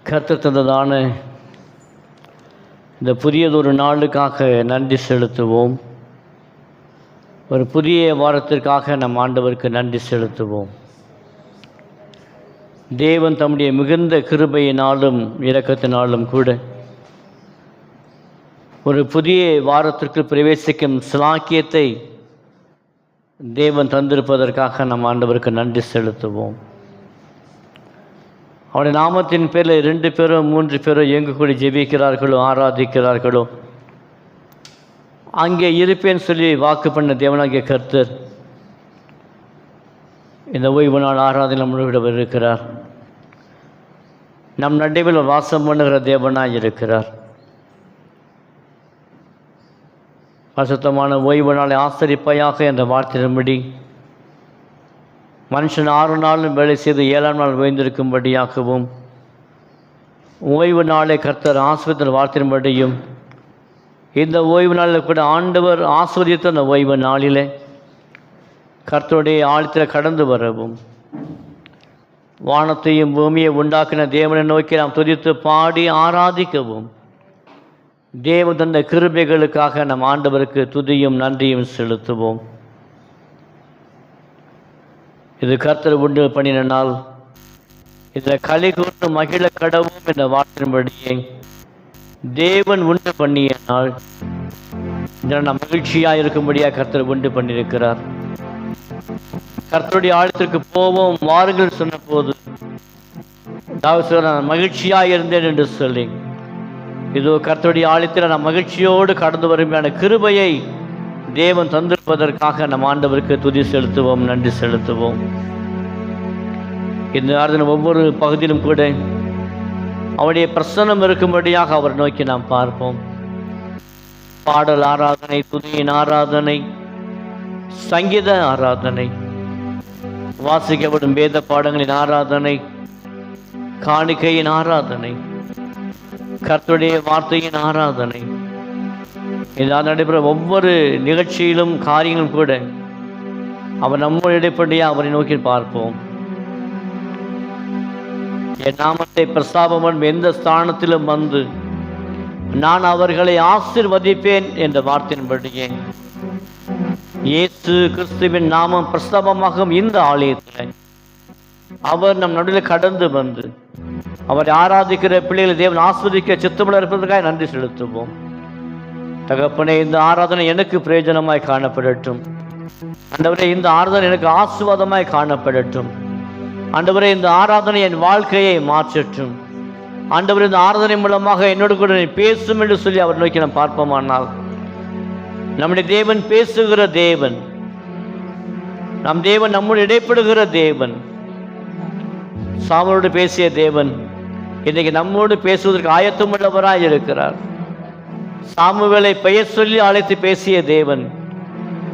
கர்த்தர் தந்ததான இந்த புதியதொரு நாளுக்காக நன்றி செலுத்துவோம். ஒரு புதிய வாரத்திற்காக நம் ஆண்டவருக்கு நன்றி செலுத்துவோம். தேவன் தம்முடைய மிகுந்த கிருபையினாலும் இரக்கத்தினாலும் கூட ஒரு புதிய வாரத்திற்கு பிரவேசிக்கும் சிலாக்கியத்தை தேவன் தந்திருப்பதற்காக நம் ஆண்டவருக்கு நன்றி செலுத்துவோம். அவருடைய நாமத்தின் பேரில் 2 பேரோ 3 பேரோ எங்கு கூடி ஜெபிக்கிறார்களோ ஆராதிக்கிறார்களோ அங்கே இருப்பேன்னு சொல்லி வாக்கு பண்ண தேவனாகிய கர்த்தர் இந்த ஓய்வு நாள் ஆராதனை நம்மளோட இருக்கிறார். நம் நடுவில் வாசம் பண்ணுகிற தேவனாய் இருக்கிறார். பரிசுத்தமான ஓய்வு நாளை ஆசரிப்பையாக என்ற வார்த்தையின்படி மனுஷன் 6 நாளும் வேலை செய்து 7ஆம் நாள் ஓய்ந்திருக்கும்படியாகவும் ஓய்வு நாளை கர்த்தர் ஆசீர்வதித்த வார்த்தையின்படியும் இந்த ஓய்வு நாளில் கூட ஆண்டவர் ஆசீர்வதித்த அந்த ஓய்வு நாளிலே கர்த்தருடைய ஆழத்தில் கடந்து வரவும் வானத்தையும் பூமியை உண்டாக்கின தேவனை நோக்கி நாம் துதித்து பாடி ஆராதிக்கவும் தேவன் தந்த கிருபைகளுக்காக நம் ஆண்டவருக்கு துதியும் நன்றியும் செலுத்துவோம். இது கர்த்தர் உண்டு பண்ணின நாள், இதில் களி கூர்ந்து மகிழ கடவும் என்ற வார்த்தையின்படியே தேவன் உண்டு பண்ணிய நாள். இதில் நாம் மகிழ்ச்சியாக இருக்கும்படியாக கர்த்தர் உண்டு பண்ணியிருக்கிறார். கர்த்தருடைய ஆழத்திற்கு போவோம் வாருங்கள் சொன்ன போது நான் மகிழ்ச்சியாக இருந்தேன் என்று சொல்லி இதோ கர்த்தருடைய ஆழத்தில் நாம் மகிழ்ச்சியோடு கடந்து வருமையான கிருபையை தேவன் தந்திருப்பதற்காக நம் ஆண்டவருக்கு துதி செலுத்துவோம், நன்றி செலுத்துவோம். இந்த ஆராதனை ஒவ்வொரு பகுதியிலும் கூட அவருடைய பிரசன்னம் இருக்கும்படியாக அவர் நோக்கி நாம் பார்ப்போம். பாடல் ஆராதனை, துதியின் ஆராதனை, சங்கீத ஆராதனை, வாசிக்கப்படும் வேத பாடங்களின் ஆராதனை, காணிக்கையின் ஆராதனை, கர்த்தருடைய வார்த்தையின் ஆராதனை, இதாக நடைபெற ஒவ்வொரு நிகழ்ச்சியிலும் காரியங்களும் கூட அவர் நம்மோடு இடைப்படியாக அவரை நோக்கி பார்ப்போம். என் நாமத்தை பிரஸ்தாபம் எந்த ஸ்தானத்திலும் வந்து நான் அவர்களை ஆசீர்வதிப்பேன் என்ற வார்த்தையின்படியே இயேசு கிறிஸ்துவின் நாமம் பிரஸ்தாபமாகும் இந்த ஆலயத்தில் அவர் நம் நடுவில் கடந்து வந்து அவரை ஆராதிக்கிற பிள்ளைகளை தேவன் ஆஸ்வதிக்க சித்தமுள்ள இருப்பதற்காக நன்றி செலுத்துவோம். தகப்பனே, இந்த ஆராதனை எனக்கு பிரயோஜனமாய் காணப்படட்டும். ஆண்டவரே, இந்த ஆராதனை எனக்கு ஆசீர்வாதமாய் காணப்படட்டும். ஆண்டவரே, இந்த ஆராதனை என் வாழ்க்கையை மாற்றட்டும். ஆண்டவரே, இந்த ஆராதனை மூலமாக என்னோடு கூட பேசும் என்று சொல்லி அவர் நோக்கி நாம் பார்ப்போமானால் நம்முடைய தேவன் பேசுகிற தேவன், நம் தேவன் நம்முடைய இடைப்படுகிற தேவன், சாமுவேலோடு பேசிய தேவன் இன்றைக்கு நம்மோடு பேசுவதற்கு ஆயத்தம் உள்ளவராய் இருக்கிறார். சாமுவேலை பெயர் சொல்லி அழைத்து பேசிய தேவன்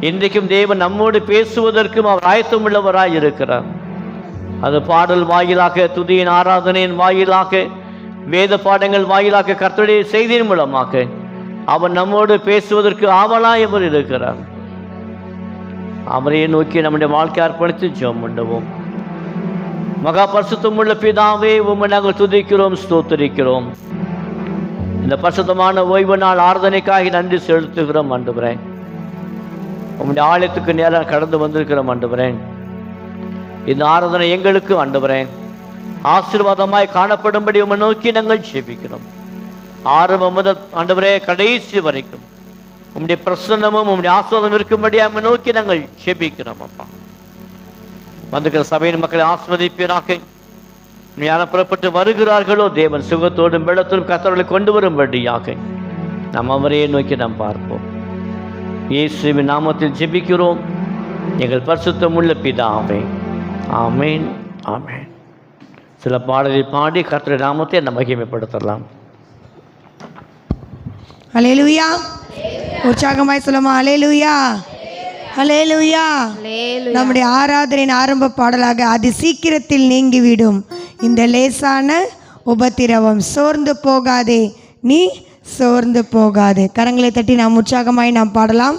இன்றைக்கும் தேவன் நம்மோடு பேசுவதற்கும் அவர் ஆயத்தம் உள்ளவராய் இருக்கிறார். அது பாடல் வாயிலாக, துதியின் ஆராதனையின் வாயிலாக, வேத பாடங்கள் வாயிலாக, கர்த்தருடைய செய்தியின் மூலமாக அவர் நம்மோடு பேசுவதற்கு ஆவலாய் அவர் இருக்கிறார். அவரையே நோக்கி நம்முடைய வாழ்க்கை அர்ப்பணித்து ஜெபம் பண்ணுவோம். மகா பரிசுத்தமுள்ள பிதாவே, உம்மை நாங்கள் துதிக்கிறோம், ஸ்தோத்திரிக்கிறோம். இந்த பரிசுத்தமான ஓய்வு நாள் ஆராதனைக்காக நன்றி செலுத்துகிறோம். ஆண்டவரே, உம்முடைய ஆலயத்துக்கு நேரம் கடந்து வந்திருக்கிறோம். ஆண்டவரே, இந்த ஆராதனை எங்களுக்கு ஆண்டவரே ஆசீர்வாதமாய் காணப்படும்படி உம்மை நோக்கி நாங்கள் ஜெபிக்கிறோம். ஆரம்பம் முதல் ஆண்டவரே கடைசி வரைக்கும் உம்முடைய பிரசன்னமும் உம்முடைய ஆசீர்வாதம் இருக்கும்படி உம்மை நோக்கி நாங்கள் ஜெபிக்கிறோம். அப்பா, வந்திருக்கிற சபையின் மக்களை ஆசீர்வதிப்பீராக. யார புறப்பட்டு வருகிறார்களோ தேவன் சுகத்தோடும் வெள்ளத்தோடும் கர்த்தர்களை கொண்டு வரும்படியாக நாம் அவரையே நோக்கி நாம் பார்ப்போம். இயேசுவின் நாமத்தில் ஜெபிக்கிறோம் எங்கள் பரிசுத்தமுள்ள பிதாவே, ஆமேன், ஆமேன். சில பாடலை பாடி கர்த்தருடைய நாமத்தை நம்ம மகிமைப்படுத்தலாம். ஹல்லேலூயா. உற்சாகமாய் சொல்லுமா ஹல்லேலூயா, ஹல்லேலூயா. நம்முடைய ஆராதனையின் ஆரம்ப பாடலாக அதி சீக்கிரத்தில் நீங்கிவிடும் இந்த லேசான உபத்திரவம், சோர்ந்து போகாதே, நீ சோர்ந்து போகாதே. கரங்களை தட்டி நாம் உற்சாகமாய் நாம் பாடலாம்.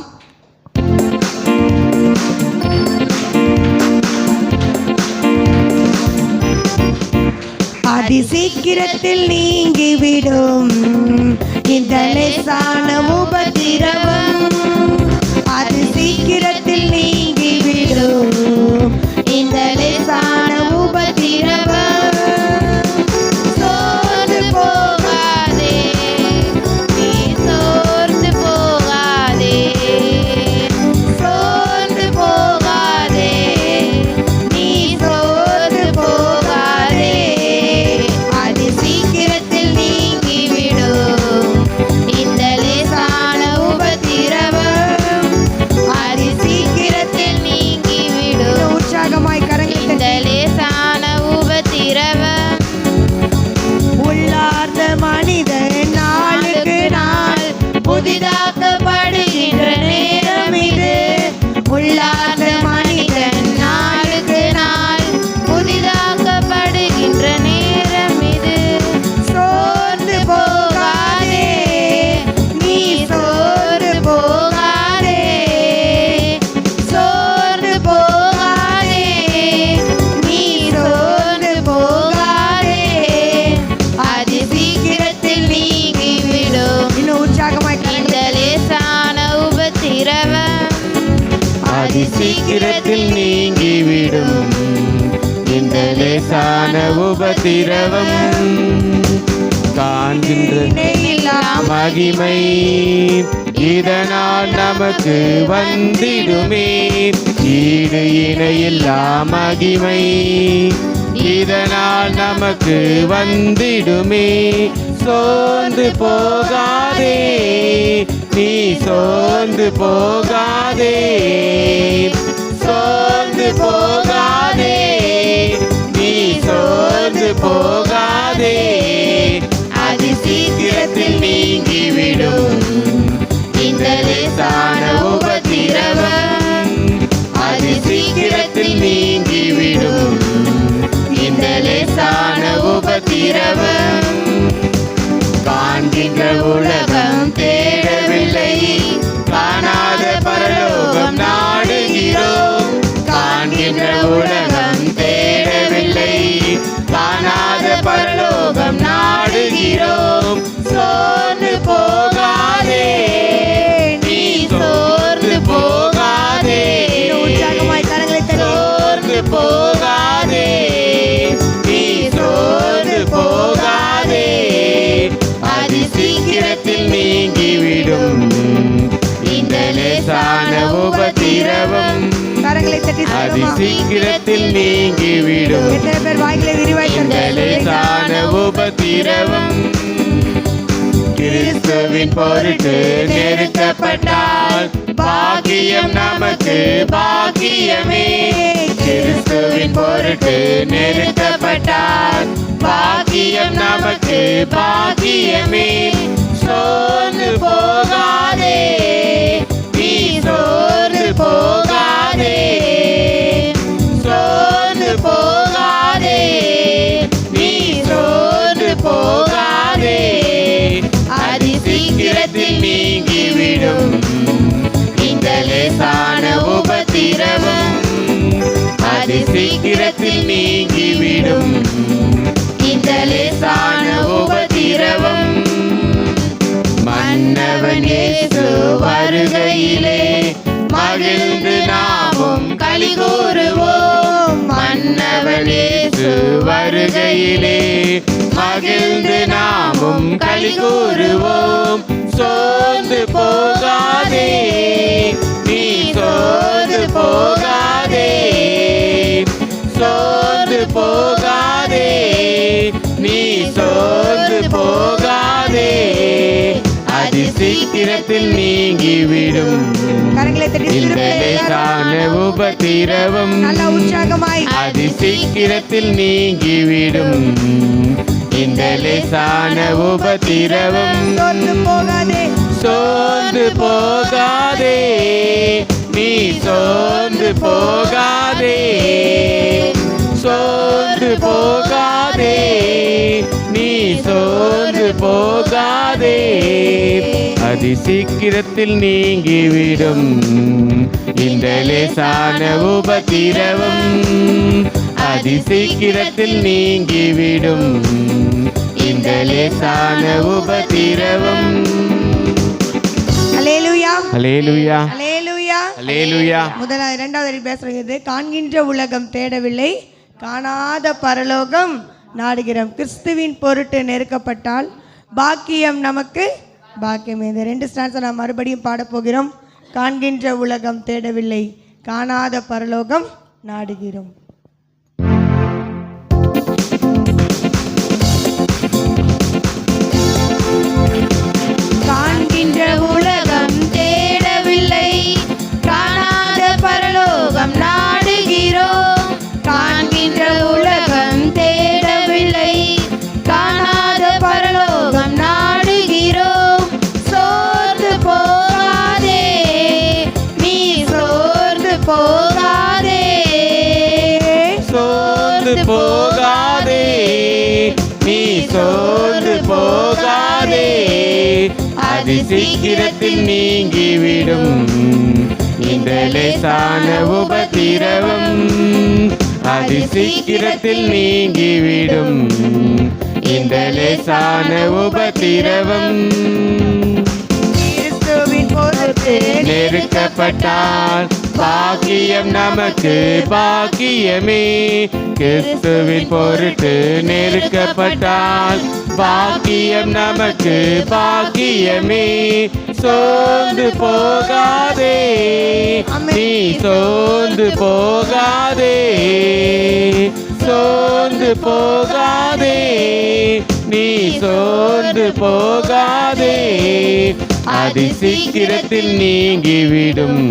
அதி சீக்கிரத்தில் நீங்கிவிடும் இந்த லேசான உபத்திரவம். அதி சீக்கிரத்தில் நீங்கிவிடும் இந்த லேசான உபத்திரவம். சோர்ந்து போகாதே, நீ சோர்ந்து போகாதே, சோர்ந்து போகாதே, நீ சோர்ந்து போகாதே. அதி சீக்கிரத்தில் நீங்கிவிடும் இந்த லேசான உபத்திரவம். அதி சீக்கிரத்தில் நீங்கிவிடும். உற்சாகமாய் கரங்களை இந்த லேசான உபத்திரவம். உள்ளார்ந்த மனிதன் நாளுக்கு நாள் புதிதாக்கப்படுகின்ற நேரம் இது. உள்ளார்ந்த மனிதன் நாளுக்கு நாள் புதிதாக்கப்படுகின்ற நேரம் இது. சோர்ந்து போகாதே, நீ சோர்ந்து போகாதே, சோர்ந்து போகாதே, நீ சோர்ந்து போகாதே. அதி சீக்கிரத்தில் நீங்கிவிடும் இன்னும் உற்சாகமாய் இந்த லேசான உபத்திரவம். அதி சீக்கிரத்தில் நீங்கிவிடும் இந்த லேசான உபத்திரவம். காண்கின்ற மகிமை இதனால் நமக்கு வந்திடுமே. ஈடு இணையில்லா மகிமை இதனால் நமக்கு வந்திடுமே. சோர்ந்து போகாதே, நீ சோர்ந்து போகாதே, சோர்ந்து போகாதே, நீ சோர்ந்து போகாதே. அதி சீக்கிரத்தில் நீங்கிவிடும் இந்த லேசான உபத்திரவம். அதி சீக்கிரத்தில் நீங்கிவிடும் இந்த லேசான உபத்திரவம். காண்கின்ற உலகம் தேடவில்லை, காணாத பரலோகம் நாடுகிறோம். காண்கின்ற உலகம் தேடவில்லை, காணாத பரலோகம் நாடுகிறோம். சோர்ந்து போகாதே, நீ சோர்ந்து போகாதே, உற்சாகமாய் கரங்களை தட்டி சோர்ந்து போகாதே, நீ சோர்ந்து போகாதே. அதி சீக்கிரத்தில் நீங்கிவிடும் இந்த லேசான உபத்திரவம். கரங்களை தட்டி அதி சொல்லுமா. சீக்கிரத்தில் நீங்கிவிடும் எத்தனை பேர் வாய்களை விரிவாய் இந்த திறந்து லேசான உபத்திரவம். கிறிஸ்துவின் பொருட்டு நெருக்கப்பட்டால் பாக்கியம் நமக்கு பாக்கியமே. கிறிஸ்துவின் பொருட்டு நெருக்கப்பட்டால் பாக்கியம் நமக்கு பாக்கியமே. சோர்ந்து போகாதே, நீ சோர்ந்து போகாதே, சோர்ந்து போகாதே, நீ சோர்ந்து போகாதே. அதி சீக்கிரத்தில் நீங்கிவிடும் இந்த லேசான உபத்திரவம். அதி சீக்கிரத்தில் நீங்கிவிடும் இந்த லேசான உபத்திரவம். மன்னவன் இயேசு வருகையிலே மகிழ்ந்து நாமும் களி கூறுவோம். மன்னவன் இயேசு வருகையிலே மகிழ்ந்து நாமும் களி கூறுவோம். சோர்ந்து போகாதே, நீ சோர்ந்து போகாதே, சோர்ந்து போகாதே, நீ சோர்ந்து போகாதே. அதி சீக்கிரத்தில் நீங்கிவிடும் கரங்களை தட்டி இந்த திரும்ப லேசான உபத்திரவம். நல்ல உற்சாகமாய் அதி சீக்கிரத்தில் நீங்கிவிடும் இந்த லேசான உபத்திரவம். சோர்ந்து போகாதே, சோர்ந்து போகாதே, நீ சோர்ந்து போகாதே, சோர்ந்து போகாதே, நீ சோர்ந்து போகாதே. அதி சீக்கிரத்தில் நீங்கிவிடும் இந்த லேசான உபத்திரவம். அதி சீக்கிரத்தில் நீங்கிவிடும் இந்த லேசான உபத்திரவம். அல்லேலூயா அல்லேலூயா அல்லேலூயா அல்லேலூயா. இரண்டாவது பேசுறது, காண்கின்ற உலகம் தேடவில்லை, காணாத பரலோகம் நாடுகிறோம். கிறிஸ்துவின் பொருட்டு நெருக்கப்பட்டால் பாக்கியம் நமக்கு பாக்கியம். இந்த 2 ஸ்டான்ஸை நாம் மறுபடியும் பாடப்போகிறோம். காண்கின்ற உலகம் தேடவில்லை, காணாத பரலோகம் நாடுகிறோம். காண்கின்ற உலகம் தேடவில்லை, காணாத பரலோகம் நாடுகிறோம். காண்கின்ற உலகம் தேடவில்லை, காணாத பரலோகம் நாடுகிறோம். சோர்ந்து போகாதே, நீ சோர்ந்து போகாதே, சோர்ந்து போகாதே, நீ சோர்ந்து போகாதே, அதி சீக்கிரத்தில் நீங்கிவிடும் இந்த லேசான உபத்திரவம். அதி சீக்கிரத்தில் நீங்கிவிடும் இந்த லேசான உபத்திரவம். கிறிஸ்துவின் பொருட்டு நெருக்கப்பட்டால் பாக்கியம் நமக்கு பாக்கியமே. கிறிஸ்துவின் பொருட்டு நெருக்கப்பட்டால் பாக்கியம் நமக்கு பாக்கியமே. சோர்ந்து போகாதே, நீ சோர்ந்து போகாதே, சோர்ந்து போகாதே, நீ சோர்ந்து போகாதே, அதி சீக்கிரத்தில் நீங்கிவிடும்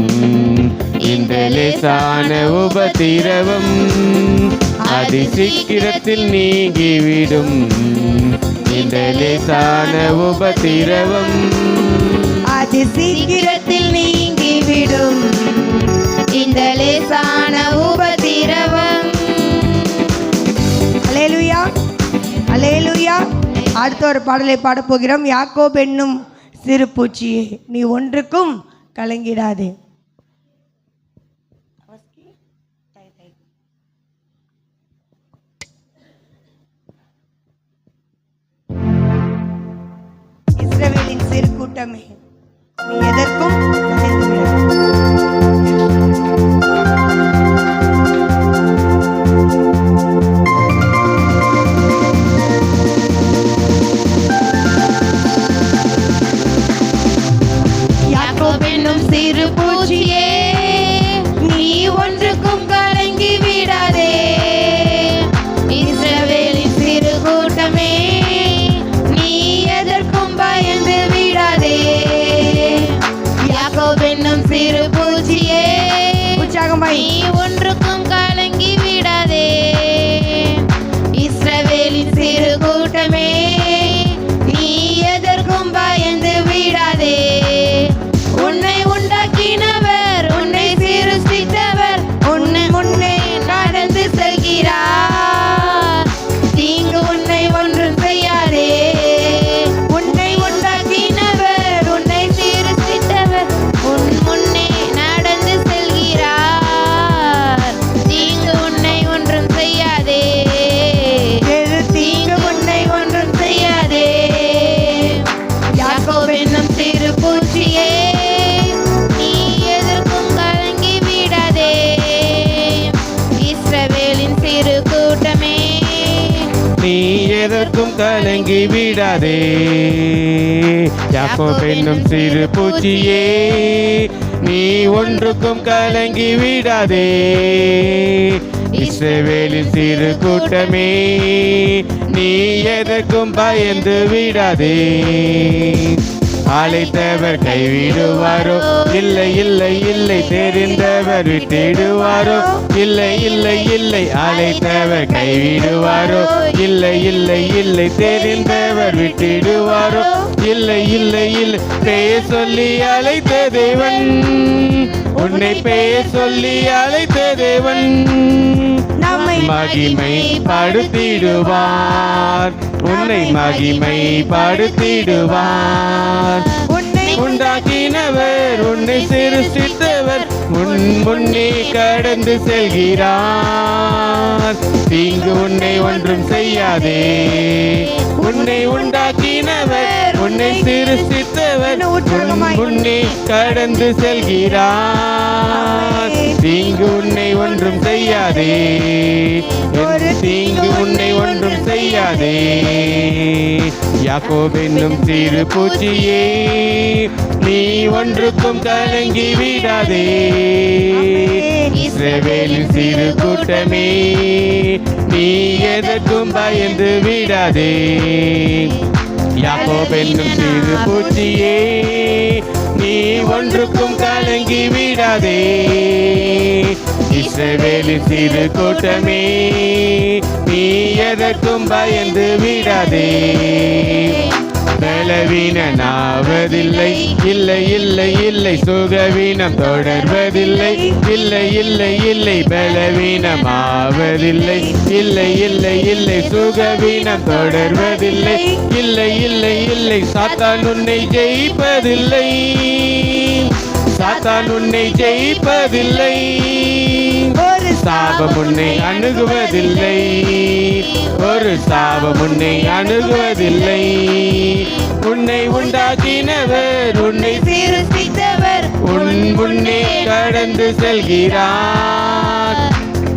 இந்த லேசான உபத்திரவம். அதி சீக்கிரத்தில் நீங்கிவிடும் இந்த லேசான உபத்திரவம். அதி சீக்கிரத்தில் நீங்கிவிடும் இந்த லேசான உபத்திரவம். அல்லேலூயா அல்லேலூயா. அடுத்த ஒரு பாடலை பாடப்போகிறோம். யாக்கோபு என்னும் சிறு பூச்சியே, நீ ஒன்றுக்கும் கலங்கிடாதே. இஸ்ரவேலின் சிறு கூட்டமே, நீ எதற்கும் கலங்கி விடாதே. யாக்கோபென்னும் சிறு பூச்சியே, நீ ஒன்றுக்கும் கலங்கி விடாதே. இஸ்ரவேலின் சிறு கூட்டமே, நீ எதற்கும் பயந்து விடாதே. யாக்கோபென்னும் சிறு பூச்சியே, உற்சாகமாய் நீ ஒன்றுக்கும் கலங்கி விடாதே. இஸ்ரவேலின் சிறு கூட்டமே, நீ எதற்கும் பயந்து விடாதே. உன்னை உண்டாக்கினவர், உன்னை சிருஷ்டித்தவர், உன்னை முன்னே நடந்து செல்கிறார். தீங்கு உன்னை ஒன்றும் செய்யாதே. உன்னை உண்டாக்கினவர், உன்னை சிருஷ்டித்தவர், உன் முன்னே நடந்து செல்கிறார். தீங்கு உன்னை ஒன்றும் செய்யாதே. தீங்கு உன்னை ஒன்றும் செய்யாதே. யாக்கோபென்னும் சிறு பூச்சியே, நீ எதற்கும் கலங்கி விடாதே. இஸ்ரவேலின் சிறு கூட்டமே, நீ எதற்கும் கலங்கி விடாதே. யாக்கோபென்னும் சிறு பூச்சியே, நீ ஒன்றுக்கும் கலங்கி விடாதே. இஸ்ரவேலின் சிறு கூட்டமே, நீ எதற்கும் பயந்து விடாதே. அழைத்தவர் கைவிடுவாரோ? இல்லை இல்லை இல்லை. தெரிந்தவர் விட்டிடுவாரோ? இல்லை இல்லை இல்லை. அழைத்தவர் கைவிடுவாரோ? இல்லை இல்லை இல்லை. தெரிந்தவர் விட்டிடுவாரோ? இல்லை இல்லை இல்லை. பெயர் சொல்லி அழைத்த தேவன், உன்னை பெயர் சொல்லி அழைத்த தேவன் நம்மை மகிமை படுத்திடுவார், உன்னை மகிமை படுத்திடுவார், உன்னை உண்டாக்கினவர் உன்னை சிருஷ்டித்தவர் முன்னே கடந்து செல்கிறார். தீங்கு உன்னை ஒன்றும் செய்யாதே. உன்னை உண்டாக்கினவர் உன்னை சிருஷ்டித்தவர் முன்னே கடந்து செல்கிறார். தீங்கு உன்னை ஒன்றும் செய்யாதே. தீங்கு உன்னை ஒன்றும் செய்யாதே. யாக்கோபு என்னும் சிறு பூச்சியே, நீ ஒன்றுக்கும் கலங்கி விடாதே. இஸ்ரவேலின் சிறு கூட்டமே, நீ எதற்கும் பயந்து விடாதே. யாக்கோபு என்னும் சிறு பூச்சியே, நீ ஒன்றுக்கும் கலங்கி விடாதே. இஸ்ரவேலின் சிறு கூட்டமே, நீ எதற்கும் பயந்து விடாதே. பலவீனனாவதில்லை, இல்லை இல்லை இல்லை. சுகவீனம் தொடர்வதில்லை, இல்லை இல்லை இல்லை. பலவீனமாவதில்லை, இல்லை இல்லை இல்லை. சுகவீனம் தொடர்வதில்லை, இல்லை இல்லை இல்லை. சாத்தான் உன்னை ஜெயிப்பதில்லை, சாத்தான் உன்னை ஜெயிப்பதில்லை. ஒரு சாபம் உன்னை அணுகுவதில்லை, ஒரு சாபம் உன்னை அணுகுவதில்லை. உன்னை உண்டாக்கினவர் உன்னை சிருஷ்டித்தவர் உன் முன்னே கடந்து செல்கிறார்.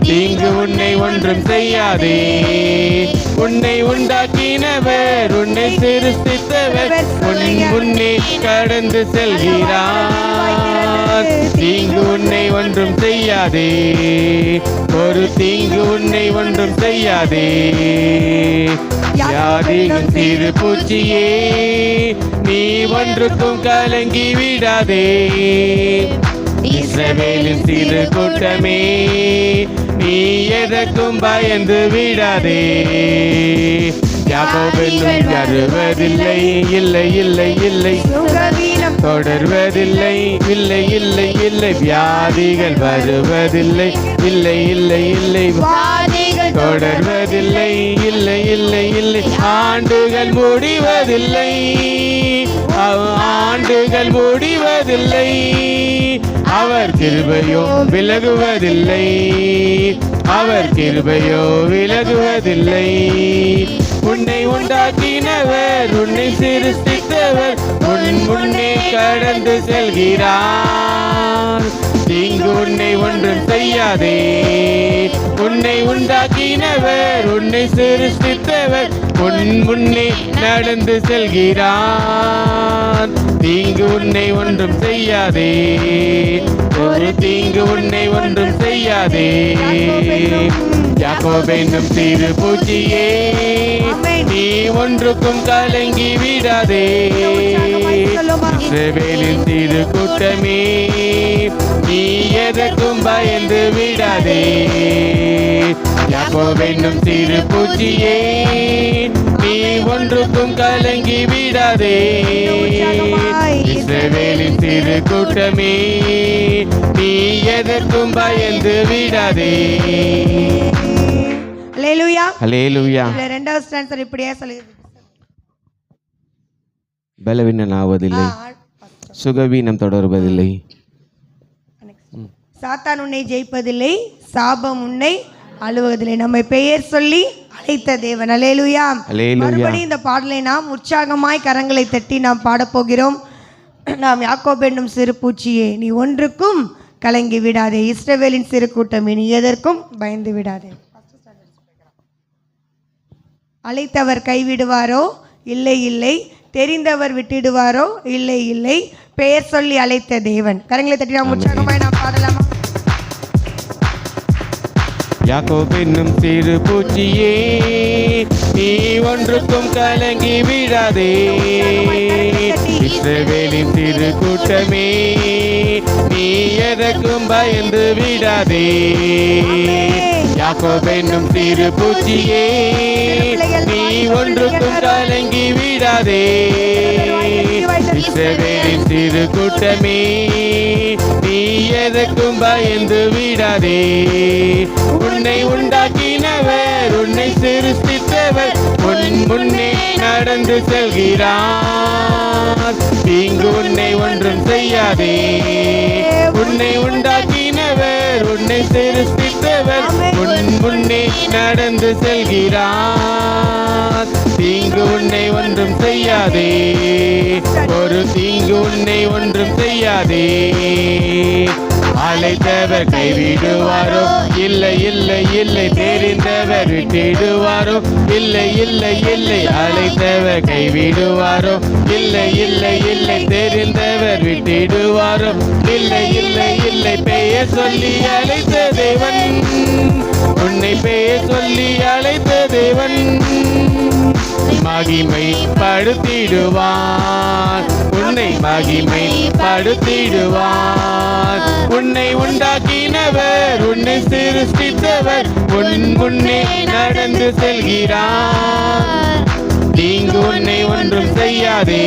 தீங்கு உன்னை ஒன்றும் செய்யாதே. உன்னை உண்டாக்கினவர் உன்னை சிருஷ்டித்தவர் உன் முன்னே கடந்து செல்கிறார். தீங்கு உன்னை ஒன்றும் செய்யாதே. ஒரு தீங்கு உன்னை ஒன்றும் செய்யாதே. யாதியின் சிறு பூச்சியே, நீ ஒன்றுக்கும் கலங்கி விடாதே. இஸ்ரவேலின் சிறு கூட்டமே, நீ எதற்கும் பயந்து விடாதே. யாக்கோபு என்னும் வருவதில்லை, இல்லை இல்லை இல்லை. தொடர்வதில்லை, இல்லை இல்லை இல்லை. வியாதிகள் வருவதில்லை, இல்லை இல்லை இல்லை. தொடர்வதில்லை, இல்லை இல்லை இல்லை. ஆண்டுகள் முடிவதில்லை, ஆண்டுகள் முடிவதில்லை. அவர் கிருபையோ விலகுவதில்லை, அவர் கிருபையோ விலகுவதில்லை. உன்னை உண்டாக்கினவர் உன்னை சிருஷ்டித்தவர் உன் முன்னே கடந்து செல்கிறார். தீங்கு உன்னை ஒன்றும் செய்யாதே. உன்னை உண்டாக்கினவர் உன்னை சிருஷ்டித்தவர் உன் முன்னே நடந்து செல்கிறார். தீங்கு உன்னை ஒன்றும் செய்யாதே. ஒரு தீங்கு உன்னை ஒன்றும் செய்யாதே. யாக்கோபு என்னும் சிறு பூச்சியே, நீ ஒன்றுக்கும் கலங்கி விடாதே. இஸ்ரவேலின் சிறு கூட்டமே, நீ எதற்கும் பயந்து விடாதே. யாக்கோபு என்னும் சிறு பூச்சியே, நீ ஒன்றுக்கும் கலங்கி விடாதே. இஸ்ரவேலின் சிறு கூட்டமே, நீ எதற்கும் பயந்து விடாதே. அல்லேலூயா, அல்லேலூயா. இதுல இரண்டாவது ஸ்டான்சர் இப்படியே சொல்லுது. பலவீனனாவதில்லை, சுகவீனம் தொடர்வதில்லை. சாத்தான் உன்னை ஜெயிப்பதில்லை, சாபம் உன்னை அழுவதில்லை. நம்மை பெயர் சொல்லி அழைத்த தேவன். அல்லேலூயா. மறுபடியும் இந்த பாடலை நாம் உற்சாகமாய் கரங்களை தட்டி நாம் பாடப்போகிறோம். நாம் யாக்கோபு என்னும் சிறு பூச்சியே, நீ ஒன்றுக்கும் கலங்கி விடாதே. இஸ்ரவேலின் சிறு கூட்டமே, நீ எதற்கும் பயந்து விடாதே. அழைத்தவர் கைவிடுவாரோ? இல்லை இல்லை. தெரிந்தவர் விட்டுடுவாரோ? இல்லை இல்லை. பெயர் சொல்லி அழைத்த தேவன். கரங்களை தட்டி நாம் உற்சாகமாய் நாம் பாடலாமா? யாக்கோபு என்னும் சிறு பூச்சியே, நீ ஒன்றுக்கும் கலங்கி விடாதே. இஸ்ரவேலின் சிறு கூட்டமே, நீ எதற்கும் பயந்து விடாதே. யாக்கோபு என்னும் சிறு பூச்சியே, நீ ஒன்றுக்கும் கலங்கி விடாதே. இஸ்ரவேலின் சிறு கூட்டமே, நீ எதற்கும் பயந்து விடாதே. உன்னை உண்டாக்கினவர் உன்னை சிருஷ்டித்தவர் உன் முன்னே நடந்து செல்கிறார். தீங்கு உன்னை ஒன்றும் செய்யாதே. உன்னை உண்டாக்கினவர், உன்னை சிருஷ்டித்தவர் உன் முன்னே நடந்து செல்கிறார். தீங்கு உன்னை ஒன்றும் செய்யாதே, ஒரு தீங்கு உன்னை ஒன்றும் செய்யாதே. அழைத்தவர் கைவிடுவாரோ? இல்லை இல்லை இல்லை. தெரிந்தவர் விட்டிடுவாரோ? இல்லை இல்லை இல்லை. அழைத்தவர் கைவிடுவாரோ? இல்லை இல்லை இல்லை. தெரிந்தவர் விட்டிடுவாரோ? இல்லை இல்லை இல்லை. பெயர் சொல்லி அழைத்த தேவன், உன்னை பெயர் சொல்லி அழைத்த தேவன் மகிமை படுத்திடுவார், உன்னை மகிமை படுத்திடுவார். உன்னை உண்டாக்கினவர், உன்னை சிருஷ்டித்தவர் உன் முன்னே நடந்து செல்கிறார். தீங்கு உன்னை ஒன்றும் செய்யாதே.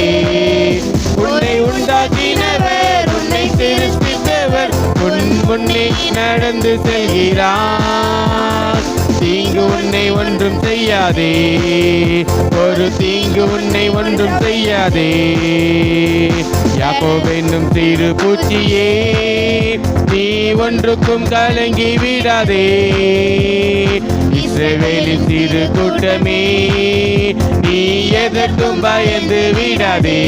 உன்னை உண்டாக்கினவர், உன்னை சிருஷ்டித்தவர் உன் முன்னே நடந்து செல்கிறார். தீங்கு உன்னை ஒன்றும் செய்யாதே, ஒரு தீங்கு உன்னை ஒன்றும் செய்யாதே. யாக்கோபு என்னும் சிறு பூச்சியே, நீ ஒன்றுக்கும் கலங்கி விடாதே. இஸ்ரவேலின் சிறு கூட்டமே, நீ எதற்கும் பயந்து விடாதே.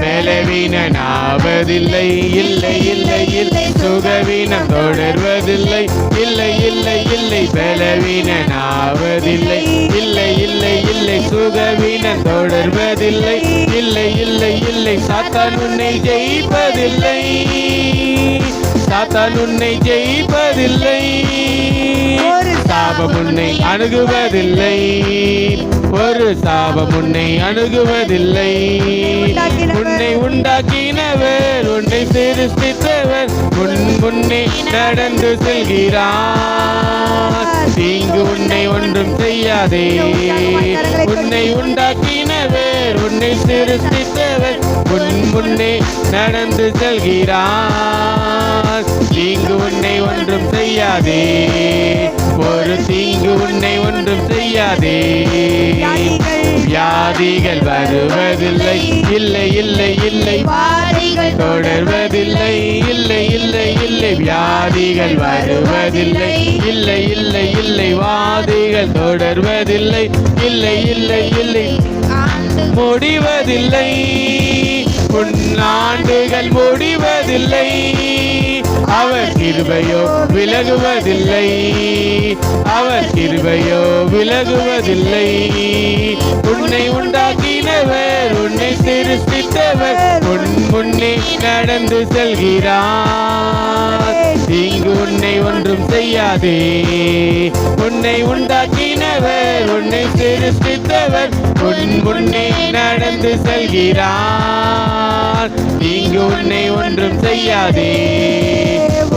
பலவீனனாவதில்லை, இல்லை இல்லை இல்லை. சுகவீனம் தொடர்வதில்லை, இல்லை இல்லை இல்லை. பலவீனனாவதில்லை, இல்லை இல்லை இல்லை. சுகவீனம் தொடர்வதில்லை, இல்லை இல்லை இல்லை. சாத்தான் உன்னை ஜெயிப்பதில்லை, சாத்தான் உன்னை ஜெயிப்பதில்லை. சாபம் உன்னை அணுகுவதில்லை, ஒரு சாபம் உன்னை அணுகுவதில்லை. உன்னை உண்டாக்கினவர், உன்னை சிருஷ்டித்தவர் உன் முன்னே நடந்து செல்கிறார். தீங்கு உன்னை ஒன்றும் செய்யாதே. உன்னை உண்டாக்கினவர், உன்னை சிருஷ்டித்தவர் உன் முன்னே நடந்து செல்கிறார். தீங்கு உன்னை ஒன்றும் செய்யாதே, ஒரு தீங்கு உன்னை ஒன்றும் செய்யாதே. வியாதிகள் வருவதில்லை, இல்லை இல்லை இல்லை. தொடர்வதில்லை, இல்லை இல்லை இல்லை. வியாதிகள் வருவதில்லை, இல்லை இல்லை இல்லை. வாதிகள் தொடர்வதில்லை, இல்லை இல்லை இல்லை. முடிவதில்லை, உன் ஆண்டுகள் முடிவதில்லை. அவர் கிருபையோ விலகுவதில்லை, அவர் கிருபையோ விலகுவதில்லை. உன்னை உண்டாக்கினவர், உன்னை சிருஷ்டித்தவர் உன் முன்னே நடந்து செல்கிறார். தீங்கு உன்னை ஒன்றும் செய்யாதே. உன்னை உண்டாக்கினவர், உன்னை சிருஷ்டித்தவர் உன் முன்னே நடந்து செல்கிறார். தீங்கு உன்னை ஒன்றும் செய்யாதே,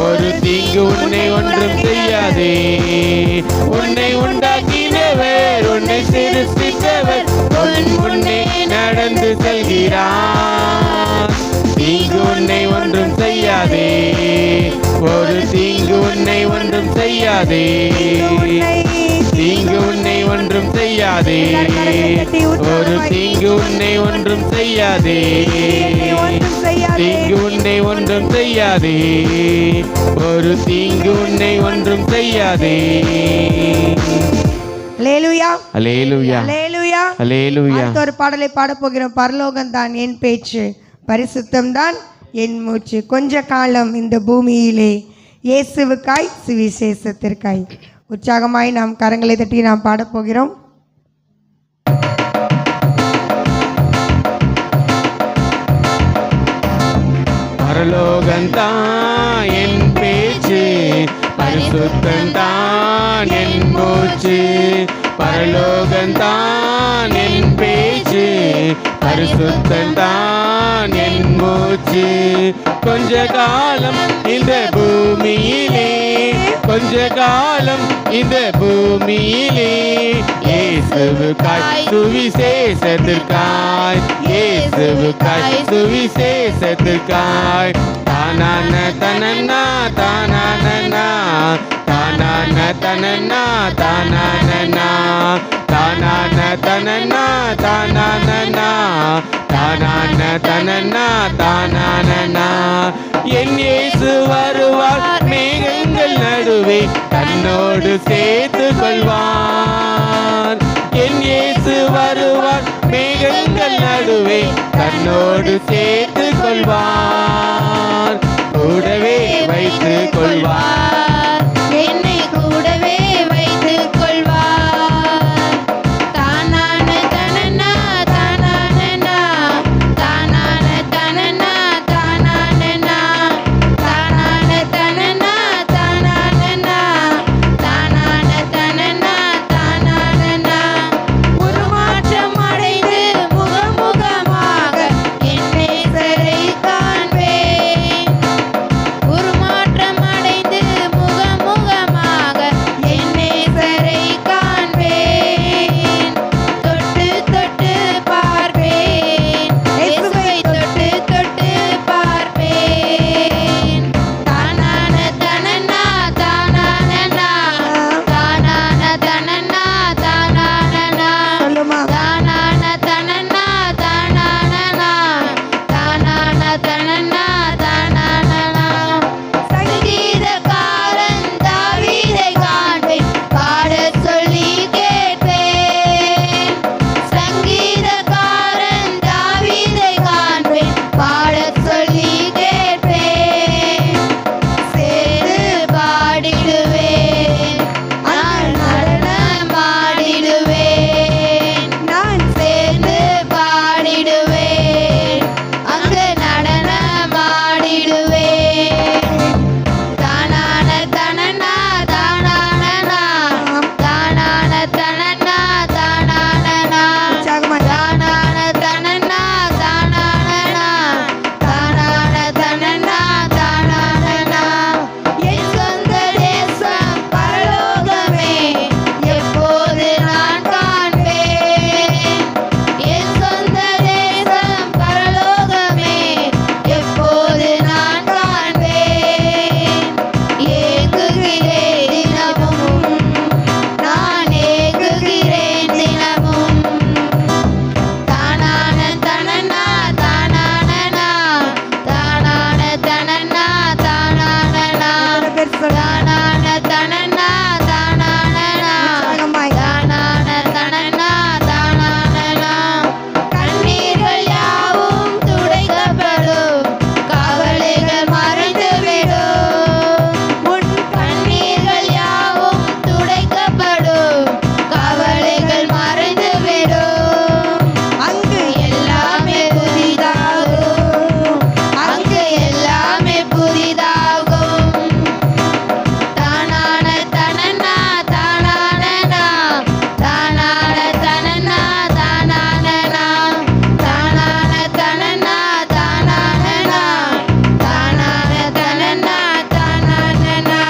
ஒரு தீங்கு உன்னை ஒன்றும் செய்யாதே. உன்னை உண்டாக்கினவர், உன்னை சிருஷ்டித்தவர் உன் முன்னே நடந்து செல்கிறார். தீங்கு உன்னை ஒன்றும் செய்யாதே, ஒரு தீங்கு உன்னை ஒன்றும் செய்யாதே. தீங்கு உன்னை ஒன்றும் செய்யாதே, ஒரு தீங்கு உன்னை ஒன்றும் செய்யாதே. தீங்கு உன்னை ஒன்றும் செய்யாதே, ஒரு தீங்கு உன்னை ஒன்றும் செய்யாதே. அல்லேலூயா, அல்லேலூயா, அல்லேலூயா, அல்லேலூயா. அடுத்த ஒரு பாடலை பாடப் போகிறோம். பரலோகம் தான் என் பேச்சு, பரிசுத்தம் தான் என் மூச்சு. கொஞ்ச காலம் இந்த பூமியிலே இயேசுவுக்காய், சுவிசேஷத்திற்காய். உற்சாகமாய் நாம் கரங்களை தட்டி நாம் பாடப்போகிறோம். பரலோகந்தான் என் பேச்சு, பரிசுத்தந்தான் என் மூச்சு. பரலோகந்தான் என் பேச்சு, பரிசுத்தந்தான் என் மூச்சு. கொஞ்ச காலம் இந்த பூமியிலே, கொஞ்ச காலம் இந்த பூமியிலே இயேசுவுக்காய், சுவிசேஷத்திற்காய், இயேசுவுக்காய், சுவிசேஷத்திற்காய். தானான தனன்னா, தானானா, தானான தனன்னா, தானானா, தானான தனன்னா, தானானா தானான தனனா தானானா. என் இயேசு வருவார் மேகங்கள் நடுவே தன்னோடு சேர்த்து கொள்வார். என் இயேசு வருவார் மேகங்கள் நடுவே தன்னோடு சேர்த்து கொள்வார். கூடவே வைத்துக் கொள்வார். என்னை கூடவே வைத்துக் கொள்வார். தானான தனனா தானானா தானான தனனா தானானா தானான தனனா தானானா தானான தனனா தானானா. உருமாற்றம் அடைந்து முகமுகமாக என் நேசரை காண்பேன். உருமாற்றம் அடைந்து முகமுகமாக என் நேசரை காண்பேன். தொட்டு தொட்டு பார்ப்பேன். இயேசுவை தொட்டு தொட்டு பார்ப்பேன். தானான தனனா தானானா தானான தனனா தானானா சொல்லுமா. தானான தனனா தானானா தானான தனனா தானானா. சங்கீதக்காரன் தாவீதை காண்பேன் பாடச் சொல்லி கேட்பேன். சங்கீதக்காரன் தாவீதை காண்பேன் பாடச் சொல்லி கேட்பேன். சேர்ந்து பாடிடுவேன் நான் நடனமாடிடுவேன். நான் சேர்ந்து பாடிடுவேன் அங்கு நடனமாடிடுவேன். தானான தனனா தானானா தானான தனனா தானானா உற்சாகமாய் தானான தனனா தானானா தானான தனனா தானானா. என் சொந்த தேசம் பரலோகமே எப்போது நான் காண்பேன். என் சொந்த தேசம் பரலோகமே எப்போது நான் காண்பேன். ஏங்குகிறேன் தினமும் நான் ஏங்குகிறேன் தினமும். தானான தனனா தானானா தானான தனனா தானானா எத்தனை பேர் சொல்ல தானான தனனா தானானா உற்சாகமாய் தானான தனனா தானானா. கண்ணீர்கள் யாவும் துடைக்கப்படும் கவலைகள் மறைந்துவிடும். உன் கண்ணீர்கள் யாவும் துடைக்கப்படும் கவலைகள் மறைந்துவிடும். அங்கு எல்லாமே புதிதாகும் அங்கு எல்லாமே புதிதாகும். தானான தனனா தானானா தானான தனனா தானானா தானான தனனா தானானா தானான தனனா தானானா.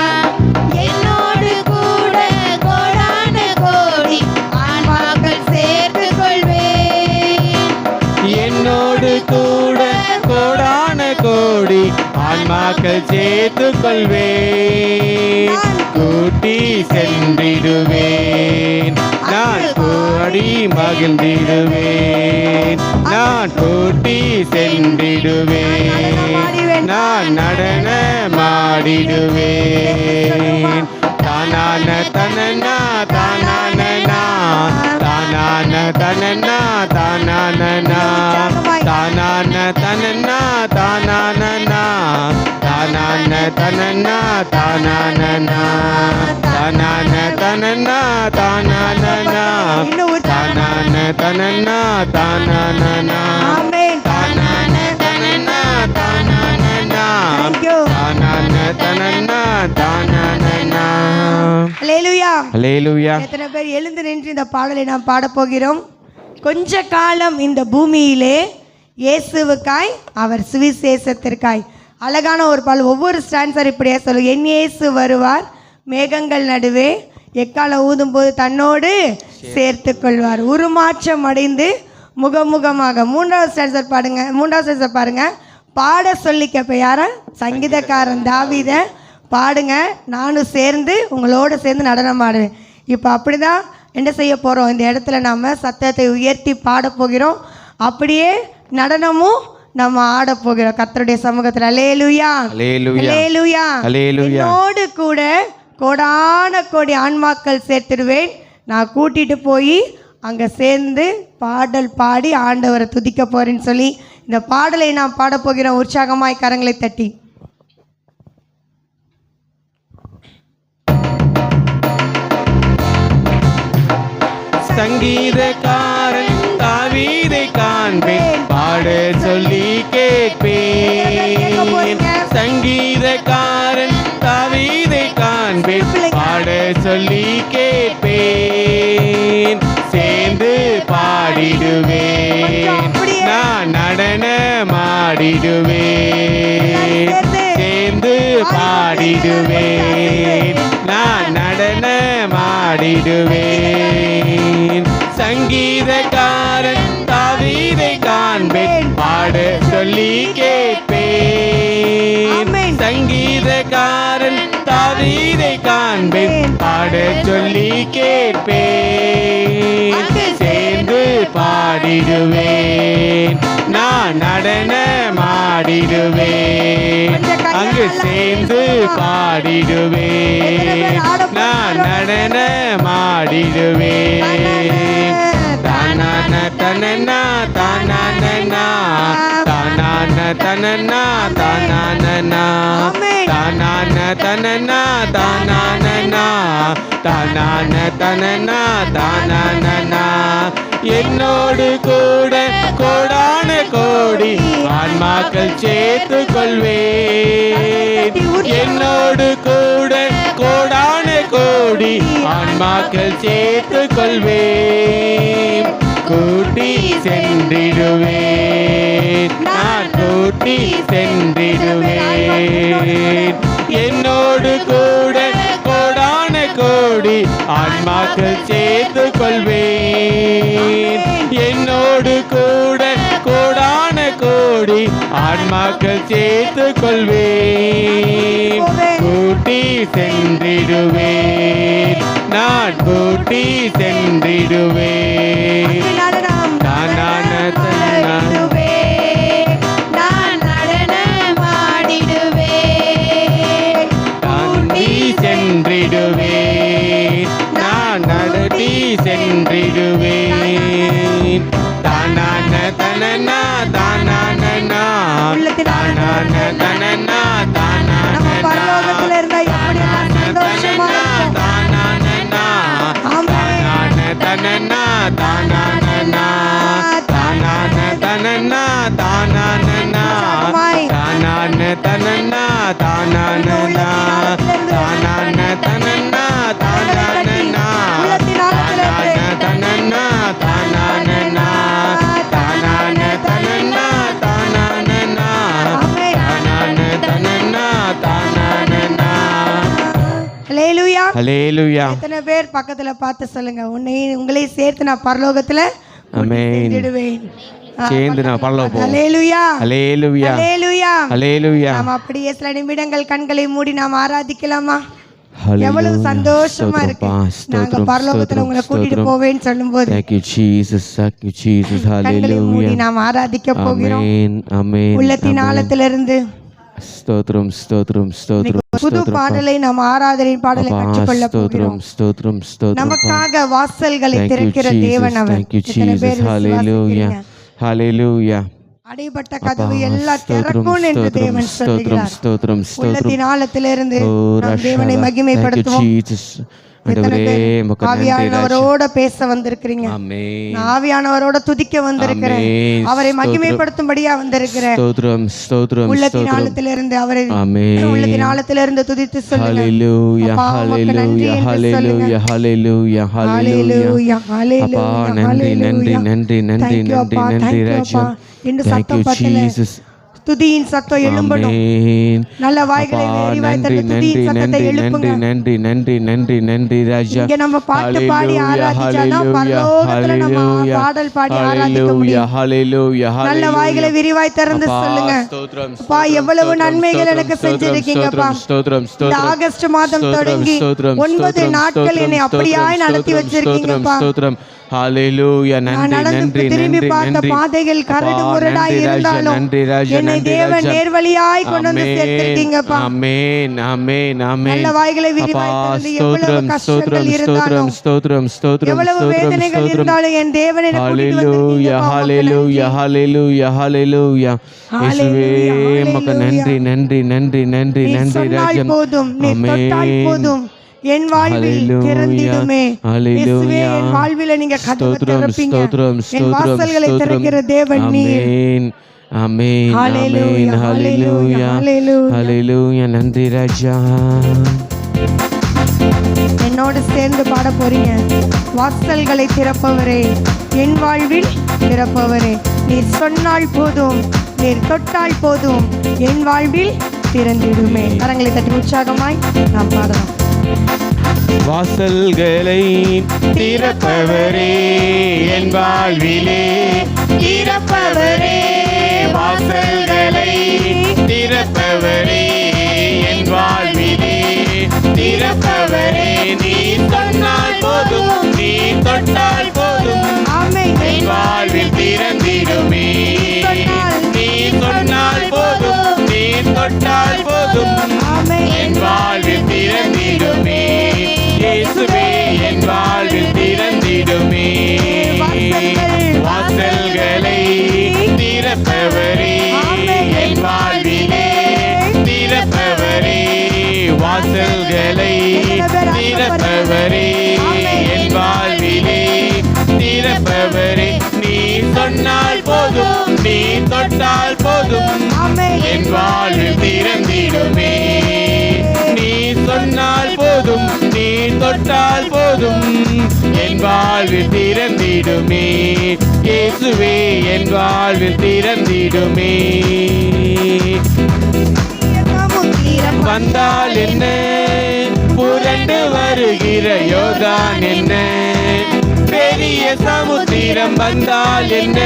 என்னோடு கூட கோடான கோடி ஆன்மாக்கள் சேர்த்து கொள்வேன். என்னோடு கூட கோடான கோடி ஆன்மாக்கள் சேர்த்து கொள்வேன். கூட்டி சென்றிடுவேன் நான் கோடி மகிழ்ந்திடுவேன். நான் கூட்டி சென்றிடுவேன் நான் நடனமாடிடுவேன். தானான தனனா தானானா தானான தனனா தானானா தானான தனனா தானானா தானான தனனா தானானா தானான தனனா தானானா தானான தனனா தானானா ஆமென். தானான தனனா தானானா Thank you. தானான தனனா தானானா. அல்லேலூயா. அல்லேலூயா. எத்தனை பேர் எழுந்து நின்று இந்த பாடலை நாம் பாடப்போகிறோம். கொஞ்ச காலம் இந்த பூமியிலே இயேசுவுக்காய் அவர் சுவிசேஷத்திற்காய். அழகான ஒரு பாடல். ஒவ்வொரு ஸ்டான்சர் இப்படியே சொல்லும். என் இயேசு வருவார் மேகங்கள் நடுவே எக்காலம் ஊதும்போது தன்னோடு சேர்த்து கொள்வார். உருமாற்றம் அடைந்து முகமுகமாக. மூன்றாவது ஸ்டான்சர் பாடுங்க. மூன்றாவது ஸ்டான்சர் பாருங்க. பாட சொல்லி கேட்ப யாரா? சங்கீதக்காரன் தாவீதை பாடுங்க, நானும் சேர்ந்து உங்களோட சேர்ந்து நடனம் ஆடுவேன். இப்போ அப்படி தான் என்ன செய்ய போகிறோம்? இந்த இடத்துல நம்ம சத்தத்தை உயர்த்தி பாட போகிறோம். அப்படியே நடனமும் நம்ம ஆட போகிறோம் கர்த்தருடைய சமூகத்தில். அல்லேலூயா, அல்லேலூயா, அல்லேலூயா. என்னோடு கூட கோடான கோடி ஆன்மாக்கள் சேர்த்துடுவேன். நான் கூட்டிட்டு போய் அங்கே சேர்ந்து பாடல் பாடி ஆண்டவரை துதிக்க போறேன்னு சொல்லி இந்த பாடலை நாம் பாட போகிறோம். உற்சாகமாய் கரங்களை தட்டி. சங்கீதக்காரன் தாவீதை காண்பேன், பாட சொல்லி கேட்பேன். சங்கீதக்காரன் தாவீதை காண்பேன், பாட சொல்லி கேட்பேன். சேர்ந்து பாடிடுவேன், நான் நடனமாடிடுவேன். சேர்ந்து பாடிடுவேன், நான் நடனமாடிடுவேன். சங்கீதக்காரன் தாவீதை காண்பேன், பாட சொல்லி கேட்பேன். சங்கீதக்காரன் தாவீதை காண்பேன், பாட சொல்லி கேட்பேன். சேர்ந்து பாடிடுவேன், நான் நடனமாடிடுவேன். அங்கு சேர்ந்து பாடிடுவேன், நான் நடனமாடிடுவேன். தானான தனனா தானானா, தானான தனனா தானானா, தானான தனனா தானானா, தானான தனனா தானானா. என்னோடு கூட கோடான கோடி ஆன்மாக்கள் சேர்த்து கொள்வேன். என்னோடு கூட கோடான கோடி ஆன்மாக்கள் சேர்த்து கொள்வேன். கூட்டி சென்றிடுவேன், நான் கூட்டி சென்றிடுவேன். என்னோடு கூட கோடான கோடி ஆன்மாக்கள் சேர்த்து கொள்வேன். என்னோடு கூட கோடான கோடி ஆன்மாக்கள் சேர்த்து கொள்வேன். கூட்டி சென்றிடுவேன், நான் கூட்டி சென்றிடுவேன். தானான தாண்டி சென்றிடுவேன், நான் நடத்தி சென்றிடுவேன். தானான தனனா தானானா, தானான தனனா தானானா, தானான தனனா தானானா, தானான தனனா தானானா, தானான தனனா தானானா, தானான தனனா தானானா, தானான தனனா தானானா, தானான தனனா தானானா, தானான தனனா தானானா. அல்லேலூயா, அல்லேலூயா. எத்தனை பேர் பக்கத்துல பார்த்து சொல்லுங்க, உங்களை சேர்த்து நான் பரலோகத்துல ஆமென். சேர்ந்து நான் பரலோகம் போவோம். அல்லேலூயா, அல்லேலூயா, அல்லேலூயா, அல்லேலூயா. நாம் அப்படியே சில நிமிடங்கள் கண்களை மூடி நாம் ஆராதிக்கலாமா? எவ்வளவு சந்தோஷமா இருக்கு. நாங்க பரலோகத்துல உங்களை கூட்டிட்டு போவேன்னு சொல்லும்போது Thank you Jesus, thank you Jesus. கண்களை மூடி Hallelujah. நாம் ஆராதிக்க போகிறோம். ஆமென், ஆமென். உள்ளத்தின் ஆழத்திலிருந்து ஸ்தோத்திரம், ஸ்தோத்திரம், ஸ்தோத்திரம், புது பாடலை நாம் ஆராதனை பாடலை கற்றுக்கொள்ள போகிறோம். ஸ்தோத்திரம், ஸ்தோத்திரம். நமக்காக வாசல்களை Thank you திறக்கிற Jesus, தேவன் அவர். thank you எத்தனை பேர் Jesus. Hallelujah, விசுவாசிக்கிறீங்க? hallelujah. அடைபட்ட கதவு எல்லாம் திறக்கும் என்று தேவன் சொல்லுகிறார். ஸ்தோத்திரம், ஸ்தோத்திரம். உள்ளத்தின் ஆழத்திலிருந்து ஓ நாம் தேவனை ரஷா. மகிமைப்படுத்துவோம். Thank you Jesus. எத்தனை ஆண்டவரே, பேர் உமக்கு நன்றி ராஜா. ஆவியானவரோட பேச வந்திருக்கிறீங்க? ஆமென். நான் ஆவியானவரோட துதிக்க வந்திருக்கிறேன். ஆமென். அவரை மகிமைப்படுத்தும்படியா வந்திருக்கிறேன். ஸ்தோத்திரம், ஸ்தோத்திரம், உள்ளத்தின் ஸ்தோத்திரம். ஆழத்திலிருந்து அவரை ஆமென். உள்ளத்தின் ஆழத்திலிருந்து துதித்து சொல்லுங்க. Hallelujah, அப்பா, உமக்கு நன்றி hallelujah, என்று சொல்லுங்க. hallelujah, hallelujah, hallelujah. Hallelujah, அப்பா, hallelujah, நன்றி, நன்றி, hallelujah. நன்றி, நன்றி, Thank you, நன்றி, அப்பா, நன்றி thank you, ராஜா. அப்பா. இந்த Thank சத்தம் you பத்தல. Jesus. துதியின் சத்தம் எழும்பணும். ஆமென். நல்ல வாய்களை அப்பா, விரிவாய் நன்றி தந்து நன்றி துதியின் சத்தத்தை நன்றி எழுப்புங்க. நன்றி நன்றி நன்றி நன்றி நன்றி ராஜா. இங்க நம்ம பாட்டு பாடி ஹalleluya ஆராதிச்சாதான் ஹalleluya பரலோகத்துல நம்ம ஹalleluya பாடல் பாடி ஆராதிக்க ஹalleluya முடியும். ஹalleluya நல்ல வாய்களை விரிவாய் திறந்து சொல்லுங்க. ஸ்தோத்திரம் அப்பா, எவ்வளவு நன்மைகள் எனக்கு செஞ்சிருக்கீங்கப்பா. ஸ்தோத்திரம் இந்த ஸ்தோத்திரம் ஆகஸ்ட் மாதம் தொடங்கி ஸ்தோத்திரம் 9 நாட்கள் என்னை அப்படியாய் நடத்தி வச்சிருக்கீங்கப்பா. ஸ்தோத்திரம் ஹalleluya. நான் நன்றி நடந்து நன்றி திரும்பி நன்றி பார்த்த நன்றி பாதைகள் கரடு அப்பா, முரடாய் நன்றி ராஜா, இருந்தாலும் நன்றி ராஜா, என்னை நன்றி தேவன் ராஜா. நேர்வழியாய் கொண்டு வந்து சேர்த்திருக்கீங்கப்பா. ஆமென் ஆமென் ஆமென். நல்ல வாய்களை அப்பா, விரிவாய் திறந்து ஸ்தோத்திரம் எவ்வளவு கஷ்டங்கள் ஸ்தோத்திரம் இருந்தாலும் ஸ்தோத்திரம் ஸ்தோத்திரம் எவ்வளவு ஸ்தோத்திரம் வேதனைகள் ஸ்தோத்திரம். இருந்தாலும் என் தேவன் என்னை கூட்டிட்டு ஹalleluya வந்திருக்கீங்கப்பா. ஹalleluya ஹalleluya ஹalleluya. இயேசுவே உமக்கு நன்றி நன்றி நன்றி நன்றி நீ நன்றி சொன்னால் ராஜா. போதும், நீ தொட்டால் போதும், என் வாழ்வில் ஹalleluya, திறந்திடுமே. ஹalleluya. இயேசுவே, என் வாழ்வில நீங்க கதவை ஸ்தோத்திரம் திறப்பீங்க. ஸ்தோத்திரம் என் ஸ்தோத்திரம் வாசல்களை திறக்கிற தேவன் நீர். ஆமென் ஆமென் ஹalleluya, ஆமென் ஹalleluya ஹalleluya. ஹalleluya. நன்றி ராஜா. என்னோடு சேர்ந்து பாட போறீங்க. வாசல்களை திறப்பவரே, என் வாழ்வில் திறப்பவரே, நீர் சொன்னால் போதும், நீர் தொட்டால் போதும், என் வாழ்வில் திறந்திடுமே. கரங்களை தட்டி உற்சாகமாய் நாம் பாடலாம். வாசல்களை திறப்பவரே, என் வாழ்விலே திறப்பவரே. வாசல்களை திறப்பவரே, என் வாழ்விலே திறப்பவரே. நீ சொன்னால் போதும், நீ தொட்டால் போதும், ஆமென். என் வாழ்வில் திறந்திடுமே. நீ சொன்னால் போதும், நீ தொட்டால் போதும், ஆமென். என் வாழ்வில் திறந்திடுமே. இயேசுவே, என் வாழ்வில் திறந்திடுமே. வாசல்களை திறப்பவரே, என் வாழ்விலே திறப்பவரே. வாசல்களை திறப்பவரே, என் வாழ்விலே திறப்பவரே. நீ சொன்னால் போதும், நீ தொட்டால் போதும், ஆமென். என் வாழ்வில் திறந்திடுமே. நீ சொன்னால் போதும், நீ தொட்டால் போதும், என் வாழ்வில் திறந்திடுமே. இயேசுவே, என் வாழ்வில் திறந்திடுமே. சமுத்திரம் வந்தால் என்ன, புரண்டு வருகிற யோர்தான் என்ன, பெரிய சமுத்திரம் வந்தால் என்ன,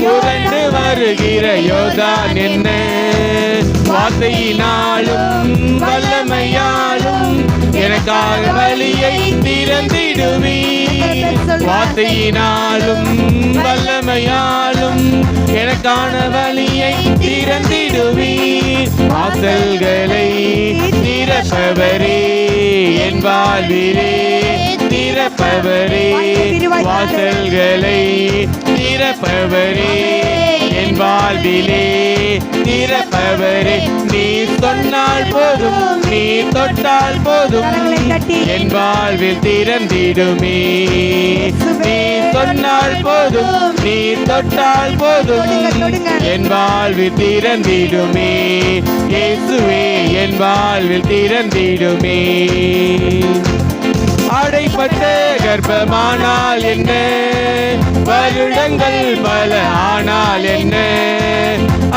புரண்டு வருகிற யோர்தான் என்ன. வார்த்தையினாலும் வல்லமையாலும் எனக்காக வழியை திறந்திடுவி. வார்த்தையினாலும் வல்லமையாலும் எனக்கான வழியை திறந்திடுவி. வாசல்களை திறப்பவரே, என் வாழ்விலே திறப்பவரே. வாசல்களை திறப்பவரே, என் வாழ்விலே திறப்பவரே. நீ சொன்னால் போதும், நீ தொட்டால் போதும், என் வாழ்வில் திறந்திடுமே. நீ சொன்னால் போதும், நீ தொட்டால் போதும், என் வாழ்வில் திறந்திடுமே. இயேசுவே, என் வாழ்வில் திறந்திடுமே. அடைப்பட்ட கர்ப்பமானால் என்ன, வருடங்கள் பல ஆனால் என்ன,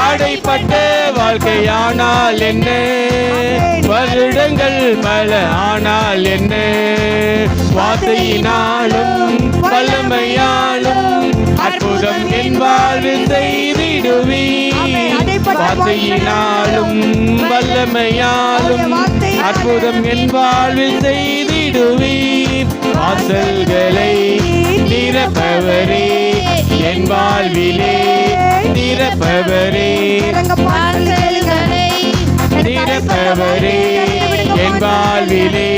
அடைப்பட்ட வாழ்க்கையானால் என்ன, வருடங்கள் பல ஆனால் என்ன. வார்த்தையினாலும் வல்லமையாலும் அற்புதம் என் வாழ்வில் செய்திடுவி. வார்த்தையினாலும் வல்லமையாலும் அற்புதம் என் வாழ்வில் செய்திடுவி. வாசல்களை திறப்பவரே, என் வாழ்விலே திறப்பவரே. திறப்பவரே, என் வாழ்விலே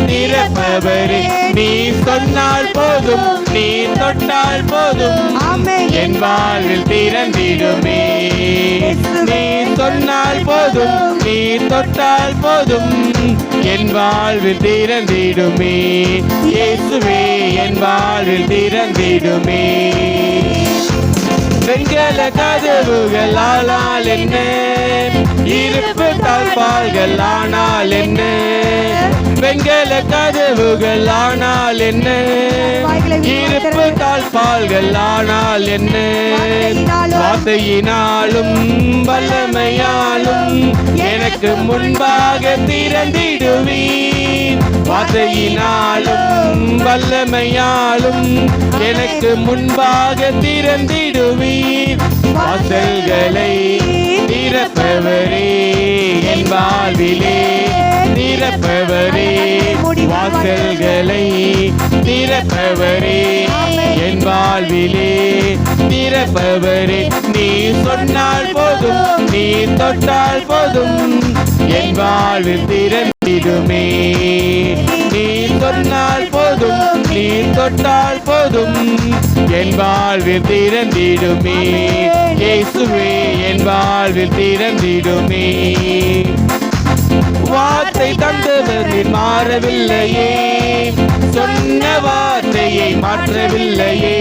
திறப்பவரே. நீ சொன்னால் போதும், நீ தொட்டால் போதும், ஆமென். என் வாழ்வில் திறந்திடுமே. நீ சொன்னால் போதும், நீ தொட்டால் போதும், என் வாழ்வில் திறந்திடுமே. இயேசுவே, என் வாழ்வில் திறந்திடுமே. வெண்கல கதவுகள் ஆனால் என்ன, இருப்பு தாழ்பால்கள் ஆனால் என்ன, வெண்கல கதவுகள் ஆனால் என்ன, இருப்பு தாழ்பால்கள் ஆனால் என்ன, வார்த்தையினாலும் வல்லமையாலும் எனக்கு முன்பாக திறந்திடுவீர். வார்த்தையினாலும் வல்லமையாலும் எனக்கு முன்பாக திறந்திடுவீர். வாசல்களை திறப்பவரே என் வாழ்விலே, திறப்பவரே வாசல்களை திறப்பவரே என் வாழ்விலே, திறப்பவரே. நீ சொன்னால் போதும், நீ தொட்டால் போதும், என் வாழ்வில் திறந்திடுமே. நீ சொன்னால் போதும், நீ தொட்டால் போதும், என் வாழ்வில் திறந்திடுமே. இயேசுவே என் வாழ்வில் திறந்திடுமே. வார்த்தை தந்தவர் நீர் மாறவில்லையே, சொன்ன வார்த்தையை மாற்றவில்லையே.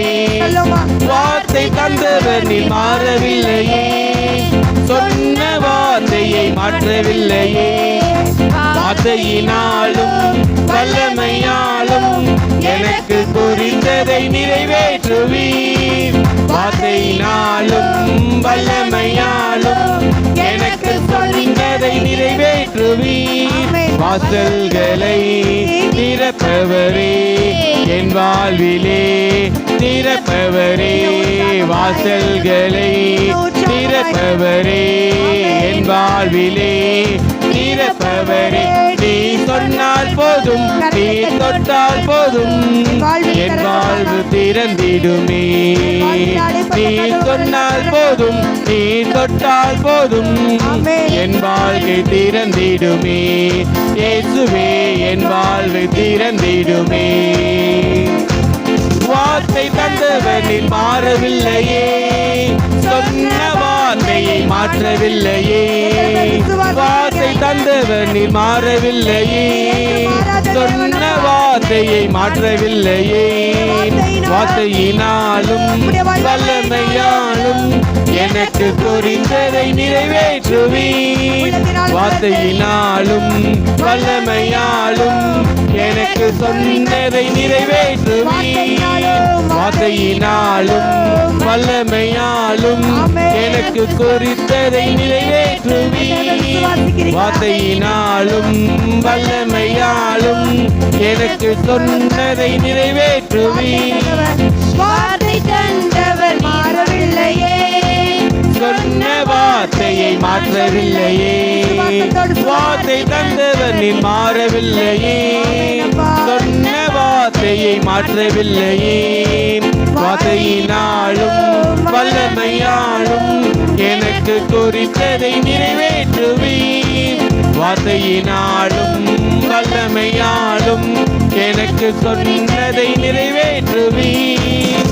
வார்த்தை தந்தவர் நீர் மாறவில்லையே, சொன்ன வார்த்தையை மாற்றவில்லையே. வார்த்தையினாலும் வல்லமையாலும் எனக்கு குறித்ததை நிறைவேற்றுவீர். வார்த்தையினாலும் வல்லமையாலும் எனக்கு சொன்னதை நிறைவேற்றுவீர். வாசல்களை திறப்பவரே என் வாழ்விலே, திறப்பவரே வாசல்களை திறப்பவரே என் வாழ்விலே, திறப்பவரே. நீ சொன்னால் போதும், நீ தொட்டால் போதும், என் வாழ்வு திறந்திடுமே. நீ சொன்னால் போதும், நீ தொட்டால் போதும், என் வாழ்க்கை திறந்திடுமே. இயேசுவே என் வாழ்வை திறந்திடுமே. வார்த்தை தந்தவர் நீர் மாறவில்லையே, சொன்ன வார்த்தையை மாற்றவில்லையே. வார்த்தை தந்தவர் நீர் மாறவில்லையே, சொன்ன வார்த்தையை மாற்றவில்லையே. வார்த்தையினாலும் வல்லமையாலும் எனக்கு குறித்ததை நிறைவேற்றுவீர். வார்த்தையினாலும் வல்லமையாலும் எனக்கு சொன்னதை நிறைவேற்றுவீர். வார்த்தையினாலும் வல்லமையாலும் எனக்கு குறித்ததை நிறைவேற்றுவீர். வார்த்தையினாலும் வல்லமையாலும் எனக்கு சொன்னதை நிறைவேற்றுவீர். வார்த்தை தந்தவர் மாறவில்லையே, சொன்ன வார்த்தையை மாற்றவில்லையே. வார்த்தை தந்தவர் நீர் மாறவில்லையே, சொன்ன வார்த்தையை மாற்றவில்லையே. வார்த்தையினாலும் வல்லமையாலும் எனக்கு குறித்ததை நிறைவேற்றுவீர். வார்த்தையினாலும் வல்லமையாலும் எனக்கு சொன்னதை நிறைவேற்றுவீர்.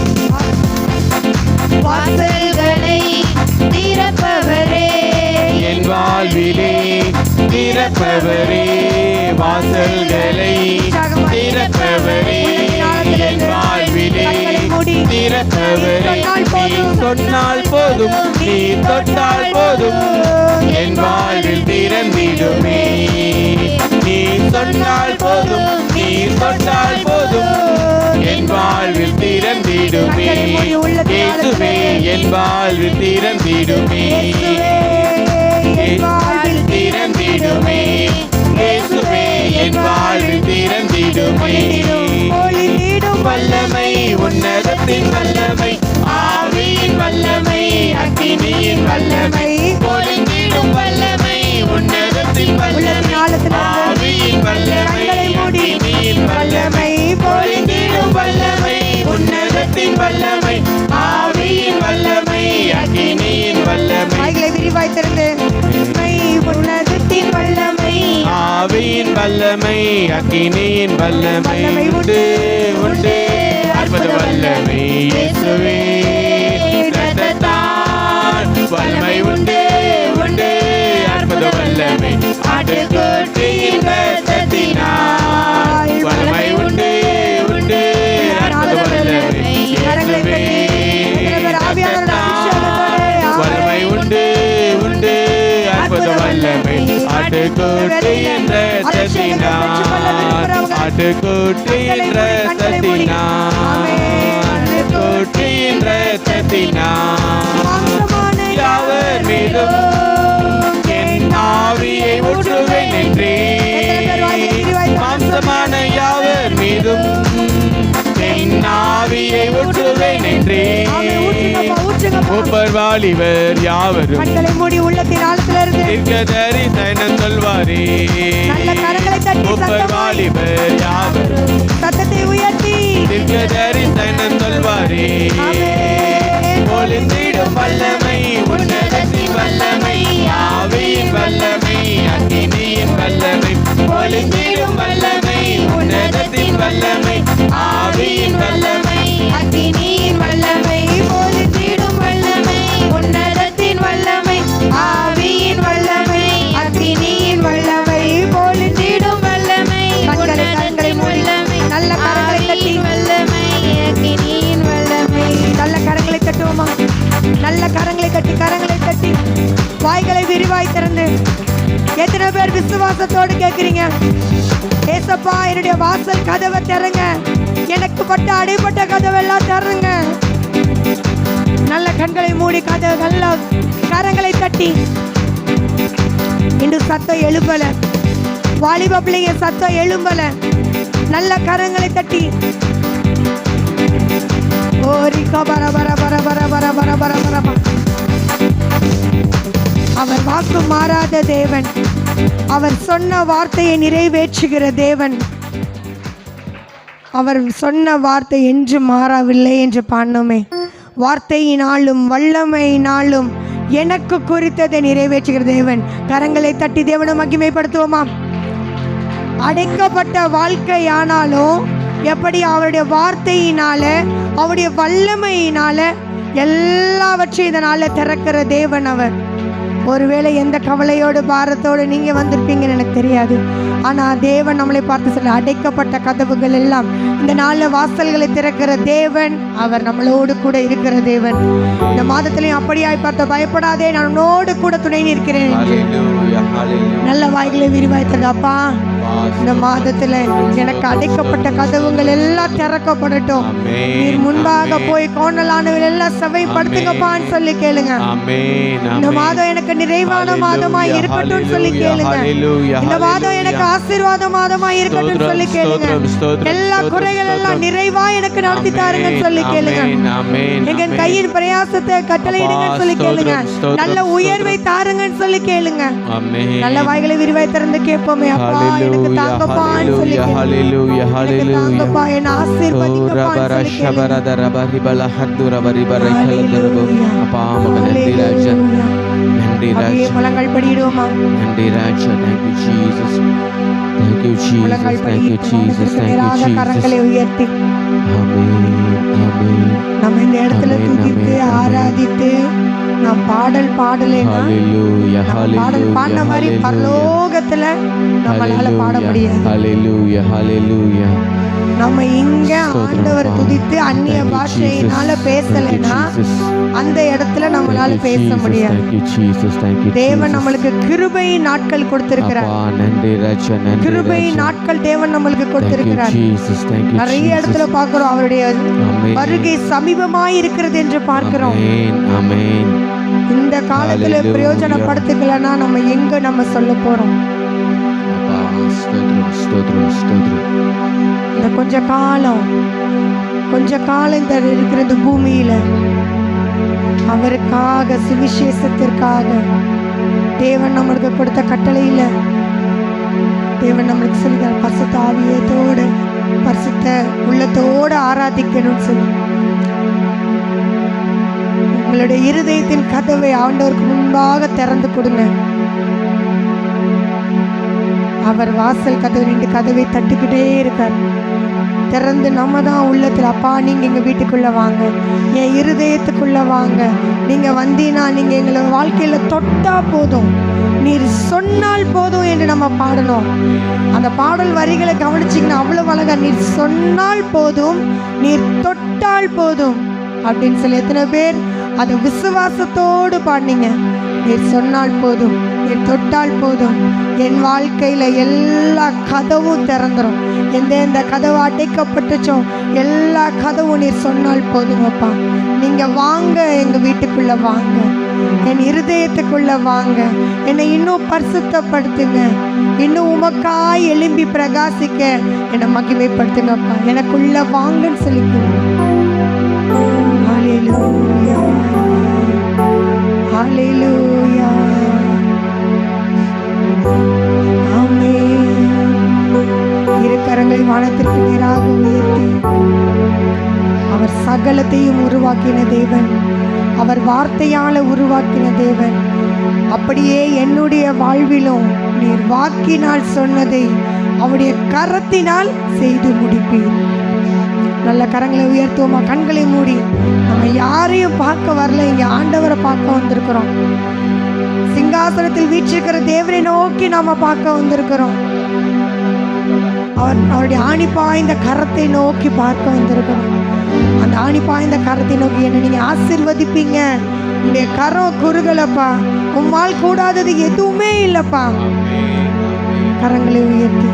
வாசல்களை திறப்பவரே என் வாழ்விலே, திறப்பவரே வாசல்களை திறப்பவரே என் வாழ்விலே, திறப்பவரே. நீ சொன்னால் போதும், நீ தொட்டால் போதும், என் வாழ்வில் திறந்திடுமே. நீ சொன்னால் போதும், நீ தொட்டால் போதும், என் வாழ்வில் திறந்திடுமே. இயேசுவே என் வாழ்வில் திறந்திடுமே. திறந்திடுமே. இயேசுவே என் வாழ்வில் திறந்திடுமே. வல்லமை உன்னதத்தின் வல்லமை, ஆவியின் வல்லமை, அக்கினியின் வல்லமை, பொழிந்திடும் வல்லமை உன்னதத்தின் வல்லமை, ஆவியின் வல்லமை, அக்கினியின் வல்லமை, பொழிந்திடும் வல்லமை உன்னதத்தின் வல்லமை, ஆவியின் வல்லமை, அக்கினியின் வல்லமை. விரிவாய் திறந்து உன்னதத்தின் வல்லமை, ஆவியின் வல்லமை, அக்கினியின் வல்லமை உண்டு உண்டு. அற்புத வல்லமை இயேசுவே இரத்தத்தால் வல்லமை உண்டு உண்டு. அற்புத வல்லமை ஆட்டுக்குட்டியின் இரத்தத்தினால் வல்லமை உண்டு உண்டு. அற்புத வல்லமை இயேசுவே இரத்தத்தால் வல்லமை உண்டு உண்டு. அற்புத வல்லமை ஆட்டுக்குட்டியின் இரத்தத்தினால், ஆட்டுக்குட்டியின் இரத்தத்தினால் உள்ளத்தினார் யாவர் மீதும் என் ஆவியை ஊற்றுவேன் என்றே. மாம்சமான யாவர் மீதும் என் ஆவியை ஊற்றுவேன் என்றே. மூப்பர் வாலிபர் யாவரும் கண்களை மூடி உள்ளத்தின் ஆழத்துல இருந்து தீர்க்கதரிசனம் சொல்வாரே. மூப்பர் வாலிபர் யாவரும் சத்தத்தை உயர்த்தி தீர்க்கதரிசனம் சொல்வாரே. பொழிந்திடும் வல்லமை உன்னதத்தின் வல்லமை ஆவியின் வல்லமை அக்கினியின் வல்லமை. பொழிந்திடும் வல்லமை உன்னதத்தின் வல்லமை ஆவியின் வல்லமை அக்கினியின் வல்லமை பொழிந்திடும் வல்லமை உன்னதத்தின் வல்லமை ஆவியின் வல்லமை அக்கினியின் வல்லமை பொழிந்திடும் வல்லமை உன்னதத்தின் வல்லமை நல்ல கரங்களை தட்டி வல்லமை அக்கினியின் வல்லமை. நல்ல கரங்களை தட்டுவோமா? நல்ல கரங்களை தட்டி வாய்களை விரிவாய் திறந்து எத்தனை பேர் விசுவாசத்தோடு கேட்கிறீங்க? ஏசப்பா, என்னுடைய வாசல் கதவை திறங்க, எனக்கு பட்ட அடைப்பட்ட கதவெல்லாம் திறங்க. நல்ல கண்களை மூடி நல்ல கரங்களை தட்டி. இன்று சத்தம் எழும்பல, வாலிப பிள்ளைங்க சத்தம் எழும்பல. நல்ல கரங்களை தட்டி அவர் வாக்கு மாறாத தேவன், அவர் சொன்ன வார்த்தையை நிறைவேற்றுகிற தேவன். அவர் சொன்ன வார்த்தை என்று மாறவில்லை என்று பாடணுமே. வார்த்தையினாலும் வல்லமையினாலும் எனக்கு குறித்ததை நிறைவேற்றுகிற தேவன். கரங்களை தட்டி தேவனை மகிமைப்படுத்துவோமா? அடைக்கப்பட்ட வாழ்க்கையானாலும் எப்படி அவருடைய வார்த்தையினால அவருடைய வல்லமையினால எல்லாவற்றையும் இதனால திறக்கிற தேவன் அவர். ஒருவேளை எந்த கவலையோடு பாரத்தோடு நீங்க வந்திருப்பீங்கன்னு எனக்கு தெரியாது. ஆனா தேவன் நம்மளை பார்த்து சொல்ல, அடைக்கப்பட்ட கதவுகள் எல்லாம் இந்த நாள்ல வாசல்களை திறக்கிற தேவன் அவர், நம்மளோடு கூட இருக்கிற தேவன். இந்த மாதத்திலையும் அப்படியாய் பார்த்த பயப்படாதே, நான் உன்னோடு கூட துணை நிற்கிறேன். நல்ல வாய்களை விரிவாய்த்தது அப்பா, இந்த மாதத்துல எனக்கு அடைக்கப்பட்ட கதவுகள் எல்லாம் திறக்கப்படட்டும். நீர் முன்பாக போய் கோணலானவர்கள் எல்லாம் சபைப்படுத்துங்கப்பான்னு சொல்லி கேளுங்க. இந்த மாதம் எனக்கு நிறைவான மாதமா இருக்கட்டும் சொல்லி கேளுங்க. இந்த மாதம் எனக்கு ஆசீர்வாத மாதமா இருக்கட்டும் சொல்லி கேளுங்க. எல்லா குறைகள் எல்லாம் நிறைவா எனக்கு நடத்தி தாருங்கன்னு சொல்லி கேளுங்க. எங்க கையின் பிரயாசத்தை கட்டளையிடுங்கன்னு சொல்லி கேளுங்க. நல்ல உயர்வை தாருங்கன்னு சொல்லி கேளுங்க. நல்ல வாய்களை விரிவாய் திறந்து கேட்போமே. அப்பா, எனக்கு தாங்கப்பான்னு சொல்லி கேளுங்க. தாங்கப்பா, என்ன ஆசீர்வதிங்கப்பான்னு சொல்லி முழங்கால் படியிடுவோமா? கரங்களை உயர்த்தி நம்ம இந்த இடத்துல துதித்து ஆராதித்து நாம் பாடல் பாடலைன்னா பாடல் பாடின மாதிரி பரலோகத்துல நம்மளால பாட முடியாது. நம்ம இங்க ஆண்டவர் துதித்து அந்நிய பாஷையினால பேசலைன்னா அந்த இடத்துல நம்மளால பேச முடியாது. தேவன் நம்மளுக்கு கிருபை நாட்கள் கொடுத்திருக்கிறார். கிருபை நாட்கள் தேவன் நம்மளுக்கு கொடுத்திருக்கிறார். நிறைய இடத்துல பார்க்கிறோம் அவருடைய வருகை சமீபமாய் இருக்கிறது என்று பார்க்கிறோம். இந்த காலத்துல பிரயோஜனப்படுத்திக்கலன்னா நம்ம எங்க நம்ம சொல்ல போறோம்? இந்த கொஞ்ச காலம் இந்த இருக்கிறது பூமியில அவருக்காக சுவிசேஷத்திற்காக தேவன் நம்மளுக்கு கொடுத்த கட்டளையில தேவன் நம்மளுக்கு சொல்லுகிறார், பரிசுத்த ஆவியத்தோடு பரிசுத்த உள்ளத்தோடு ஆராதிக்கணும்னு சொல்லி. உங்களுடைய இருதயத்தின் கதவை ஆண்டவருக்கு முன்பாக திறந்து கொடுங்க. அவர் வாசல் கதவு நின்று கதவை தட்டுக்கிட்டே இருக்கார். திறந்து நம்ம தான் உள்ளத்தில், அப்பா நீங்க எங்க வீட்டுக்குள்ள வாங்க, என் இருதயத்துக்குள்ள வாங்க, நீங்க வந்தீங்கன்னா நீங்க எங்களை வாழ்க்கையில தொட்டா போதும், நீர் சொன்னால் போதும் என்று நம்ம பாடணும். அந்த பாடல் வரிகளை கவனிச்சிங்கன்னா அவ்வளவு அழகா, நீர் சொன்னால் போதும், நீர் தொட்டால் போதும் அப்படின்னு சொல்லி எத்தனை பேர் அதை விசுவாசத்தோடு பாடினீங்க? நீர் சொன்னால் போதும், நீர் தொட்டால் போதும், என் வாழ்க்கையில் எல்லா கதவும் திறந்துடும். எந்த கதவு அடைக்கப்பட்டுச்சோ எல்லா கதவும் நீர் சொன்னால் போதும் அப்பா. நீங்கள் வாங்க, எங்கள் வீட்டுக்குள்ளே வாங்க, என் இருதயத்துக்குள்ளே வாங்க, என்னை இன்னும் பரிசுத்தப்படுத்துங்க, இன்னும் உமக்காய் எழும்பி பிரகாசிக்க என்னை மகிமைப்படுத்துங்கப்பா. எனக்குள்ளே வாங்கன்னு சொல்லிக்கிறேன். ஹல்லேலூயா, ஹல்லேலூயா, ஆமென். இரு கரங்களை வானத்திற்கு நேராக உயர்த்தி, அவர் சகலத்தையும் உருவாக்கின தேவன், அவர் வார்த்தையால் உருவாக்கின தேவன். அப்படியே என்னுடைய வாழ்விலும் நீர் வாக்கினால் சொன்னதை அவருடைய கரத்தினால் செய்து முடிப்பீர். நல்ல கரங்களை உயர்த்துவோமா? கண்களை மூடி. நம்ம யாரையும் பார்க்க வரல, இங்கே ஆண்டவரை பார்க்க வந்திருக்கிறோம். சிங்காசனத்தில் வீற்றிருக்கிற தேவனை நோக்கி நாம பார்க்க வந்திருக்கிறோம். அவருடைய ஆணி பாய்ந்த கரத்தை நோக்கி பார்க்க வந்திருக்கிறோம். அந்த ஆணி பாய்ந்த கரத்தை நோக்கி என்ன நீங்க ஆசீர்வதிப்பீங்க. உடைய கரம் குறுகலப்பா, உம்மால் கூடாதது எதுவுமே இல்லப்பா. கரங்களை உயர்த்தி,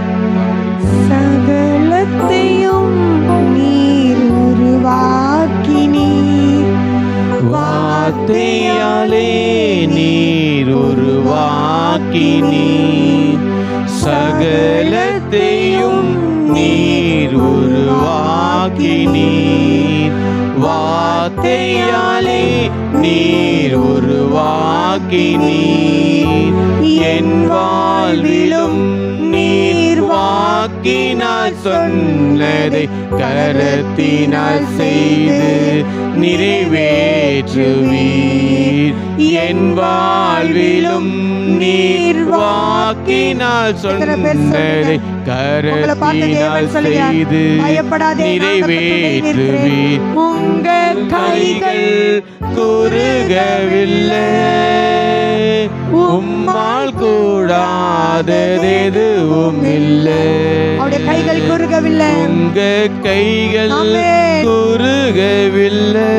சகலத்தையும் நீர் உருவாக்கினீர், வார்த்தையாலே நீர் உருவாக்கினீர், சகலத்தையும் நீர் உருவாக்கினீர், வார்த்தையாலே நீர் உருவாக்கினீர், என் வாழ்விலும் நீர் வாக்கினால் சொன்னதை கரத்தினால் செய்து நிறைவேற்றுவீர், என் வாழ்விலும் நீர் வாக்கினால் சொன்னதை கரத்தினால் செய்து நிறைவேற்றுவீர், உங்கள் கைகள் குறுகவில்லை, உம்மால் கூடாதது எதுவும் இல்லை. கைகள் குறுகவில்லை, உங்க கைகள் குறுகவில்லை,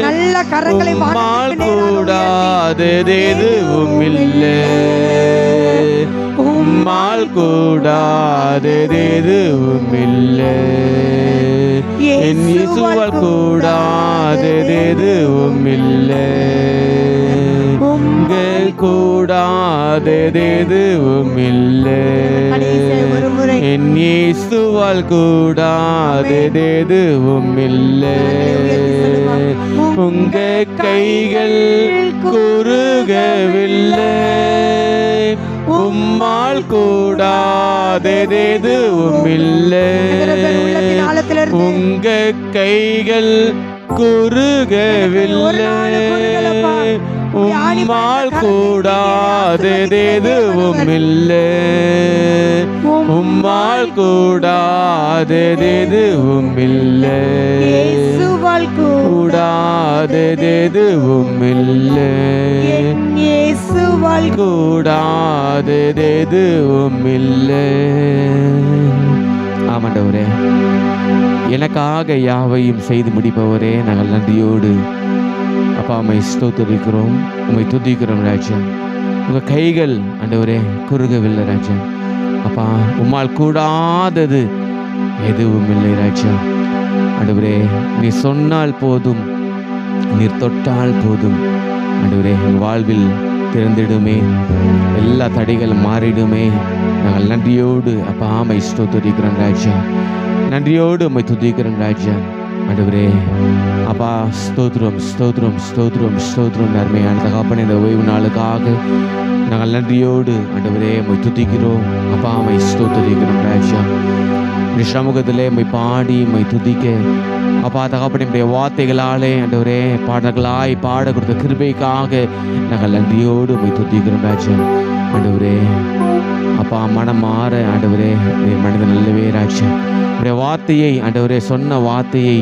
நல்ல கரங்களை உம்மால் கூடாதது எதுவும் இல்லை, உம்மால் கூடாதது எதுவும் இல்லை, என் இயேசுவால் கூடாதது எதுவும் இல்லை, உங்கள் கூடாதது எதுவும் இல்லை, என் இயேசுவால் கூடாதது எதுவும் இல்லை, உங்க கைகள் குறுகவில்லை, உம்மால் கூடாதது எதுவும் இல்லை, உங்க கைகள் குறுகவில்லை, உம்மால் கூடாதது எதுவும் இல்லை, உம்மால் கூடாதது எதுவும் இல்லை, கூடாதது எதுவும் இல்லை, கூடாதது எதுவும் இல்லை. ஆமாண்டவரே, எனக்காக யாவையும் செய்து முடிப்பவரே, நாங்கள் நன்றியோடு அப்பா உம்மை ஸ்தோத்திரிக்கிறோம், உம்மை துதிக்கிறோம் ராஜா. உங்கள் கைகள் ஆண்டவரே குறுகவில்லை ராஜா. அப்பா உம்மால் கூடாதது எதுவும் இல்லை ராஜா. ஆண்டவரே, நீ சொன்னால் போதும், நீர் தொட்டால் போதும் ஆண்டவரே, எங்கள் வாழ்வில் திறந்திடுமே, எல்லா தடைகளும் மாறிடுமே. நாங்கள் நன்றியோடு அப்பா உம்மை ஸ்தோத்திரிக்கிறோம் ராஜா, நன்றியோடு உம்மை துதிக்கிறோம் ராஜா. ஆண்டவரே அப்பா ஸ்தோத்திரம் ஸ்தோத்திரம் ஸ்தோத்திரம் ஸ்தோத்திரம். அருமையான தகப்பனே, இந்த ஓய்வு நாளுக்காக நாங்கள் நன்றியோடு ஆண்டவரே உம்மை துதிக்கிறோம் அப்பா, உம்மை ஸ்தோத்திரிக்கிறோம் ராஜா. இந்த சமூகத்திலே உம்மை பாடி உம்மை துதிக்க அப்பா தகப்பனே, நம்முடைய வார்த்தைகளாலே ஆண்டவரே பாடல்களாய் பாட கொடுத்த கிருபைக்காக நாங்கள் நன்றியோடு உம்மை துதிக்கிறோம் ராஜா. ஆண்டவரே அப்பா மனம் மாற ஆண்டவரே நீர் மனிதன் நல்லவே ராஜா. உடைய வார்த்தையை ஆண்டவரே, சொன்ன வார்த்தையை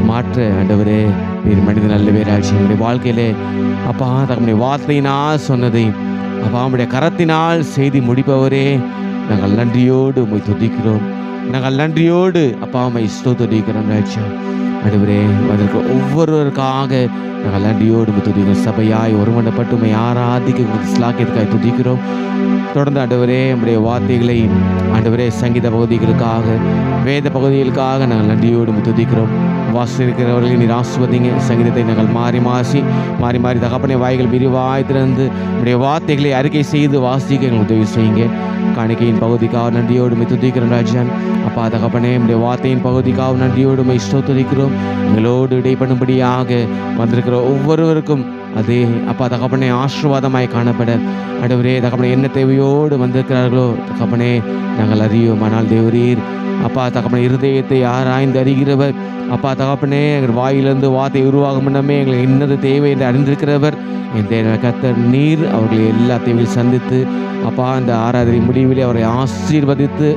மாற்ற ஆண்டவரே நீர் மனிதன் நல்லவே ராஜா. என்னுடைய வாழ்க்கையிலே அப்பா தம்முடைய வார்த்தையினால் சொன்னதை அப்பா உம்முடைய கரத்தினால் செய்தி முடிப்பவரே, நாங்கள் நன்றியோடு உம்மை துதிக்கிறோம். நாங்கள் நன்றியோடு அப்பா உம்மை ஸ்தோத்திரிக்கிறோம் ராஜா. ஆண்டவரே, அதற்கு ஒவ்வொருவருக்காக நாங்கள் நன்றியோடு துதிக்கிறோம். சபையாய் ஒருமனப்பட்டு உம்மை ஆராதிக்க ஸ்லாக்கியத்துக்காக துதிக்கிறோம். தொடர்ந்து ஆண்டவரே, நம்முடைய வார்த்தைகளை ஆண்டவரே சங்கீத பகுதிகளுக்காக, வேத பகுதிகளுக்காக நாங்கள் நன்றியோடு துதிக்கிறோம். வாசிக்கிறவர்களை நீர் ஆசிர்வதிங்க. சங்கீதத்தை நாங்கள் மாறி மாறி தகப்பனை வாய்கள் விரிவாய் திறந்து நம்முடைய வார்த்தைகளை அறிக்கை செய்து வாசிக்க எங்களுக்கு உதவி செய்யுங்க. காணிக்கையின் பகுதிக்காக நன்றியோடு துதிக்கிறோம் ராஜான். அப்பா தகப்பனே, நம்முடைய வார்த்தையின் பகுதிக்காக நன்றியோடு ஸ்தோத்திரிக்கிறோம். எங்களோடு இடைப்படும்படியாக வந்திருக்கிற ஒவ்வொருவருக்கும் அதே அப்பா தகப்பனே ஆசீர்வாதமாய் காணப்பட ஆண்டவரே தகப்பனே என்ன தேவையோடு வந்திருக்கிறார்களோ தகப்பனே நாங்கள் அறியோம். ஆனால் தேவரீர் அப்பா தகப்பனே இருதயத்தை ஆராய்ந்து அறிகிறவர். அப்பா தகப்பனே, எங்கள் வாயிலிருந்து வார்த்தை உருவாகும் முன்னமே எங்களுக்கு என்னது தேவை என்று அறிந்திருக்கிறவர். என் தேவ கர்த்தர் நீர் அவர்களை எல்லா தேவையும் சந்தித்து அப்பா அந்த ஆராதனை முடிவிலே அவரை ஆசீர்வதித்து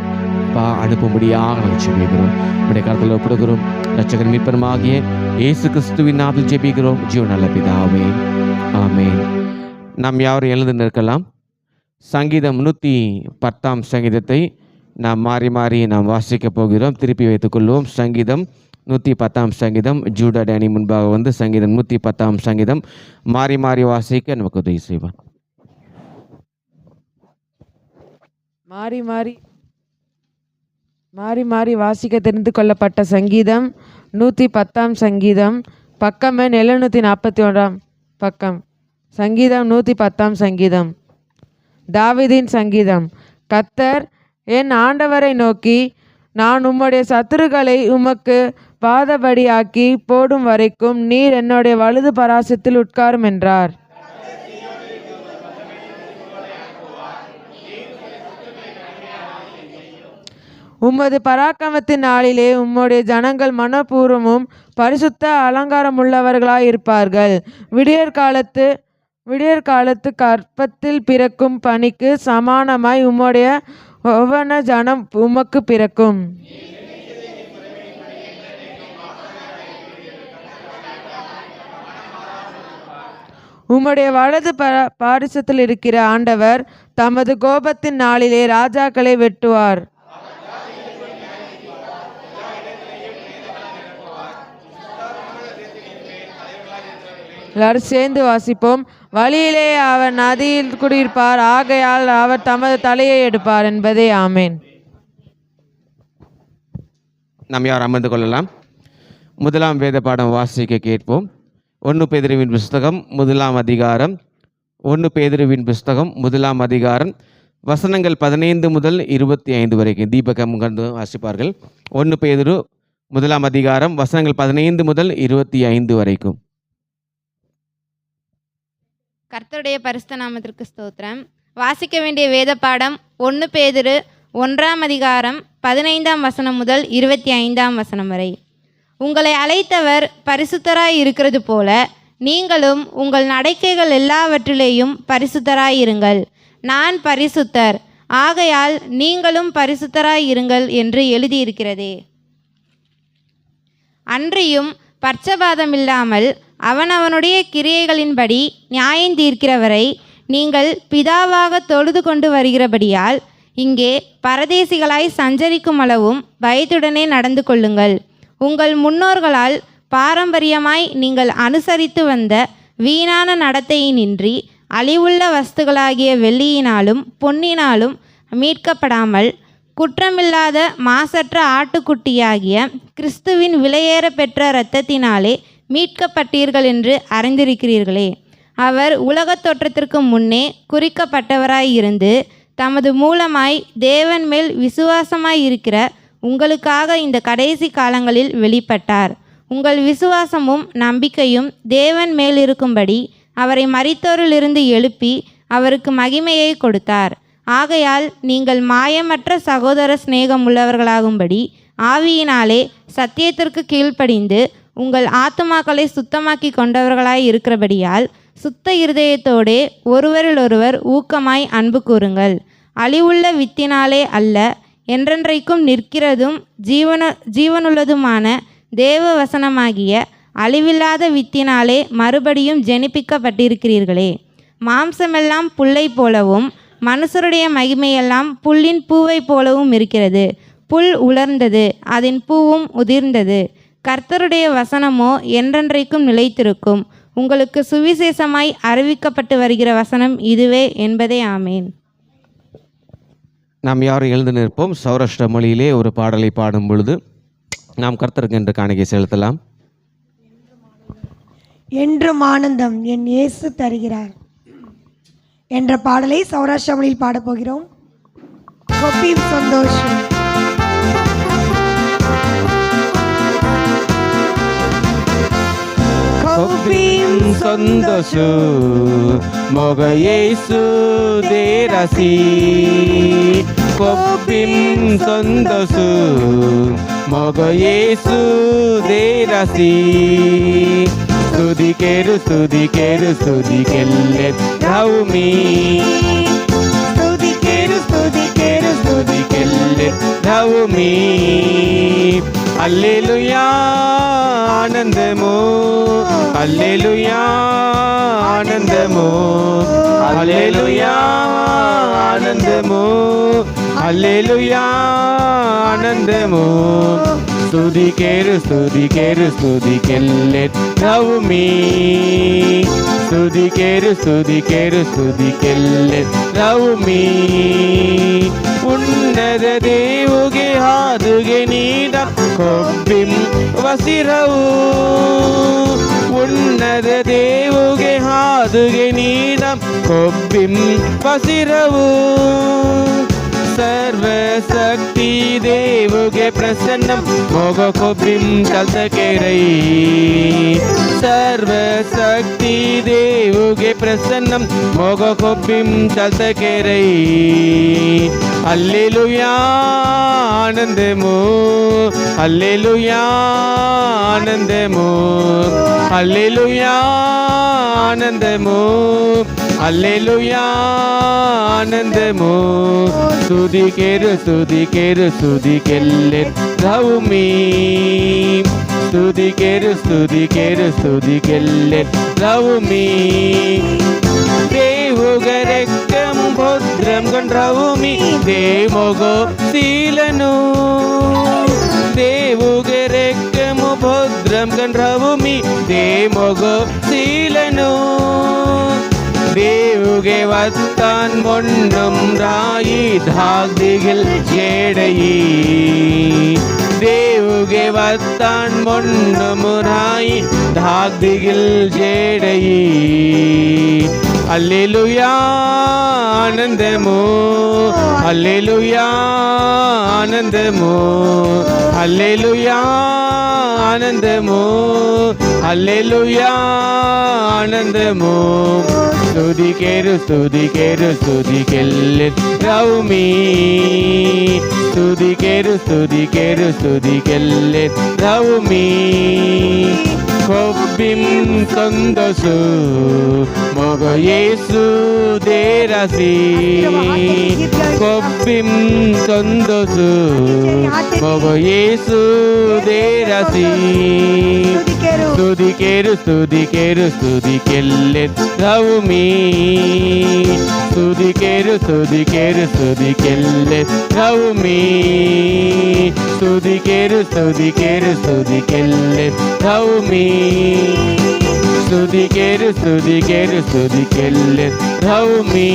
அப்பா அனுப்பும்படியாக நாங்கள் ஜெபிக்கிறோம். நம்முடைய கருத்தில் ஒப்புடுகிறோம். இரட்சகர் மீட்பருமாகிய இயேசு கிறிஸ்துவின் நாமத்தில் ஜெபிக்கிறோம் ஜீவ நல்ல பிதாவே, ஆமென். நாம் யாரும் எழுந்து நிற்கலாம். சங்கீதம் 110 சங்கீதத்தை நாம் மாறி மாறி நாம் வாசிக்கப் போகிறோம். திருப்பி வைத்துக்கொள்வோம். சங்கீதம் 110 சங்கீதம். ஜூடா டேனி முன்பாக வந்து சங்கீதம் 110 சங்கீதம் மாறி மாறி வாசிக்க நமக்கு உதவி செய்வார். மாறி மாறி வாசிக்க தெரிந்து கொள்ளப்பட்ட சங்கீதம் 110 சங்கீதம். பக்கம் 741 பக்கம். சங்கீதம் 110 சங்கீதம். தாவீதின் சங்கீதம். கர்த்தர் என் ஆண்டவரை நோக்கி, நான் உம்முடைய சத்துருக்களை உமக்கு பாதபடியாக்கி போடும் வரைக்கும் நீர் என்னுடைய வலது பராசத்தில் உட்காரும் என்றார். உமது பராக்கிரமத்தின் நாளிலே உம்முடைய ஜனங்கள் மனப்பூர்வமும் பரிசுத்த அலங்காரமுள்ளவர்களாயிருப்பார்கள். விடியற் காலத்து கற்பத்தில் பிறக்கும் பனிக்கு சமானமாய் உம்முடைய ஒவ்வொன ஜனம் உமக்கு பிறக்கும். உம்முடைய வலது பாரிசத்தில் இருக்கிற ஆண்டவர் தமது கோபத்தின் நாளிலே ராஜாக்களை வெட்டுவார். எல்லாரும் சேர்ந்து வாசிப்போம். வழியிலே அவர் நதியில் குடியிருப்பார், ஆகையால் அவர் தமது தலையை எடுப்பார் என்பதே. ஆமேன். நாம் யார் அமர்ந்து கொள்ளலாம். முதலாம் வேத பாடம் வாசிக்க கேட்போம். 1 பேதுருவின் புஸ்தகம் 1ஆம் அதிகாரம். 1 பேதுருவின் புஸ்தகம் 1ஆம் அதிகாரம் வசனங்கள் 15 முதல் 25 வரைக்கும் தீபகம் கண்டு வாசிப்பார்கள். 1 பேதுரு 1ஆம் அதிகாரம் வசனங்கள் 15 முதல் 25 வரைக்கும். கர்த்தருடைய பரிசுத்த நாமத்திற்கு ஸ்தோத்திரம். வாசிக்க வேண்டிய வேத பாடம் 1 பேதுரு 1ஆம் அதிகாரம் 15ஆம் வசனம் முதல் 25ஆம் வசனம் வரை. உங்களை அழைத்தவர் பரிசுத்தராய் இருக்கிறது போல நீங்களும் உங்கள் நடக்கைகள் எல்லாவற்றிலேயும் பரிசுத்தராய் இருங்கள். நான் பரிசுத்தர், ஆகையால் நீங்களும் பரிசுத்தராய் இருங்கள் என்று எழுதியிருக்கிறதே. அன்றியும் பட்சபாதமில்லாமல் அவனவனுடைய கிரியைகளின்படி நியாயம் தீர்க்கிறவரை நீங்கள் பிதாவாக தொழுது கொண்டு வருகிறபடியால் இங்கே பரதேசிகளாய் சஞ்சரிக்கும் அளவும் பயத்துடனே நடந்து கொள்ளுங்கள். உங்கள் முன்னோர்களால் பாரம்பரியமாய் நீங்கள் அனுசரித்து வந்த வீணான நடத்தையினின்றி அழிவுள்ள வஸ்துகளாகிய வெள்ளியினாலும் பொன்னினாலும் மீட்கப்படாமல் குற்றமில்லாத மாசற்ற ஆட்டுக்குட்டியாகிய கிறிஸ்துவின் விலையேற பெற்ற இரத்தத்தினாலே மீட்கப்பட்டீர்கள் என்று அறிந்திருக்கிறீர்களே. அவர் உலகத் தோற்றத்திற்கு முன்னே குறிக்கப்பட்டவராயிருந்து தமது மூலமாய் தேவன் மேல் விசுவாசமாய் இருக்கிற உங்களுக்காக இந்த கடைசி காலங்களில் வெளிப்பட்டார். உங்கள் விசுவாசமும் நம்பிக்கையும் தேவன் மேல் இருக்கும்படி அவரை மரித்தோரிலிருந்து எழுப்பி அவருக்கு மகிமையை கொடுத்தார். ஆகையால் நீங்கள் மாயமற்ற சகோதர சிநேகம் உள்ளவர்களாகும்படி ஆவியினாலே சத்தியத்திற்கு கீழ்ப்படிந்து உங்கள் ஆத்துமாக்களை சுத்தமாக்கி கொண்டவர்களாய் இருக்கிறபடியால் சுத்த இருதயத்தோடே ஒருவரிலொருவர் ஊக்கமாய் அன்பு கூறுங்கள். அழிவுள்ள வித்தினாலே அல்ல, என்றென்றைக்கும் நிற்கிறதும் ஜீவனுள்ளதுமான தேவ வசனமாகிய அழிவில்லாத வித்தினாலே மறுபடியும் ஜெனிப்பிக்கப்பட்டிருக்கிறீர்களே. மாம்சமெல்லாம் புல்லை போலவும் மனுஷருடைய மகிமையெல்லாம் புல்லின் பூவை போலவும் இருக்கிறது. புல் உலர்ந்தது, அதன் பூவும் உதிர்ந்தது. கர்த்தருடைய வசனமோ என்றென்றைக்கும் நிலைத்திருக்கும். உங்களுக்கு சுவிசேஷமாய் அறிவிக்கப்பட்டு வருகிற வசனம் இதுவே என்பதே. ஆமேன். நாம் யாரும் எழுந்து நிற்போம். சௌராஷ்டிர மொழியிலே ஒரு பாடலை பாடும் பொழுது நாம் கர்த்தருக்கு என்று காணிக்கை செலுத்தலாம். என்றும் ஆனந்தம் என் இயேசு தருகிறார் என்ற பாடலை சௌராஷ்டிர மொழியில் பாடப்போகிறோம். கொப்பியும் சந்தோஷம். Kopim sondosu moga Yesu derasi. Kopim sondosu moga Yesu derasi. Studi keru kellet raumi. Studi keru kellet raumi. Alleluia ஆனந்தமோ, அல்லேலூயா ஆனந்தமோ, அல்லேலூயா ஆனந்தமோ, அல்லேலூயா ஆனந்தமோ. ஸ்துதிக்கேரு ஸ்துதிக்கெல்லே ரவுமி. ஸ்துதிக்கேரு ரவுமಿ. ಉನ್ನತ ದೇವುಗೆ ಹಾದುಗೆ ನೀಡ ಕೊಬ್ಬಿಂ ವಸಿರವು. ಉನ್ನತ ದೇವುಗೆ ಹಾದುಗೆ ನೀಡ ಕೊಬ್ಬಿಂ ವಸಿರವು. ಸರ್ವಶಕ್ತಿ ದೇವುಗೆ ಪ್ರಸನ್ನಂ ಮೊಗ ಕೊಬ್ಬಿಂ ಕಲ್ತಕೆರೈ. ಸರ್ವಶಕ್ತಿ ದೇವುಗೆ ಪ್ರಸನ್ನಂ ಮೊಗ ಕೊಬ್ಬಿಂ ಕಲ್ತಕೆರೈ. அல்லேலூயா ஆனந்தமோ, அல்லேலூயா ஆனந்தமோ, அல்லேலூயா ஆனந்தமோ, அல்லேலூயா ஆனந்தமோ. ஸ்துதிக்கேரு ஸ்துதிக்கெல்லே ரவுமி. ஸ்துதிக்கேரு ஸ்துதிக்கெல்லே ரவுமி. దేవుగరెక్కం భద్రం గండ్రవుమి దేమోగో శీలను. దేవుగరెక్కము భద్రం గండ్రవుమి దేమోగో శీలను. ದೇವುಗೆ ವತ್ತಾನ್ ಮೊಣ್ಣಂ ರಾಯಿ ಧಾಗ್ದಿಗಿಲ್ ಜೇಡಯಿ. ದೇವುಗೆ ವತ್ತಾನ್ ಮೊಣ್ಣಮು ರಾಯಿ ಧಾಗ್ದಿಗಿಲ್ ಜೇಡಯಿ. அல்லேலூயா ஆனந்தமோ, அல்லேலூயா ஆனந்தமோ, அல்லேலூயா ஆனந்தமோ, அல்லேலூயா ஆனந்தமோ. ஸ்துதிக்கேரு ஸ்துதிக்கெல்லே ரவுமி. ஸ்துதிக்கேரு ஸ்துதிக்கெல்லே ரவுமி. ಕೊಬ್ಬಿಂ ಸಂದಸು ಮೊಗ ಯೇಸು ದೇರಸಿ. ಕೊಬ್ಬಿಂ ಸಂದಸು ಮೊಗ ಯೇಸು ದೇರಸಿ. ಸ್તુதிக்கேரு ಸ್તુதிக்கெல்லே ரவுமி. ಸ್તુதிக்கேரு ಸ್તુதிக்கெல்லே ரவுமி. ಸ್તુதிக்கேரு ಸ್તુதிக்கெல்லே ரவுமி. ஸ்துதிக்கேரு ஸ்துதிக்கெல்லே ரவுமி.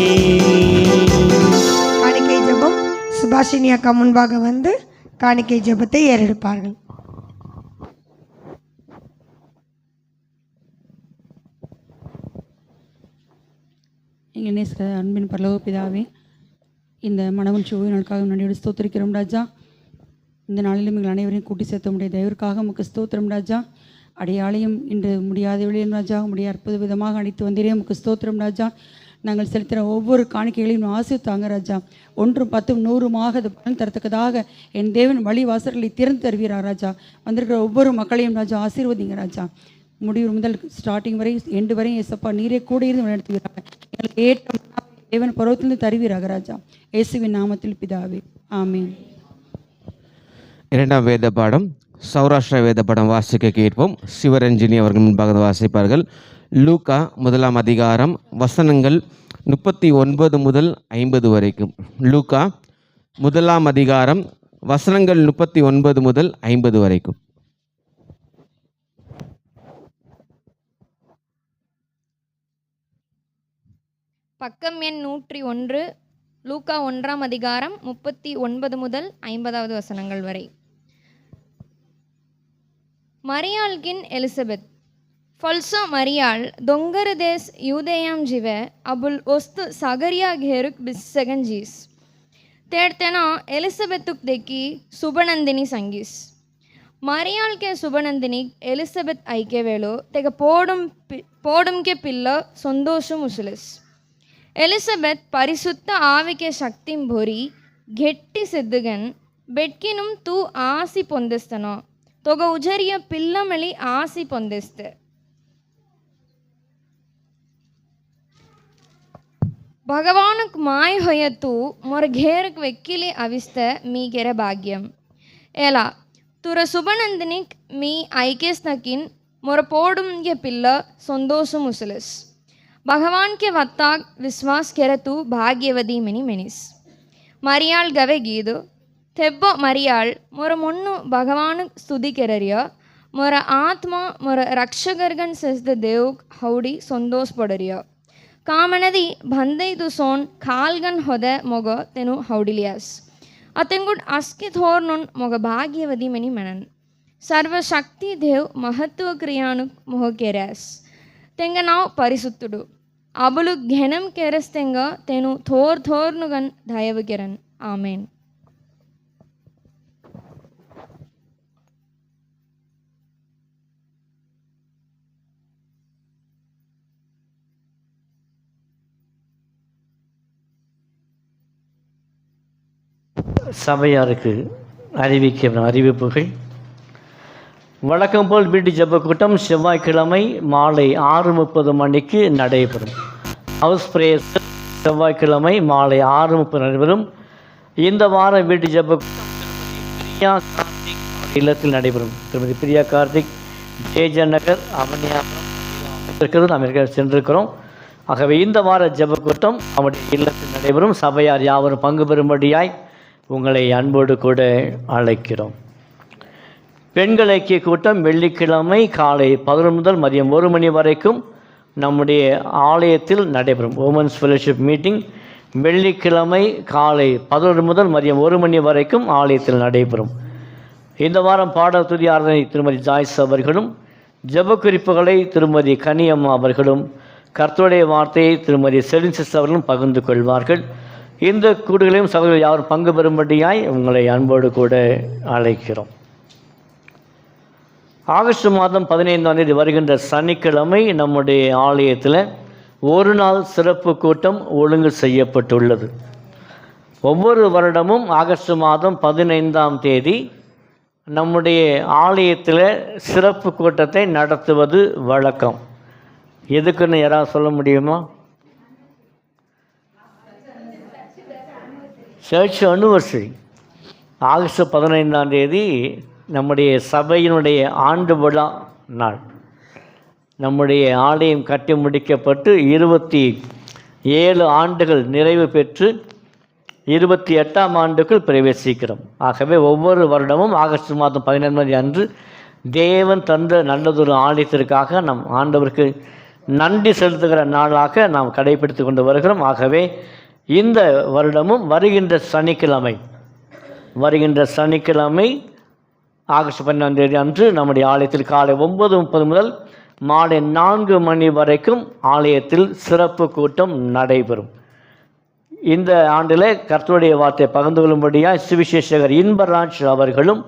காணிக்கை ஜெபம். சுபாஷினி அக்கா முன்பாக வந்து காணிக்கை ஜெபத்தை ஏறெடுப்பார்கள். எங்கள் நேச அன்பின் பரலோக பிதாவே, இந்த மனவன் சுவை நாளுக்காக நன்றியோடு ஸ்தோத்திரிக்கிறோம் ராஜா. இந்த நாளிலும் எங்கள் அனைவரையும் கூட்டி சேர்த்த முடிய தயவிற்காக உமக்கு ஸ்தோத்திரம் ராஜா. அடையாளையும் இன்று முடியாத வழியும் ராஜா உடைய அற்புத விதமாக அழைத்து வந்தீரே உமக்கு ஸ்தோத்திரம் ராஜா. நாங்கள் செலுத்துகிற ஒவ்வொரு காணிக்கைகளையும் ஆசீர்வதித்தாங்க ராஜா. 1 10 100 அது பலன் தரத்தக்கதாக என் தேவன் வழி வாசல்களை திறந்து தருவீரா ராஜா. வந்திருக்கிற ஒவ்வொரு மக்களையும் ராஜா ஆசீர்வதிங்க ராஜா. முடிவு முதல் ஸ்டார்டிங் வரை எண்டு வரை ஏசப்பா நீரே கூட இருந்து நடத்துவீராக. எங்களுக்கு ஏற்ற தேவன் பருவத்திலிருந்து தருவீராக ராஜா. இயேசுவின் நாமத்தில் பிதாவே, ஆமீன். இரண்டாம் வேத பாடம் சௌராஷ்டிர வேத பாடம் வாசிக்க கேட்போம். சிவரஞ்சினி அவர்கள் முன்பாக வாசிப்பார்கள். லூக்கா 1ஆம் அதிகாரம் வசனங்கள் 39 முதல் 50 வரைக்கும். லூக்கா 1ஆம் அதிகாரம் வசனங்கள் 39 முதல் 50 வரைக்கும். பக்கம் எண் 101, லூக்கா 1ஆம் அதிகாரம் 39 முதல் 50வது வசனங்கள் வரை. மரியாள்கின் எலிசபெத் ફલસો મરિયાળ દોંગર દેશ યુદેયામ જીવે અબુલ ઓસ્તુ સાગરિયા ઘેરુક બિસ્સગંજીસ તેડતેના એલિઝાબેતુક દેકી સુબનંદિની સંગીસ મરિયાળ કે સુબનંદિની એલિઝાબેತ್ ಐಕೆ ವೇಳು ತೆಗ పోడంకే పిల్ల సంతోషం ముసలిస్ ఎలిజబెత్ పరిశుద్ధ ఆవికే శక్తిం భోరి గెట్టి సిద్ధగన్ బెట్కినుం తూ ఆసి పొందిస్తనో తొగ ఉజరియ పిల్లమలి ఆసి పొందిస్తే ભગવાનક માય હોય તું મોર ઘેરક વેકીલી અવિસ્તે మీ కెర భాగ్యం ఎలా తుర సుబనందినిక్ మీ ఐకేస్ నకిన్ మొర పోడుంగే పిల్ల సంతోషం ముసలస్ భగవాన్ के वत्ताग विश्वास केर तू भाग्यवती मिनी मिनिस मरियाल गवे गीदु तेब्बो मरियाल मोर मुन्नु भगवान स्तुति केरिय मोर आत्मा मोर रक्षकर्गन सेस्द देव हौडी संतोष पडरिय ಕಾಮನದಿ ಬಂದೈದು ಸೋನ್ ಕಾಲ್ಗನ್ ಹೊದೆ ಮೊಗ ತೆನು ಹೌಡಿಲಿಯಾಸ್ ಅತೆಂಗುಡ್ ಅಸ್ಕಿ ಥೋರ್ನುನ್ ಮೊಗ ಭಾಗ್ಯವದಿ ಮೆನಿ ಮೆನನ್ ಸರ್ವಶಕ್ತಿ ದೇವ್ ಮಹತ್ವ ಕ್ರಿಯಾನು ಮೊಹ ಕೆರ್ಯಾಸ್ ತೆಂಗ ನಾವು ಪರಿಸುತ್ತುಡು ಅಬುಲು ಘೆನಂ ಕೆರಸ್ ತೆಂಗ ತೆನು ಥೋರ್ನುಗನ್ ದಯವು ಕೆರನ್ ಆಮೇನ್. சபையாருக்கு அறிவிக்கப்படும் அறிவிப்புகள். வழக்கம் போல் வீட்டு ஜெப கூட்டம் செவ்வாய்க்கிழமை மாலை 6:30 மணிக்கு நடைபெறும். ஹவுஸ் பிரேயர் செவ்வாய்க்கிழமை மாலை 6:30 நடைபெறும். இந்த வாரம் வீட்டு ஜெப பிரியா கார்த்திக் இல்லத்தில் நடைபெறும். திருமதி பிரியா கார்த்திக் ஜேஜன் நகர் அவனியாபுரம் இருக்கிறது நாம் ஏற்கனவே சென்றிருக்கிறோம். ஆகவே இந்த வார ஜெப கூட்டம் அவருடைய இல்லத்தில் நடைபெறும். சபையார் யாவரும் பங்கு பெறும்படியாய் உங்களை அன்போடு கூட அழைக்கிறோம். பெண்கள் ஐக்கிய கூட்டம் வெள்ளிக்கிழமை காலை 11 முதல் மதியம் 1 மணி வரைக்கும் நம்முடைய ஆலயத்தில் நடைபெறும். உமன்ஸ் ஃபெலோஷிப் மீட்டிங் வெள்ளிக்கிழமை காலை 11 முதல் மதியம் 1 மணி வரைக்கும் ஆலயத்தில் நடைபெறும். இந்த வாரம் பாடல் துதி ஆராதனை திருமதி ஜாய்ஸ் அவர்களும், ஜெப குறிப்புகளை திருமதி கனியம்மா அவர்களும், கர்த்தருடைய வார்த்தையை திருமதி செலின்சிஸ் அவர்களும் பகிர்ந்து கொள்வார்கள். இந்த கூடுகளையும் சகோதரர்கள் யாரும் பங்கு பெறும்படியாய் உங்களை அன்போடு கூட அழைக்கிறோம். ஆகஸ்ட் மாதம் 15ஆம் தேதி வருகின்ற சனிக்கிழமை நம்முடைய ஆலயத்தில் ஒரு நாள் சிறப்பு கூட்டம் ஒழுங்கு செய்யப்பட்டுள்ளது. ஒவ்வொரு வருடமும் ஆகஸ்ட் மாதம் 15ஆம் தேதி நம்முடைய ஆலயத்தில் சிறப்பு கூட்டத்தை நடத்துவது வழக்கம். எதுக்குன்னு யாராவது சொல்ல முடியுமா? Search anniversary. ஆகஸ்ட் 15ஆம் தேதி நம்முடைய சபையினுடைய ஆண்டு விழா நாள். நம்முடைய ஆலயம் கட்டி முடிக்கப்பட்டு 27 ஆண்டுகள் நிறைவு பெற்று 28ஆம் ஆண்டுக்குள் பிரவேசிக்கிறோம். ஆகவே ஒவ்வொரு வருடமும் ஆகஸ்ட் மாதம் 15ஆம் தேதி அன்று தேவன் தந்த நல்லதொரு ஆலயத்திற்காக நம் ஆண்டவருக்கு நன்றி செலுத்துகிற நாளாக நாம் கடைபிடித்து கொண்டு வருகிறோம். ஆகவே இந்த வருடமும் வருகின்ற சனிக்கிழமை ஆகஸ்ட் 15ஆம் தேதி அன்று நம்முடைய ஆலயத்தில் காலை 9:30 முதல் மாலை 4 மணி வரைக்கும் ஆலயத்தில் சிறப்பு கூட்டம் நடைபெறும். இந்த ஆண்டில் கர்த்தருடைய வார்த்தையை பகிர்ந்து கொள்ளும்படியாக சுவிசேஷகர் இன்பராஜ் அவர்களும்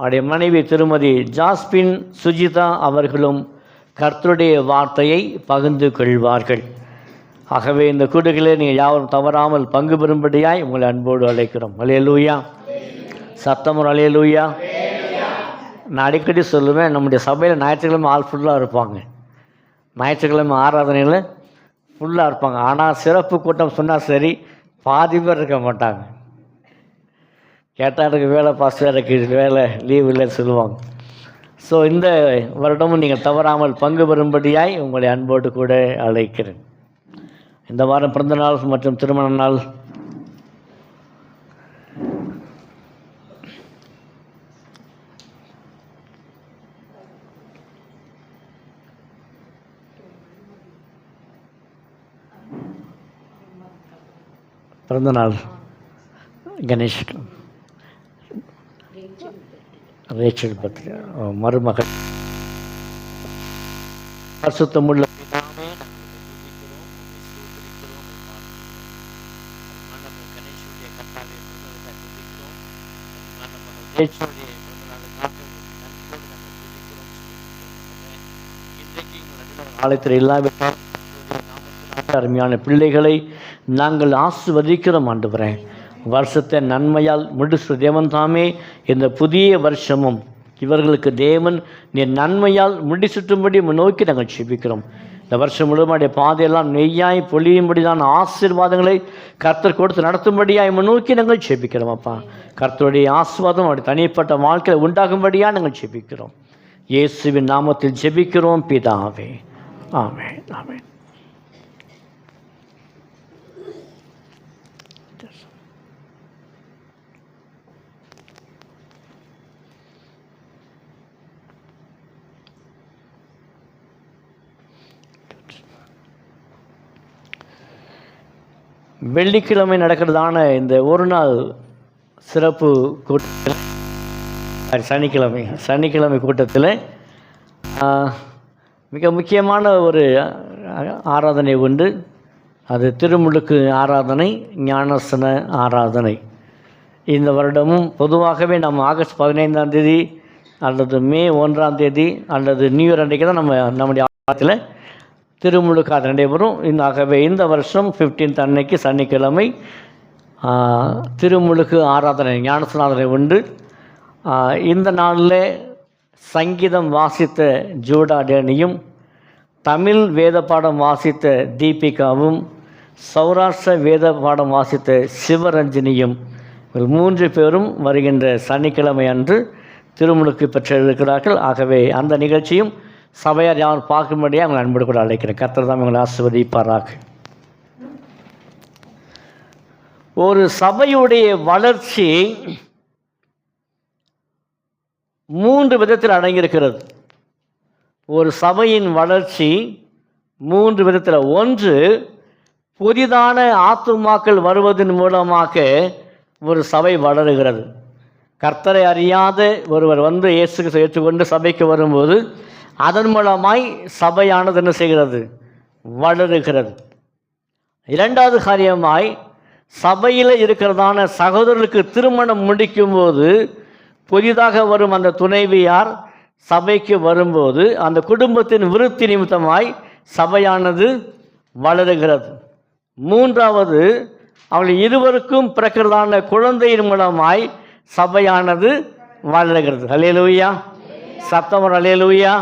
அவருடைய மனைவி திருமதி ஜாஸ்பின் சுஜிதா அவர்களும் கர்த்தருடைய வார்த்தையை பகிர்ந்து கொள்வார்கள். ஆகவே இந்த கூடுகளை நீங்கள் யாரும் தவறாமல் பங்கு பெறும்படியாய் உங்களை அன்போடு அழைக்கிறோம். அல்லேலூயா. சத்தமும் அல்லேலூயா. நான் அடிக்கடி சொல்லுவேன், நம்முடைய சபையில் ஞாயிற்றுக்கிழமை ஆள் ஃபுல்லாக இருப்பாங்க. ஞாயிற்றுக்கிழமை ஆராதனையில் ஃபுல்லாக இருப்பாங்க. ஆனால் சிறப்பு கூட்டம் சொன்னால் சரி, பாதி பேர் இருக்க மாட்டாங்க. கேட்டால் எனக்கு வேலை பாஸ்டாக இருக்குது, வேலை லீவ் இல்லைன்னு சொல்லுவாங்க. ஸோ இந்த வருடமும் நீங்கள் தவறாமல் பங்கு பெறும்படியாய் உங்களை அன்போடு கூட அழைக்கிறேன். இந்த வாரம் பிறந்த நாள் மற்றும் திருமண நாள் பிறந்தநாள் கணேஷ் ரேச்சல் பர்த்டே மருமகள். பரிசுத்தமுள்ள பிதாவே, ஆலயத்தில் இல்லாவிட்டால் அருமையான பிள்ளைகளை நாங்கள் ஆசீர்வதிக்கிறோம் ஆண்டவரே. வருஷத்தை நன்மையால் முடிச்சு தேவன் தாமே இந்த புதிய வருஷமும் இவர்களுக்கு தேவன் நீ நன்மையால் முடிச்சுட்டும்படி நோக்கி நாங்கள் செபிக்கிறோம். இந்த வருஷம் முழுவடைய பாதையெல்லாம் நெய்யாய் பொழியும்படிதான் ஆசீர்வாதங்களை கர்த்தர் கொடுத்து நடத்தும்படியாய் நோக்கி நாங்கள் செபிக்கிறோம். அப்பா, கர்த்தருடைய ஆசீர்வாதம் அவருடைய தனிப்பட்ட வாழ்க்கையில் உண்டாகும்படியாக நாங்கள் செபிக்கிறோம். இயேசுவின் நாமத்தில் ஜெபிக்கிறோம் பிதாவே, ஆமென், ஆமென். வெள்ளிக்கிழமை நடக்கிறதான இந்த ஒரு நாள் சிறப்பு கூட்டத்தில் சனிக்கிழமை கூட்டத்தில் மிக முக்கியமான ஒரு ஆராதனை உண்டு. அது திருமுழுக்கு ஆராதனை, ஞானஸ்நான ஆராதனை. இந்த வருடமும் பொதுவாகவே நம்ம ஆகஸ்ட் 15ஆம் தேதி அல்லது மே 1ஆம் தேதி அல்லது நியூ இயர் அன்றைக்கு தான் நம்முடைய ஆலயத்தில் திருமுழுக்கு ஆராதனை நடைபெறும். ஆகவே இந்த வருஷம் 15th அன்னைக்கு சனிக்கிழமை திருமுழுக்கு ஆராதனை, ஞானஸ்நான உண்டு. இந்த நாளில் சங்கீதம் வாசித்த ஜூடா டேனியும், தமிழ் வேத பாடம் வாசித்த தீபிகாவும், சௌராஷ்டிர வேத பாடம் வாசித்த சிவரஞ்சினியும் 3 பேரும் வருகின்ற சனிக்கிழமை அன்று திருமுழுக்கு பெற்றிருக்கிறார்கள். ஆகவே அந்த நிகழ்ச்சியும் சபையார் யாரும் பார்க்கும்படியாக அவங்க அன்போடு கூட அழைக்கிறேன். கர்த்தர் தான் உங்களை ஆசீர்வதிப்பாராக. ஒரு சபையுடைய வளர்ச்சி 3 விதத்தில் அடங்கியிருக்கிறது. ஒரு சபையின் வளர்ச்சி 3 விதத்தில். ஒன்று, புதிதான ஆத்துமாக்கள் வருவதன் மூலமாக ஒரு சபை வளருகிறது. கர்த்தரை அறியாத ஒருவர் வந்து இயேசுக்கு ஏற்றுக்கொண்டு சபைக்கு வரும்போது அதன் மூலமாய் சபையானது என்ன செய்கிறது? வளருகிறது. 2வது காரியமாய், சபையில் இருக்கிறதான சகோதரர்களுக்கு திருமணம் முடிக்கும்போது புதிதாக வரும் அந்த துணைவியார் சபைக்கு வரும்போது அந்த குடும்பத்தின் விருத்தி நிமித்தமாய் சபையானது வளருகிறது. 3வது, அவர்கள் இருவருக்கும் பிறக்கிறதான குழந்தையின் மூலமாய் சபையானது வளருகிறது. அல்லேலூயா, சத்தம் அல்லேலூயா.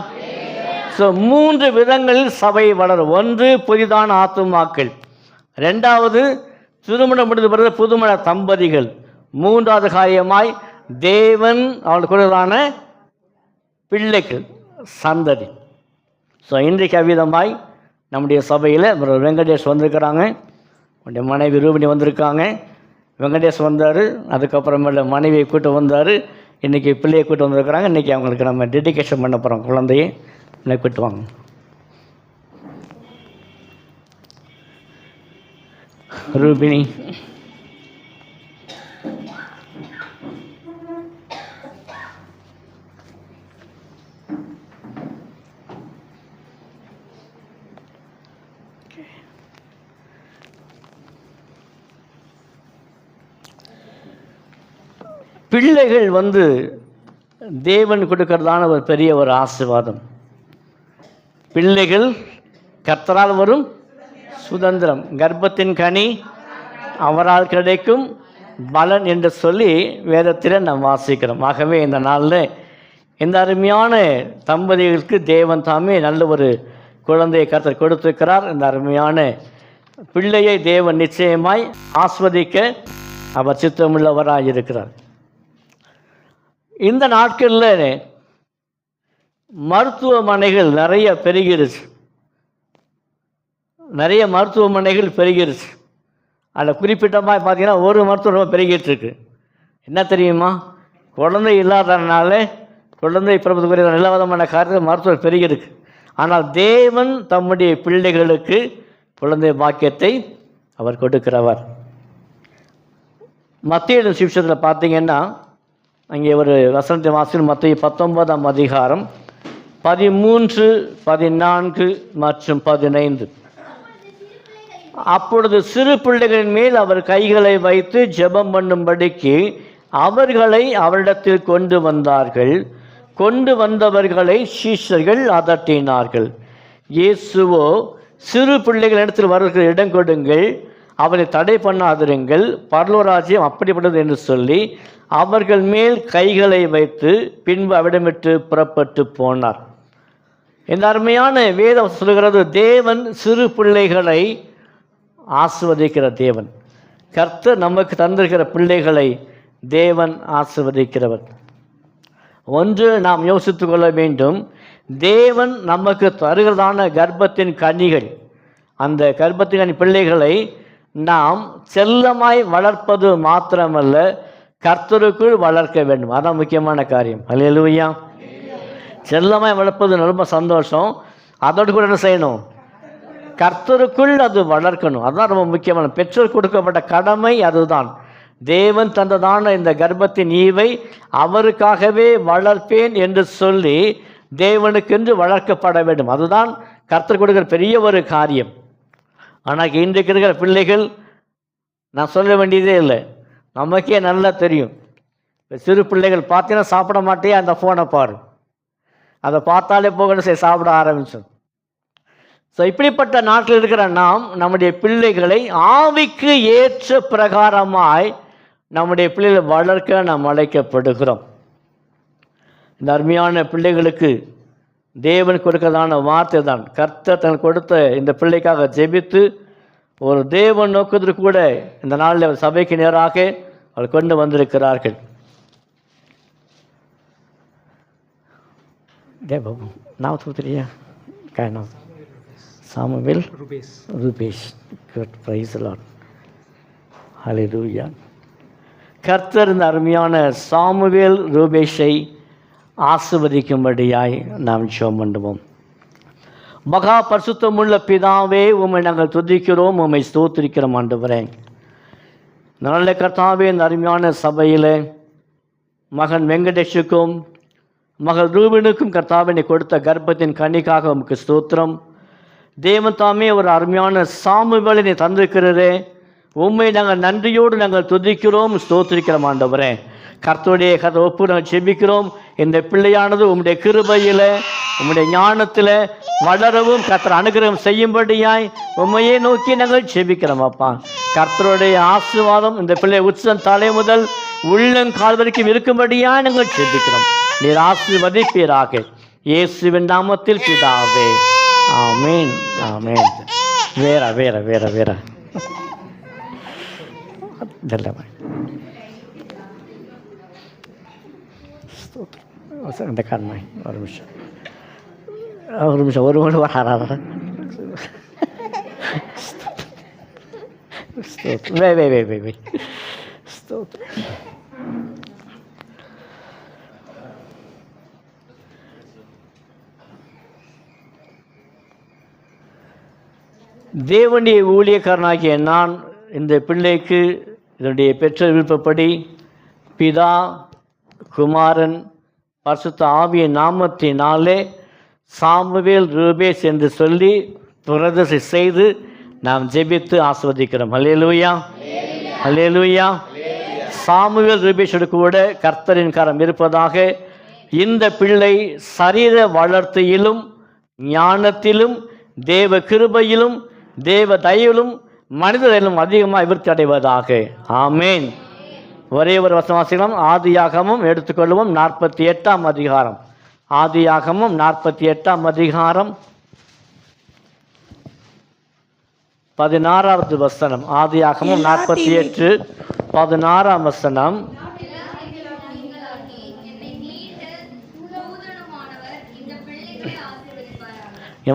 ஸோ 3 விதங்களில் சபை வளரும். ஒன்று, புதிதான ஆத்துமாக்கள். 2வது, திருமணம் முடிந்த பிறகு புதுமண தம்பதிகள். 3வது காரியமாய் தேவன் அவர்களுக்கு கொடுத்தான பிள்ளைகள், சந்ததி. ஸோ இன்றைக்கு அவ்விதமாய் நம்முடைய சபையில் வெங்கடேஷ் வந்திருக்கிறாங்க, அவருடைய மனைவி ரூபினி வந்திருக்காங்க. வெங்கடேஷ் வந்தார், அதுக்கப்புறமேல மனைவியை கூட்டு வந்தார், இன்றைக்கி பிள்ளையை கூட்டு வந்திருக்கிறாங்க. இன்றைக்கி அவங்களுக்கு நம்ம டெடிகேஷன் பண்ண போகிறோம். குழந்தையை இன்னைக்கு கூட்டு வாங்க. ரூபினி, பிள்ளைகள் வந்து தேவன் கொடுக்கறதான ஒரு பெரிய ஒரு ஆசீர்வாதம். பிள்ளைகள் கர்த்தரால் வரும் சுதந்திரம், கர்ப்பத்தின் கனி அவரால் கிடைக்கும் பலன் என்று சொல்லி வேதத்தில் நாம் வாசிக்கிறோம். ஆகவே இந்த நாளில் இந்த அருமையான தம்பதிகளுக்கு தேவன் தாமே நல்ல ஒரு குழந்தையை கர்த்தர் கொடுத்திருக்கிறார். இந்த அருமையான பிள்ளையை தேவன் நிச்சயமாய் ஆஸ்வதிக்க அவர் சித்தமுள்ளவராக இருக்கிறார். இந்த நாட்களில் மருத்துவமனைகள் நிறைய பெருகிருச்சு. நிறைய மருத்துவமனைகள் பெருகிருச்சு. அதில் குறிப்பிட்டமாக பார்த்தீங்கன்னா ஒரு மருத்துவம் ரொம்ப பெருகிட்டுருக்கு. என்ன தெரியுமா? குழந்தை இல்லாததுனால குழந்தை பிறப்பதுக்குரிய நல்ல விதமான காரியத்தில் மருத்துவம் பெருகிருக்கு. ஆனால் தேவன் தம்முடைய பிள்ளைகளுக்கு குழந்தை பாக்கியத்தை அவர் கொடுக்கிறவர். மத்தேயு சுவிசேஷத்தில் பார்த்தீங்கன்னா அங்கே ஒரு வசனத்தை வாசிக்கும். மத்தேயு 19ஆம் அதிகாரம் 13, 14 மற்றும் 15. அப்பொழுது சிறு பிள்ளைகளின் மேல் அவர் கைகளை வைத்து ஜெபம் பண்ணும்படிக்கு அவர்களை அவரிடத்தில் கொண்டு வந்தார்கள். கொண்டு வந்தவர்களை சீஷர்கள் அதட்டினார்கள். இயேசுவோ, சிறு பிள்ளைகள் இடத்தில் வருகிற இடம் கொடுங்கள், அவரை தடை பண்ணாதிருங்கள், பரலோராஜ்யம் அப்படிப்பட்டது என்று சொல்லி அவர்கள் மேல் கைகளை வைத்து பின்பு அவிடமிட்டு புறப்பட்டு போனார். இந்த அருமையான வேதம் சொல்கிறது, தேவன் சிறு பிள்ளைகளை ஆசிர்வதிக்கிற தேவன். கர்த்தர் நமக்கு தந்திருக்கிற பிள்ளைகளை தேவன் ஆசிர்வதிக்கிறவர். ஒன்று நாம் யோசித்து கொள்ள வேண்டும், தேவன் நமக்கு தருகிறதான கர்ப்பத்தின் கனிகள், அந்த கர்ப்பத்தின் கனி பிள்ளைகளை நாம் செல்லமாய் வளர்ப்பது மாத்திரமல்ல, கர்த்தருக்குள் வளர்க்க வேண்டும். அதான் முக்கியமான காரியம். அல்லேலூயா. செல்லமாய் வளர்ப்பது ரொம்ப சந்தோஷம். அதோடு கூட என்ன செய்யணும்? கர்த்தருக்குள் அது வளர்க்கணும். அதுதான் ரொம்ப முக்கியமான. பெற்றோர் கொடுக்கப்பட்ட கடமை அதுதான். தேவன் தந்ததான இந்த கர்ப்பத்தின் ஈவை அவருக்காகவே வளர்ப்பேன் என்று சொல்லி தேவனுக்கென்று வளர்க்கப்பட வேண்டும். அதுதான் கர்த்தர் கொடுக்கிற பெரிய ஒரு காரியம். ஆனால் இன்றைக்கு இருக்கிற பிள்ளைகள், நான் சொல்ல வேண்டியதே இல்லை, நமக்கே நல்லா தெரியும். சிறு பிள்ளைகள் பார்த்தீங்கன்னா சாப்பிட மாட்டே அந்த ஃபோனை பாரு, அதை பார்த்தாலே போகணும், சரி சாப்பிட ஆரம்பிச்சோம். ஸோ இப்படிப்பட்ட நாட்டில் இருக்கிற நாம் நம்முடைய பிள்ளைகளை ஆவிக்கு ஏற்ற பிரகாரமாய் நம்முடைய பிள்ளைகளை வளர்க்க நாம் அழைக்கப்படுகிறோம். இந்த அருமையான பிள்ளைகளுக்கு தேவன் கொடுக்கிறதான வார்த்தை தான். கர்த்தர் தன் கொடுத்த இந்த பிள்ளைக்காக ஜெபித்து ஒரு தேவன் நோக்கத்திற்கு கூட இந்த நாளில் சபைக்கு நேராக அவர் கொண்டு வந்திருக்கிறார்கள். நான் தூத்துறியா காரணம் Samuel Rupesh. Good, praise the Lord. Hallelujah. கர்த்தர் இந்த அருமையான சாமுவேல் ரூபேஷை ஆசீர்வதிக்கும்படியாய் நாம் ஜெபம் பண்ணுவோம். மகா பரிசுத்தமுள்ள பிதாவே, உம்மை நாங்கள் துதிக்கிறோம், உம்மை ஸ்தோத்திரிக்கிறோம் ஆண்டவரே. நல்ல கர்த்தாவே, இந்த அருமையான சபையில் மகன் வெங்கடேஷுக்கும் மகள் ரூபினுக்கும் கர்த்தாவினை கொடுத்த கர்ப்பத்தின் கனிக்காக உமக்கு ஸ்தோத்திரம். தேவன் தாமே ஒரு அருமையான சாமுவேலை நீ தந்திருக்கிறதே, உண்மை நாங்கள் நன்றியோடு நாங்கள் துதிக்கிறோம், ஸ்தோத்திரிக்கிறோம் ஆண்டவரே. கர்த்தருடைய கதை ஒப்பு நாங்கள் செபிக்கிறோம். இந்த பிள்ளையானது உம்முடைய கிருபையில் உம்முடைய ஞானத்தில் வளரவும் கர்த்தர் அனுகிரகம் செய்யும்படியாய் உண்மையை நோக்கி நாங்கள் செபிக்கிறோம் அப்பா. கர்த்தருடைய ஆசீர்வாதம் இந்த பிள்ளை உச்சம் தலை முதல் உள்ளங்கால் வரைக்கும் இருக்கும்படியாய் நாங்கள் செபிக்கிறோம். நீர் ஆசீர்வதிப்பீராக. இயேசுவின் நாமத்தில் பிதாவே, ஆமீன், ஆமீன். வேற வேற வேற வேற இந்த காரணம் ஒரு நிமிஷம் ஒரு மணி வராதா? வே தேவனுடைய ஊழியக்காரனாகிய நான் இந்த பிள்ளைக்கு இதனுடைய பெற்றோர் விருப்பப்படி பிதா, குமாரன், பரிசுத்த ஆவியின் நாமத்தினாலே சாமுவேல் ரூபேஷ் என்று சொல்லி பிரதிஷ்டை செய்து நாம் ஜெபித்து ஆசீர்வதிக்கிறோம். அல்லேலூயா, அல்லேலூயா. சாமுவேல் ரூபேஷோடு கூட கர்த்தரின் கரம் இருப்பதாக. இந்த பிள்ளை சரீர வளர்ச்சியிலும் ஞானத்திலும் தேவ கிருபையிலும் தேவ தயவிலும் மனிதரிலும் அதிகமாக விருத்தி அடைவதாக. ஆமேன். ஒரே ஒரு வசனம் ஆதியாகமும் எடுத்துக்கொள்வோம். 48ஆம் அதிகாரம். ஆதியாகமும் 48ஆம் அதிகாரம் 16வது வசனம். ஆதியாகமும் 48 16ஆம் வசனம்.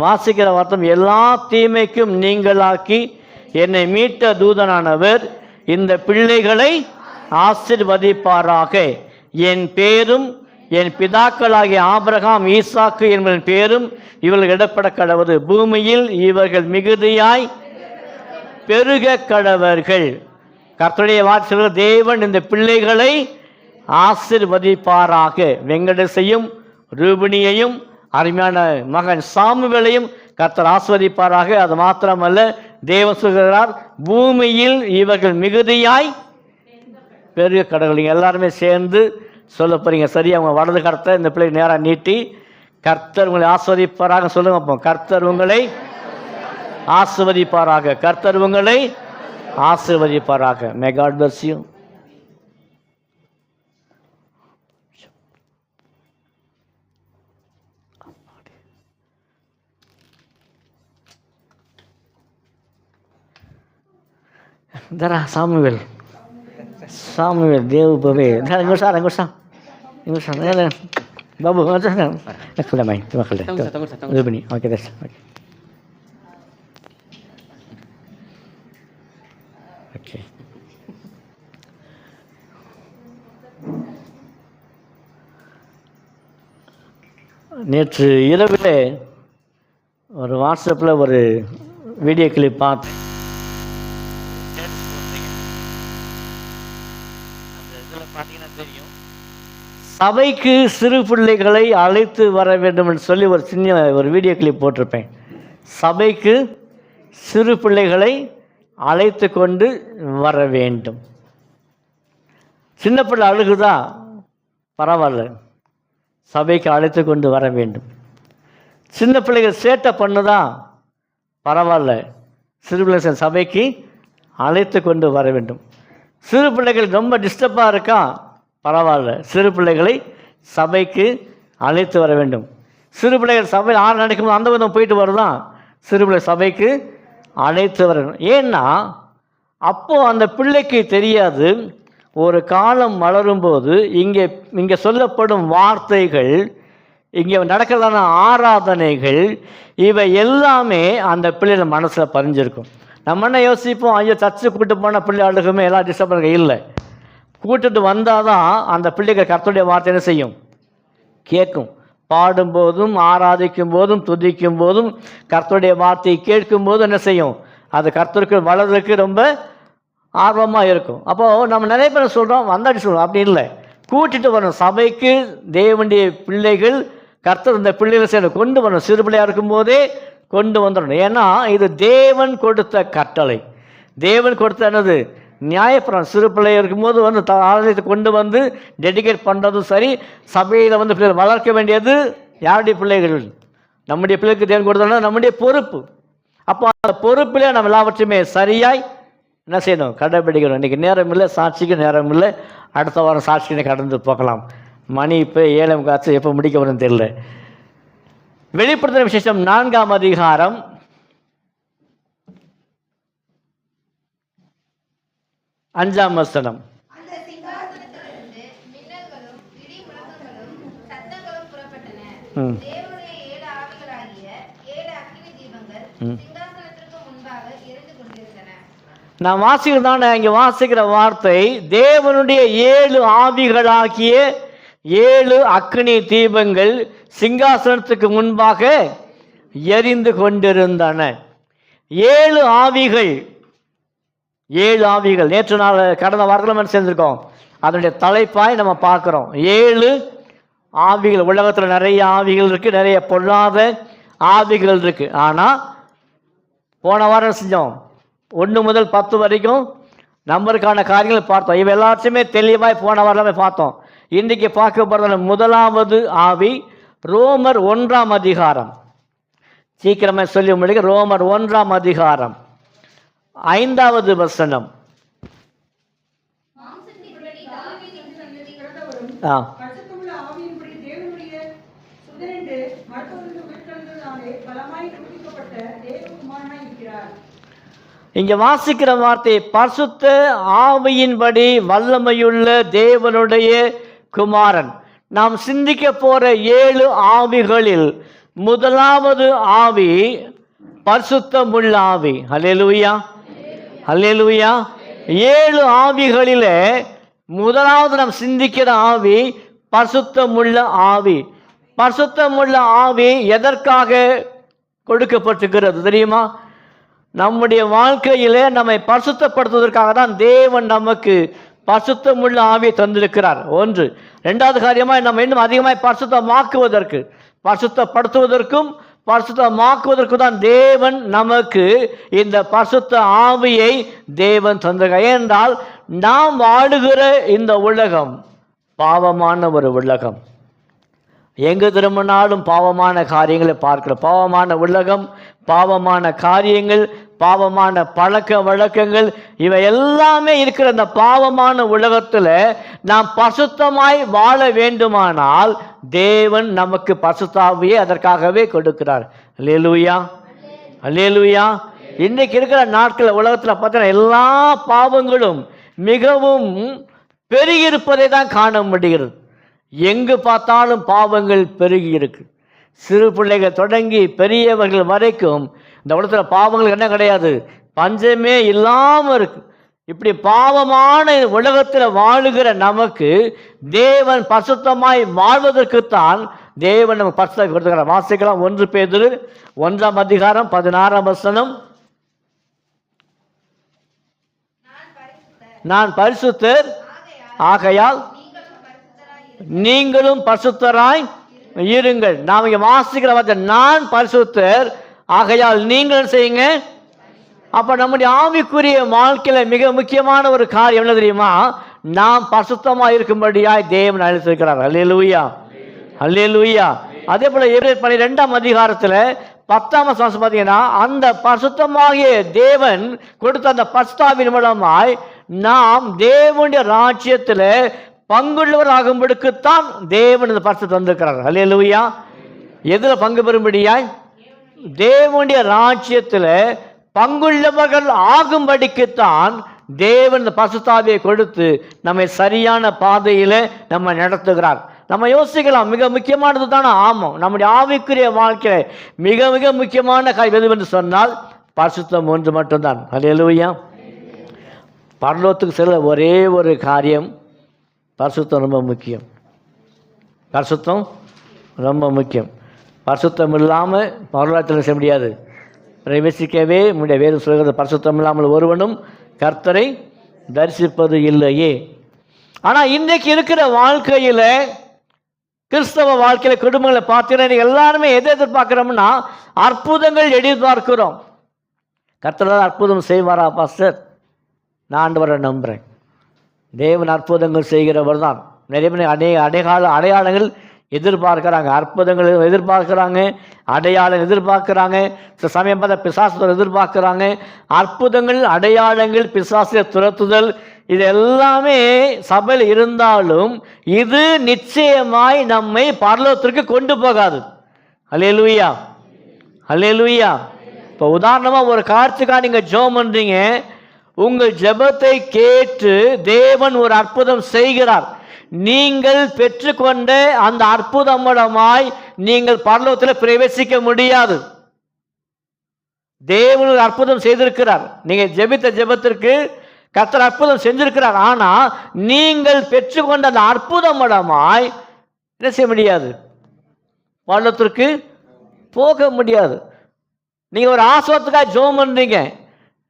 வாசிக்கிற வார்த்தை, எல்லா தீமைக்கும் நீங்களாக்கி என்னை மீட்ட தூதனானவர் இந்த பிள்ளைகளை ஆசீர்வதிப்பாராக. என் பேரும் என் பிதாக்களாகிய ஆபிரகாம், ஈசாக்கு என்பதன் பேரும் இவர்கள் இடப்பட கடவது. பூமியில் இவர்கள் மிகுதியாய் பெருக கடவர்கள். கர்த்தருடைய வார்த்தை தேவன் இந்த பிள்ளைகளை ஆசீர்வதிப்பாராக. வெங்கடேசையும் ரூபினியையும் அருமையான மகன் சாமுவேலையும் கர்த்தர் ஆசீர்வதிப்பாராக. அது மாத்திரமல்ல, தேவன் சொல்கிறார், பூமியில் இவர்கள் மிகுதியாய் பெரிய கடவுள். நீங்கள் எல்லாருமே சேர்ந்து சொல்ல போறீங்க. சரி, அவங்க வலது கரத்தை இந்த பிள்ளை நேராக நீட்டி, கர்த்தர் உங்களை ஆசீர்வதிப்பாராக சொல்லுங்க. அப்போ கர்த்தர் உங்களை ஆசீர்வதிப்பாராக, கர்த்தர் உங்களை ஆசீர்வதிப்பாராக. May God bless you. जरा सामुवेल देव बरे ngusah babu ngusah main terima kasih begini oke deh oke நேற்று இரவிலே ஒரு வாட்ஸ்அப்பில் ஒரு வீடியோ கிளிப் பார்த்து சபைக்கு சிறு பிள்ளைகளை அழைத்து வர வேண்டும் என்று சொல்லி ஒரு சின்ன ஒரு வீடியோ கிளிப் போட்டிருப்பேன். சபைக்கு சிறு பிள்ளைகளை அழைத்து கொண்டு வர வேண்டும். சின்ன பிள்ளை அழுகுதா பரவாயில்ல, சபைக்கு அழைத்து கொண்டு வர வேண்டும். சின்ன பிள்ளைகள் சேட்டை பண்ணுதா பரவாயில்ல, சிறு பிள்ளைகள் சபைக்கு அழைத்து கொண்டு வர வேண்டும். சிறு பிள்ளைகள் ரொம்ப டிஸ்டர்பாக இருக்கா பரவாயில்ல, சிறு பிள்ளைகளை சபைக்கு அழைத்து வர வேண்டும். சிறு பிள்ளைகள் சபையில் ஆறு நடக்கும்போது அந்த விதம் போயிட்டு வருதான், சிறு பிள்ளை சபைக்கு அழைத்து வர வேண்டும். ஏன்னா அப்போது அந்த பிள்ளைக்கு தெரியாது, ஒரு காலம் வளரும்போது இங்கே சொல்லப்படும் வார்த்தைகள், இங்கே நடக்கிறதான ஆராதனைகள், இவை எல்லாமே அந்த பிள்ளைகள் மனசில் பதிஞ்சிருக்கும். நம்ம என்ன யோசிப்போம், ஐயோ சர்ச்சு கூப்பிட்டு போனால் பிள்ளை அழுகுமே, எல்லாம் டிஸ்டர்ப் இல்லை. கூட்டிட்டு வந்தால் தான் அந்த பிள்ளைகள் கர்த்தருடைய வார்த்தை என்ன செய்யும், கேட்கும். பாடும்போதும் ஆராதிக்கும் போதும் துதிக்கும் போதும் கர்த்தருடைய வார்த்தையை கேட்கும் போதும் என்ன செய்யும், அது கர்த்தருக்கு வளர்றதுக்கு ரொம்ப ஆர்வமாக இருக்கும். அப்போது நம்ம நிறைய பேர் சொல்கிறோம் வந்தாடி சொல்கிறோம், அப்படி இல்லை. கூட்டிகிட்டு வரணும் சபைக்கு தேவனுடைய பிள்ளைகள். கர்த்தர் இந்த பிள்ளைகளை சேர்ந்து கொண்டு வரணும், சிறு பிள்ளையாக இருக்கும்போதே கொண்டு வந்துடணும். ஏன்னா இது தேவன் கொடுத்த கட்டளை, தேவன் கொடுத்த என்னது நியாயப்பிரம். சிறு பிள்ளை இருக்கும்போது வந்து ஆலயத்தை கொண்டு வந்து டெடிகேட் பண்ணுறதும் சரி, சபையில் வந்து பிள்ளைகள் வளர்க்க வேண்டியது யாருடைய பிள்ளைகள், நம்முடைய பிள்ளைக்கு தேவன் கொடுத்தோம்னா நம்முடைய பொறுப்பு. அப்போ அந்த பொறுப்பிலே நம்ம எல்லாவற்றையுமே சரியாய் என்ன செய்யணும், கடைபிடிக்கணும். இன்றைக்கி நேரம் இல்லை, சாட்சிக்கு நேரம் இல்லை. அடுத்த வாரம் சாட்சிக்கு கடந்து போகலாம். மணி இப்போ 7:15 எப்போ முடிக்க வரும்னு தெரியல. வெளிப்படுத்தின விசேஷம் 4ஆம் அதிகாரம் 5ஆம் வசனம். நான் வாசிக்கிறதான இங்கே வாசிக்கிற வார்த்தை, தேவனுடைய 7 ஆவிகளாகிய 7 அக்கினி தீபங்கள் சிங்காசனத்துக்கு முன்பாக எரிந்து கொண்டிருந்தன. 7 ஆவிகள், 7 ஆவிகள். நேற்று நாள் கடந்த வாரத்தில் சேர்ந்திருக்கோம். அதனுடைய தலைப்பாய் நம்ம பார்க்குறோம். 7 ஆவிகள். உலகத்தில் நிறைய ஆவிகள் இருக்குது, நிறைய பொல்லாத ஆவிகள் இருக்குது. ஆனால் போன வாரம் செஞ்சோம் 1 முதல் 10 வரைக்கும் நம்பருக்கான காரியங்கள் பார்த்தோம். இவை எல்லாத்தையுமே தெளிவாய் போன வாரமே பார்த்தோம். இன்றைக்கி பார்க்க போகிற முதலாவது ஆவி ரோமர் 1ஆம் அதிகாரம். சீக்கிரமாக சொல்லி முடிக்க, ரோமர் 1ஆம் அதிகாரம் 5வது வசனம். இங்கே வாசிக்கிற வார்த்தை பரிசுத்த ஆவியின்படி வல்லமையுள்ள தேவனுடைய குமாரன். நாம் சிந்திக்க போற 7 ஆவிகளில் முதலாவது ஆவி பரிசுத்தமுள்ள ஆவி. ஹல்லேலூயா, ஹல்லேலூயா. 7 ஆவிகளிலே முதலாவது நாம் சிந்திக்கிற ஆவி பரிசுத்தமுள்ள ஆவி. பரிசுத்தமுள்ள ஆவி எதற்காக கொடுக்கப்பட்டிருக்கிறது தெரியுமா? நம்முடைய வாழ்க்கையிலே நம்மை பரிசுத்தப்படுத்துவதற்காக தான் தேவன் நமக்கு பரிசுத்தமுள்ள ஆவியை தந்திருக்கிறார். ஒன்று. ரெண்டாவது காரியமாக நம்ம இன்னும் அதிகமாக பரிசுத்தமாக்குவதற்கு, பரிசுத்தப்படுத்துவதற்கும் பரிசுத்தமாக்குவதற்கு தான் தேவன் நமக்கு இந்த பரிசுத்த ஆவியை தேவன் தந்திருக்கிறார். ஏனென்றால் நாம் வாழுகிற இந்த உலகம் பாவமான ஒரு உலகம். எங்கு திரும்பினாலும் பாவமான காரியங்களை பார்க்கிறோம். பாவமான உலகம், பாவமான காரியங்கள், பாவமான பழக்க வழக்கங்கள், இவை எல்லாமே இருக்கிற இந்த பாவமான உலகத்தில் நாம் பரிசுத்தமாய் வாழ வேண்டுமானால் தேவன் நமக்கு பரிசுத்த ஆவியை அதற்காகவே கொடுக்கிறார். அல்லேலூயா, அல்லேலூயா. இன்றைக்கு இருக்கிற நாட்கள் உலகத்தில் பார்த்தீங்கன்னா எல்லா பாவங்களும் மிகவும் பெருகி இருப்பதை தான் காண முடிகிறது. எங்கு பார்த்தாலும் பாவங்கள் பெருகி இருக்கு. சிறு பிள்ளைகள் தொடங்கி பெரியவர்கள் வரைக்கும் இந்த உலகத்தில் பாவங்களுக்கு என்ன கிடையாது, பஞ்சமே இல்லாமல் இருக்கு. இப்படி பாவமான உலகத்தில் வாழுகிற நமக்கு தேவன் பரிசுத்தமாய் வாழ்வதற்குத்தான் தேவன் நமக்கு பரிசுத்தம் கொடுத்துக்கிறார். வாசிக்கலாம். 1 பேதுரு 1:16 நான் பரிசுத்தர் ஆகையால் நீங்களும் பரிசுத்தராய் இருங்கள். நாம் இங்கே வாசிக்கிற வார்த்தை நான் பரிசுத்தர் ஆகையால் நீங்கள் செய்யுங்க. அப்போ நம்முடைய ஆவிக்குரிய வாழ்க்கையில் மிக முக்கியமான ஒரு காரியம் என்ன தெரியுமா? நாம் பரிசுத்தமாக இருக்கும்படியாய் தேவன் அழைத்திருக்கிறார். அல்லேலூயா, அல்லேலூயா. அதே போல் எபிரேயர் 12 10 பார்த்தீங்கன்னா அந்த பரிசுத்தமாகிய தேவன் கொடுத்த அந்த பரிசுத்தாவின் மூலமாய் நாம் தேவனுடைய ராஜ்யத்தில் பங்குள்ளவர் ஆகும்படிக்குத்தான் தேவன் இந்த பரிசுத்தத்தை தந்திருக்கிறார். அல்லேலூயா. எதில் பங்கு பெறும்படியாய்? தேவனுடைய ராஜ்யத்தில் பங்குள்ளவர்கள் ஆகும்படிக்குத்தான் தேவன் இந்த பரிசுத்தாவியை கொடுத்து நம்மை சரியான பாதையில் நம்ம நடத்துகிறார். நம்ம யோசிக்கலாம், மிக முக்கியமானது தானே? ஆமாம், நம்முடைய ஆவிக்குரிய வாழ்க்கையில் மிக மிக முக்கியமான காரியம் எதுவென்று சொன்னால் பரிசுத்தம் ஒன்று மட்டும்தான். அல்லேலூயா. பரலோகத்துக்கு செல்ல ஒரே ஒரு காரியம், பரிசுத்தம் ரொம்ப முக்கியம். பரிசுத்தம் ரொம்ப முக்கியம். பரிசுத்தம் இல்லாமல் பரலோகத்தில் செய்ய முடியாது, பிரவேசிக்கவே முடியாது. வேறு சொல்கிறது, பரிசுத்தம் இல்லாமல் ஒருவனும் கர்த்தரை தரிசிப்பது இல்லையே. ஆனால் இன்றைக்கு இருக்கிற வாழ்க்கையில், கிறிஸ்தவ வாழ்க்கையில், குடும்பங்களை பார்த்தீங்கன்னா எல்லாருமே எதை எதிர்பார்க்குறோம்னா அற்புதங்கள் எதிர்பார்க்கிறோம். கர்த்தர் தான் அற்புதம் செய்வாரா பாஸ்டர்? நான் ஆண்டவரை நம்புகிறேன். தேவன் அற்புதங்கள் செய்கிறவர் தான். நிறைய பேர் அடையாளங்கள் எதிர்பார்க்குறாங்க, அற்புதங்கள் எதிர்பார்க்குறாங்க, அடையாளம் எதிர்பார்க்குறாங்க. சில சமயம் பார்த்தா பிசாசுகள் எதிர்பார்க்குறாங்க. அற்புதங்கள், அடையாளங்கள், பிசாசை துரத்துதல், இது எல்லாமே சபையில் இருந்தாலும் இது நிச்சயமாய் நம்மை பரலோகத்திற்கு கொண்டு போகாது. அல்லேலூயா, அல்லேலூயா. இப்போ உதாரணமாக ஒரு காரியத்துக்காக நீங்கள் ஜெபம் பண்ணுறீங்க, உங்கள் ஜெபத்தை கேட்டு தேவன் ஒரு அற்புதம் செய்கிறார். நீங்கள் பெற்றுக்கொண்ட அந்த அற்புதம் மூலமாய் நீங்கள் பரலோகத்தில் பிரவேசிக்க முடியாது. தேவன் ஒரு அற்புதம் செய்திருக்கிறார். நீங்கள் ஜெபித்த ஜெபத்திற்கு கர்த்தர் அற்புதம் செஞ்சிருக்கிறார். ஆனால் நீங்கள் பெற்றுக்கொண்ட அந்த அற்புதம் மூலமாய் என்ன செய்ய முடியாது? பரலோகத்திற்கு போக முடியாது. நீங்கள் ஒரு ஆசீர்வாதத்துக்காக ஜெபம் பண்றீங்க,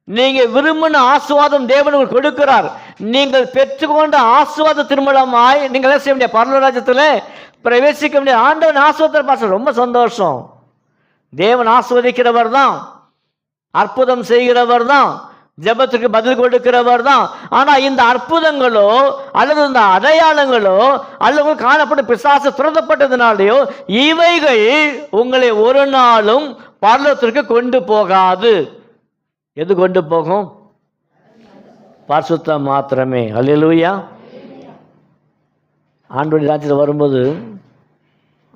நீங்கள் விரும்பின ஆசீர்வாதம் தேவன் உங்களுக்கு கொடுக்கிறார். நீங்கள் பெற்றுக்கொண்ட ஆசீர்வாதத்தின் மூலமாய் நீங்கள் என்ன செய்ய முடியாது? பரலோக ராஜ்யத்தில் பிரவேசிக்க முடியாது. ஆண்டவன் ஆசீர்வாதத்தை பார்த்து ரொம்ப சந்தோஷம். தேவன் ஆசீர்வதிக்கிறவர் தான், அற்புதம் செய்கிறவர் தான், ஜெபத்துக்கு பதில் கொடுக்கிறவர் தான். ஆனால் இந்த அற்புதங்களோ அல்லது இந்த அடையாளங்களோ அல்லது காணப்படும் பிசாசு துரத்தப்பட்டதுனாலேயோ இவைகள் உங்களை ஒரு நாளும் பரலோகத்திற்கு கொண்டு போகாது. எது கொண்டு போகும்? பரிசுத்தம் மாத்திரமே. அல்லேலூயா. ஆண்டவருடைய ராஜ்யத்தில் வரும்போது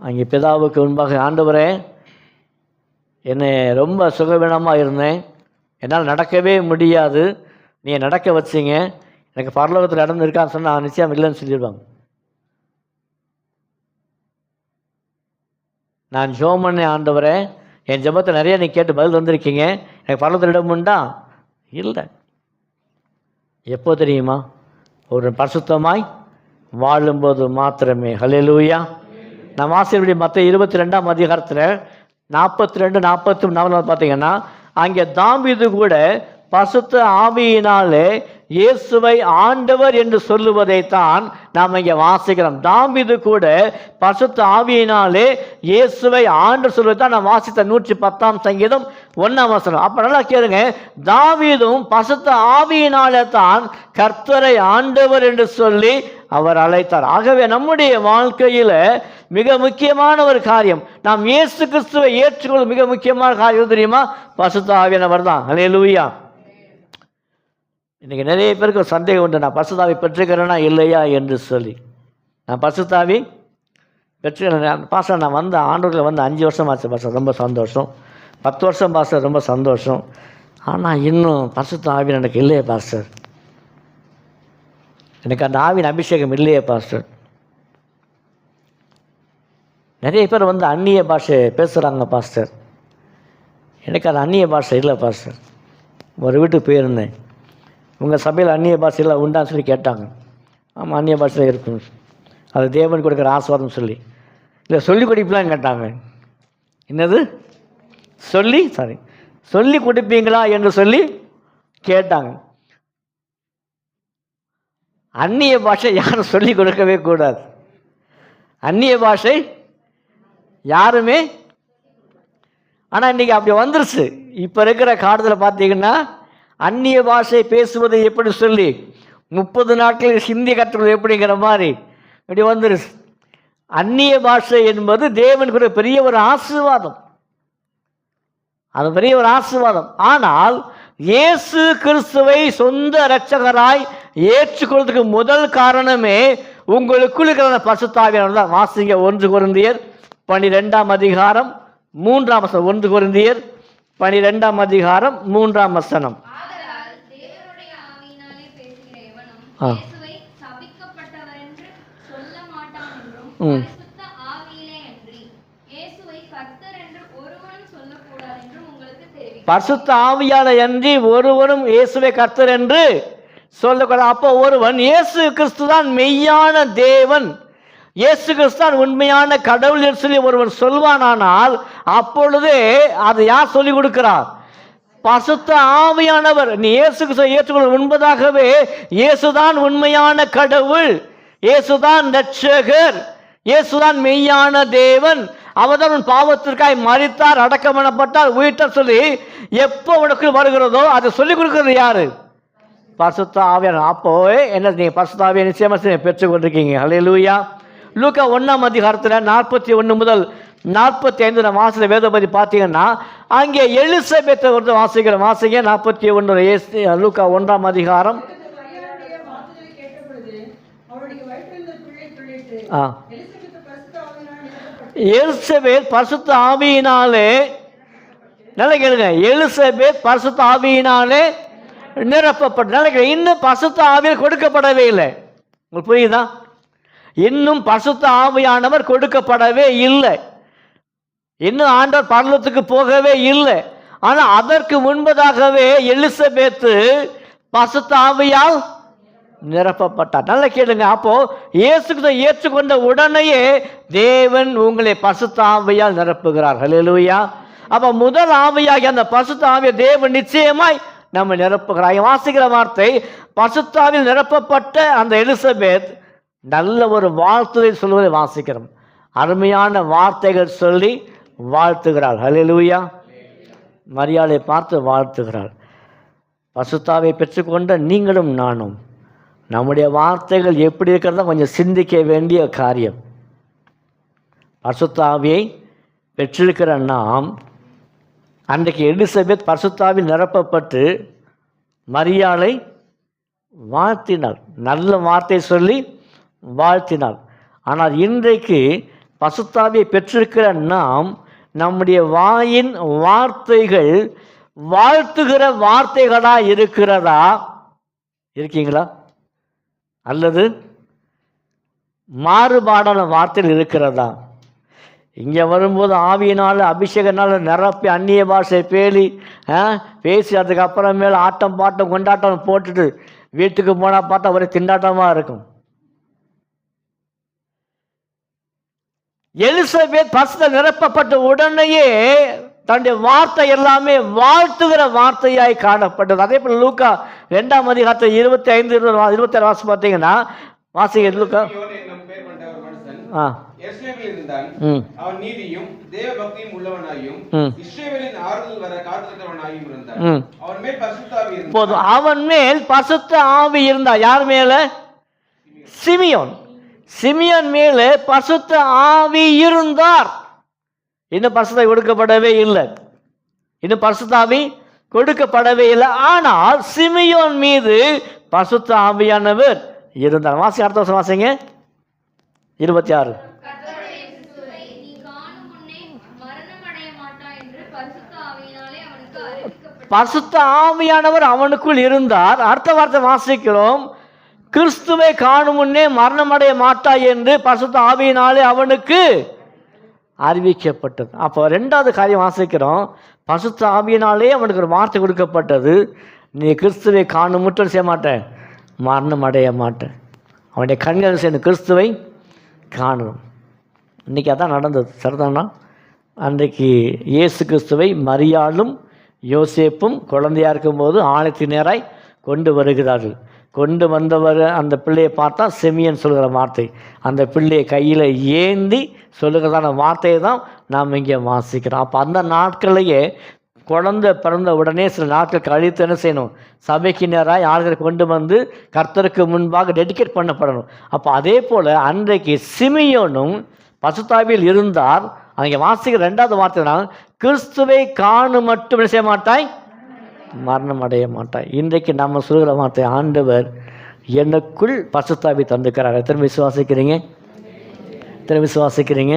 அங்கே பிதாவுக்கு முன்பாக, ஆண்டவரே என்னை ரொம்ப சுகவீனமாக இருந்தேன், என்னால் நடக்கவே முடியாது, நீ நடக்க வச்சிங்க, எனக்கு பரலோகத்தில் இடம் இருக்கான்னு சொன்னால் நிச்சயம் இல்லைன்னு சொல்லிடுவாங்க. நான் ஜெபம் பண்ணேன், ஆண்டவரே என் ஜெபத்தை நிறைய நீ கேட்டு பதில் வந்திருக்கீங்க, எனக்கு பரலோகத்தில் இடம் உண்டா? இல்லை. எப்போ தெரியுமா? ஒரு பரிசுத்தமாய் வாழும்போது மாத்திரமே. ஹல்லேலூயா. நாம் ஆசிரியருடைய மற்ற 22 42 44 பார்த்தீங்கன்னா அங்கே தாவீது கூட பரிசுத்த ஆவியினாலே இயேசுவை ஆண்டவர் என்று சொல்லுவதைத்தான் நாம் இங்கே வாசிக்கிறோம். தாவீது கூட பரிசுத்த ஆவியினாலே இயேசுவை ஆண்டவர் சொல்வதைத்தான் நாம் வாசித்த 110 சங்கீதம் 1 அப்ப நல்லா கேளுங்க, தாவீதும் பரிசுத்த ஆவியினாலே தான் கர்த்தரை ஆண்டவர் என்று சொல்லி அவர் அழைத்தார். ஆகவே நம்முடைய வாழ்க்கையில மிக முக்கியமான ஒரு காரியம், நாம் இயேசு கிறிஸ்துவை ஏற்றுக்கொள்ள மிக முக்கியமான காரியம் தெரியுமா? பரிசுத்த ஆவியானவர் தான். அல்லேலூயா. இன்றைக்கி நிறைய பேருக்கு ஒரு சந்தேகம் உண்டு, நான் பரிசுத்தாவி பெற்றுக்கிறேன்னா இல்லையா என்று சொல்லி. நான் பரிசுத்தாவி பெற்றுக்கிறேன் பாஸ்டர், நான் வந்து ஆண்டவர்களை வந்து 5 வருஷம் ஆச்சு பாஸ்டர், ரொம்ப சந்தோஷம். 10 வருஷம் பாஸ்டர், ரொம்ப சந்தோஷம். ஆனால் இன்னும் பரிசுத்த ஆவி எனக்கு இல்லையே பாஸ்டர், எனக்கு அந்த ஆவின் அபிஷேகம் இல்லையே பாஸ்டர். நிறைய பேர் வந்து அந்நிய பாஷை பேசுகிறாங்க பாஸ்டர், எனக்கு அந்த அந்நிய பாஷை இல்லை பாஸ்டர். ஒரு வீட்டுக்கு போயிருந்தேன், உங்கள் சபையில் அந்நிய பாஷையில் உண்டான்னு சொல்லி கேட்டாங்க. ஆமாம், அந்நிய பாஷையில் இருக்கும், அது தேவன் கொடுக்குற ஆசீர்வாதம் சொல்லி. இல்லை சொல்லி கொடுப்பீங்களான்னு கேட்டாங்க. என்னது சொல்லி கொடுப்பீங்களா என்று சொல்லி கேட்டாங்க. அந்நிய பாஷை யாரும் சொல்லி கொடுக்கவே கூடாது. அந்நிய பாஷை யாருமே, ஆனால் இன்றைக்கி அப்படி வந்துருச்சு. இப்போ இருக்கிற காலத்தில் பார்த்தீங்கன்னா அந்நிய பாஷை பேசுவது எப்படி சொல்லி 30 நாட்களில் ஹிந்தி கற்றுவது எப்படிங்கிற மாதிரி இப்படி வந்துருச்சு. அந்நிய பாஷை என்பது தேவனுக்கு பெரிய ஒரு ஆசீர்வாதம், அது பெரிய ஒரு ஆசீர்வாதம். ஆனால் இயேசு கிறிஸ்துவை சொந்த இரட்சகராய் ஏற்றுக்கொள்வதற்கு முதல் காரணமே உங்களுக்குள் இருக்கிற பரிசுத்த ஆவியானவர் தான். வாசிங்க 1 கொரிந்தியர் 12ஆம் அதிகாரம் 3ஆம் வசனம். 1 கொரிந்தியர் 12ஆம் அதிகாரம் 3ஆம் வசனம். பரிசுத்த ஆவியாலே அன்றி ஒருவனும் இயேசுவை கர்த்தர் என்று சொல்லக்கூடாது. அப்போ ஒருவன் இயேசு கிறிஸ்து தான் மெய்யான தேவன், இயேசு கிறிஸ்து தான் உண்மையான கடவுள் என்று சொல்லி ஒருவன் சொல்வானானால் அப்பொழுதே அதை யார் சொல்லிக் கொடுக்கிறார்? பரிசுத்த ஆவியானவர். நீ இயேசு கிறிஸ்துவை ஏற்றுக்கொள்ள முன்பதாகவே இயேசுதான் உண்மையான கடவுள், இயேசுதான் இரட்சகர், இயேசுதான் மெய்யான தேவன், அவர்தான் உன் பாவத்திற்காய் மரித்தார், அடக்கம் பண்ணப்பட்டார், உயிர்த்தார் சொல்லி எப்போ உனக்கு வருகிறதோ அதை சொல்லிக் கொடுக்கிறது யாரு? பரிசுத்த ஆவியானவர். அப்போ என்ன, நீங்க பரிசுத்த ஆவியை நிச்சயமா பெற்றுக் கொண்டிருக்கீங்க. அல்லேலூயா. லூக்கா 1ஆம் அதிகாரத்தில் 41 முதல் 45 மாசத்துல வேதபதி பார்த்தீங்கன்னா அங்கே எலிசபெத்தை வந்து வாசிக்கிற வாசிங்க 41 லூக்கா 1ஆம் அதிகாரம். எலிசபெத் பரிசுத்த ஆவியினாலே, நல்ல கேளுங்க, எலிசபெத் பரிசுத்த ஆவியினாலே நிரப்பப்பட்ட. நல்ல கேளுங்க, இன்னும் பரிசுத்த ஆவியில் கொடுக்கப்படவே இல்லை. உங்களுக்கு புரியுதா? இன்னும் பரிசுத்த ஆவியானவர் கொடுக்கப்படவே இல்லை, இன்னும் ஆண்டவர் பரலோகத்துக்கு போகவே இல்லை. ஆனால் அதற்கு முன்பதாகவே எலிசபெத்து பரிசுத்த ஆவியால் நிரப்பப்பட்டார். நல்லா கேளுங்க, அப்போ இயேசுவை ஏற்றுக்கொண்ட உடனேயே தேவன் உங்களை பரிசுத்த ஆவியால் நிரப்புகிறார். ஹல்லேலூயா. அப்போ முதல் ஆவியாகி அந்த பரிசுத்த ஆவியை தேவன் நிச்சயமாய் நம்ம நிரப்புகிறார். வாசிக்கிற வார்த்தை, பரிசுத்த ஆவியில் நிரப்பப்பட்ட அந்த எலிசபெத் நல்ல ஒரு வாழ்த்துதை சொல்வதை வாசிக்கிறோம். அருமையான வார்த்தைகள் சொல்லி வாழ்த்துகிறாள். ஹல்லேலூயா. மரியாதை பார்த்து வாழ்த்துகிறாள். பரிசுத்த ஆவியை பெற்றுக்கொண்ட நீங்களும் நானும் நம்முடைய வார்த்தைகள் எப்படி இருக்கிறதா கொஞ்சம் சிந்திக்க வேண்டிய காரியம். பரிசுத்த ஆவியை பெற்றிருக்கிற நாம், அன்றைக்கு எலிசபெத் பரிசுத்த ஆவியில் நிரப்பப்பட்டு மரியாளை வாழ்த்தினாள், நல்ல வார்த்தை சொல்லி வாழ்த்தினாள். ஆனால் இன்றைக்கு பரிசுத்த ஆவியை பெற்றிருக்கிற நாம், நம்முடைய வாயின் வார்த்தைகள் வாழ்த்துகிற வார்த்தைகளாக இருக்கிறதா? இருக்கீங்களா? அல்லது மாறுபாடான வார்த்தைகள் இருக்கிறதா? இங்கே வரும்போது ஆவியினால் அபிஷேகனால் நிரப்பி அந்நிய பாஷை பேசி அதுக்கப்புறமேல ஆட்டம் பாட்டம் கொண்டாட்டம் போட்டுட்டு வீட்டுக்கு போனால் பார்த்தா ஒரே திண்டாட்டமாக இருக்கும். எலிசபெத் பரிசுத்த நிரப்பப்பட்ட உடனேயே தன்னுடைய வார்த்தை எல்லாமே வாழ்த்துகிற வார்த்தையாய் காணப்பட்டது. அதே போல் லூக்கா 2ஆம் அதிகாரத்தில் 25-26 வாசம் பார்த்தீங்கன்னா வாசிங்க லூக்கா. அவன் நீதியும் தேவபக்தியும் உள்ளவனாயும் இஸ்ரவேலின் ஆறுதல் வர காத்திருக்கிறவனாயும் இருந்தான். அவன் மேல் பரிசுத்த ஆவி இருந்தது. போதும், அவன் மேல் பரிசுத்த ஆவி இருந்தார். யார் மேல? சிமியோன். சிமியோன் மேலே பரிசுத்த ஆவி இருந்தார். இன்னும் பரிசுத்த கொடுக்கப்படவே இல்லை. இன்னும் பரிசுத்த ஆவி கொடுக்கப்படவே இல்லை. ஆனால் சிமியோன் மீது பரிசுத்த ஆவியானவர் இருந்தார். வாசி அடுத்த வருஷம் வாசிங்க 26. பரிசுத்த ஆவியானவர் அவனுக்குள் இருந்தார். அடுத்த வார்த்தை வாசிக்கிறோம், கிறிஸ்துவை காணும் முன்னே மரணமடைய மாட்டாய் என்று பரிசுத்த ஆவியினாலே அவனுக்கு அறிவிக்கப்பட்டது. அப்போ 2வது காரியம் வாசிக்கிறோம், பரிசுத்த ஆவியினாலே அவனுக்கு ஒரு வார்த்தை கொடுக்கப்பட்டது, நீ கிறிஸ்துவை காணும் மட்டும் செய்ய மாட்டேன், மரணம் அடைய மாட்டேன். அவனுடைய கண்கள் சேர்ந்து கிறிஸ்துவை காணணும். இன்றைக்கி அதான் நடந்தது. சரிதானா? அன்றைக்கு இயேசு கிறிஸ்துவை மரியாளும் யோசேப்பும் குழந்தையாக இருக்கும்போது ஆலயத்தின் நேராய் கொண்டு வருகிறார்கள். கொண்டு வந்தவர் அந்த பிள்ளையை பார்த்தா செமியன் சொல்கிற வார்த்தை, அந்த பிள்ளையை கையில் ஏந்தி சொல்லுகிறதான வார்த்தையை தான் நாம் இங்கே வாசிக்கிறோம். அப்போ அந்த நாட்களையே குழந்தை பிறந்த உடனே சில நாட்கள் கழித்து என்ன செய்யணும், சபைக்கு நேராக ஆளுகளை கொண்டு வந்து கர்த்தருக்கு முன்பாக டெடிகேட் பண்ணப்படணும். அப்போ அதே போல் அன்றைக்கு சிமியோனும் பசுத்தாவியில் இருந்தார். அங்கே வாசிக்கிற 2வது வார்த்தை தான், கிறிஸ்துவை காணும் மட்டும் செய்ய மாட்டாய், மரணம் அடைய மாட்டாய். இன்றைக்கு நம்ம சொல்கிற வார்த்தை, ஆண்டவர் எனக்குள் பசுத்தாவி தந்துக்கிறார். எத்தனை விசுவாசிக்கிறீங்க? எத்தனை விசுவாசிக்கிறீங்க?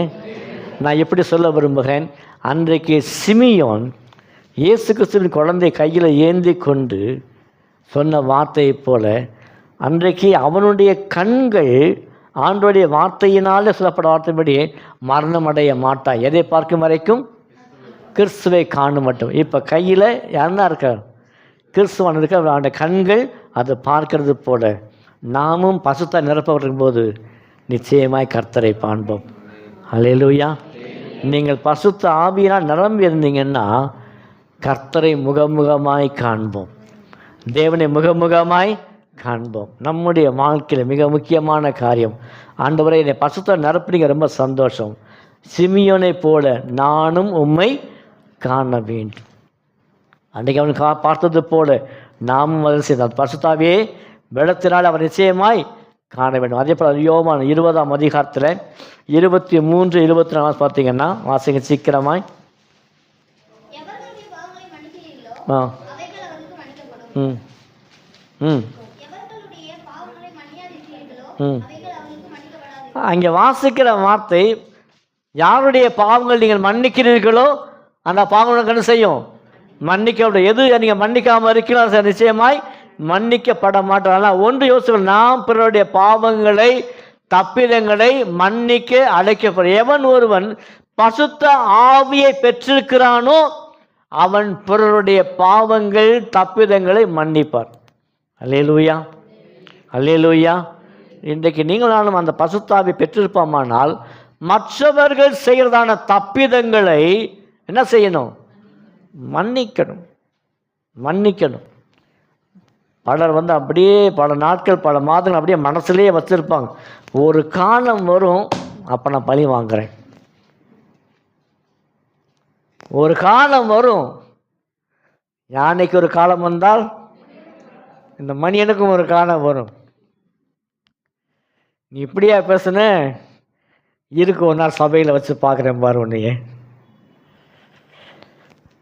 நான் எப்படி சொல்ல விரும்புகிறேன், அன்றைக்கு சிமியோன் இயேசு கிறிஸ்துவின் குழந்தை கையில் ஏந்தி கொண்டு சொன்ன வார்த்தையைப் போல அன்றைக்கு அவனுடைய கண்கள் ஆண்டோடைய வார்த்தையினாலே சொல்லப்பட வார்த்தைப்படி மரணம் அடைய மாட்டாய். எதை பார்க்கும் வரைக்கும்? கிறிஸ்துவை காணும் மட்டும். இப்போ கையில் யாருன்னா இருக்கார்? கிறிஸ்துவான் இருக்க. அவனுடைய கண்கள் அதை பார்க்கறது போல நாமும் பசுத்த நிரப்பப்பட்டிருக்கும் போது நிச்சயமாய் கர்த்தரை காண்போம். அல்லேலூயா. நீங்கள் பசுத்த ஆவியினால் நிரம்பி இருந்தீங்கன்னா கர்த்தரை முகமுகமாய் காண்போம், தேவனை முகமுகமாய் காண்போம். நம்முடைய வாழ்க்கையில் மிக முக்கியமான காரியம், ஆண்டவரை என்னை பசுத்த நிரப்பினீங்க, ரொம்ப சந்தோஷம். சிமியோனை போல நானும் உம்மை காண வேண்டும். அன்றைக்கு அவன் பார்த்தது போல நாமும் அதை செய்தார். பசுத்தாவே வெள்ளத்தினால் அவர் நிச்சயமாய் காண வேண்டும். அதே போல் யோவான் 20ஆம் அதிகாரத்தில் 23-24 பார்த்தீங்கன்னா வாசிங்க சீக்கிரமாய். அங்கே வாசிக்கிற வார்த்தை, யாருடைய பாவங்கள் நீங்கள் மன்னிக்கிறீர்களோ அந்த பாவங்களுக்கு என்ன செய்யும், மன்னிக்க. எது நீங்கள் மன்னிக்காமல் இருக்கிறீங்களோ நிச்சயமாய் மன்னிக்கப்பட மாட்டோம். ஆனால் ஒன்று யோசிக்கணும், நாம் பிறருடைய பாவங்களை தப்பிதங்களை மன்னிக்க அழைக்கப்படும். எவன் ஒருவன் பசுத்த ஆவியை பெற்றிருக்கிறானோ அவன் பிறருடைய பாவங்கள் தப்பிதங்களை மன்னிப்பார். அல்லேலூயா, அல்லேலூயா. இன்றைக்கு நீங்கள் நானும் அந்த பசுத்தாவி பெற்றிருப்போமானால் மற்றவர்கள் செய்கிறதான தப்பிதங்களை என்ன செய்யணும், மன்னிக்கணும், மன்னிக்கணும். பலர் அப்படியே பல நாட்கள் பல மாதங்கள் அப்படியே மனசுலேயே வச்சுருப்பாங்க. ஒரு காலம் வரும், அப்போ நான் பழி வாங்குறேன். ஒரு காலம் வரும், யானைக்கு ஒரு காலம் வந்தால் இந்த மனிதனுக்கும் ஒரு காலம் வரும். நீ இப்படியா பேசுன, இருக்கு ஒரு நாள் சபையில் வச்சு பார்க்குறேன் பாரு உன்னையே.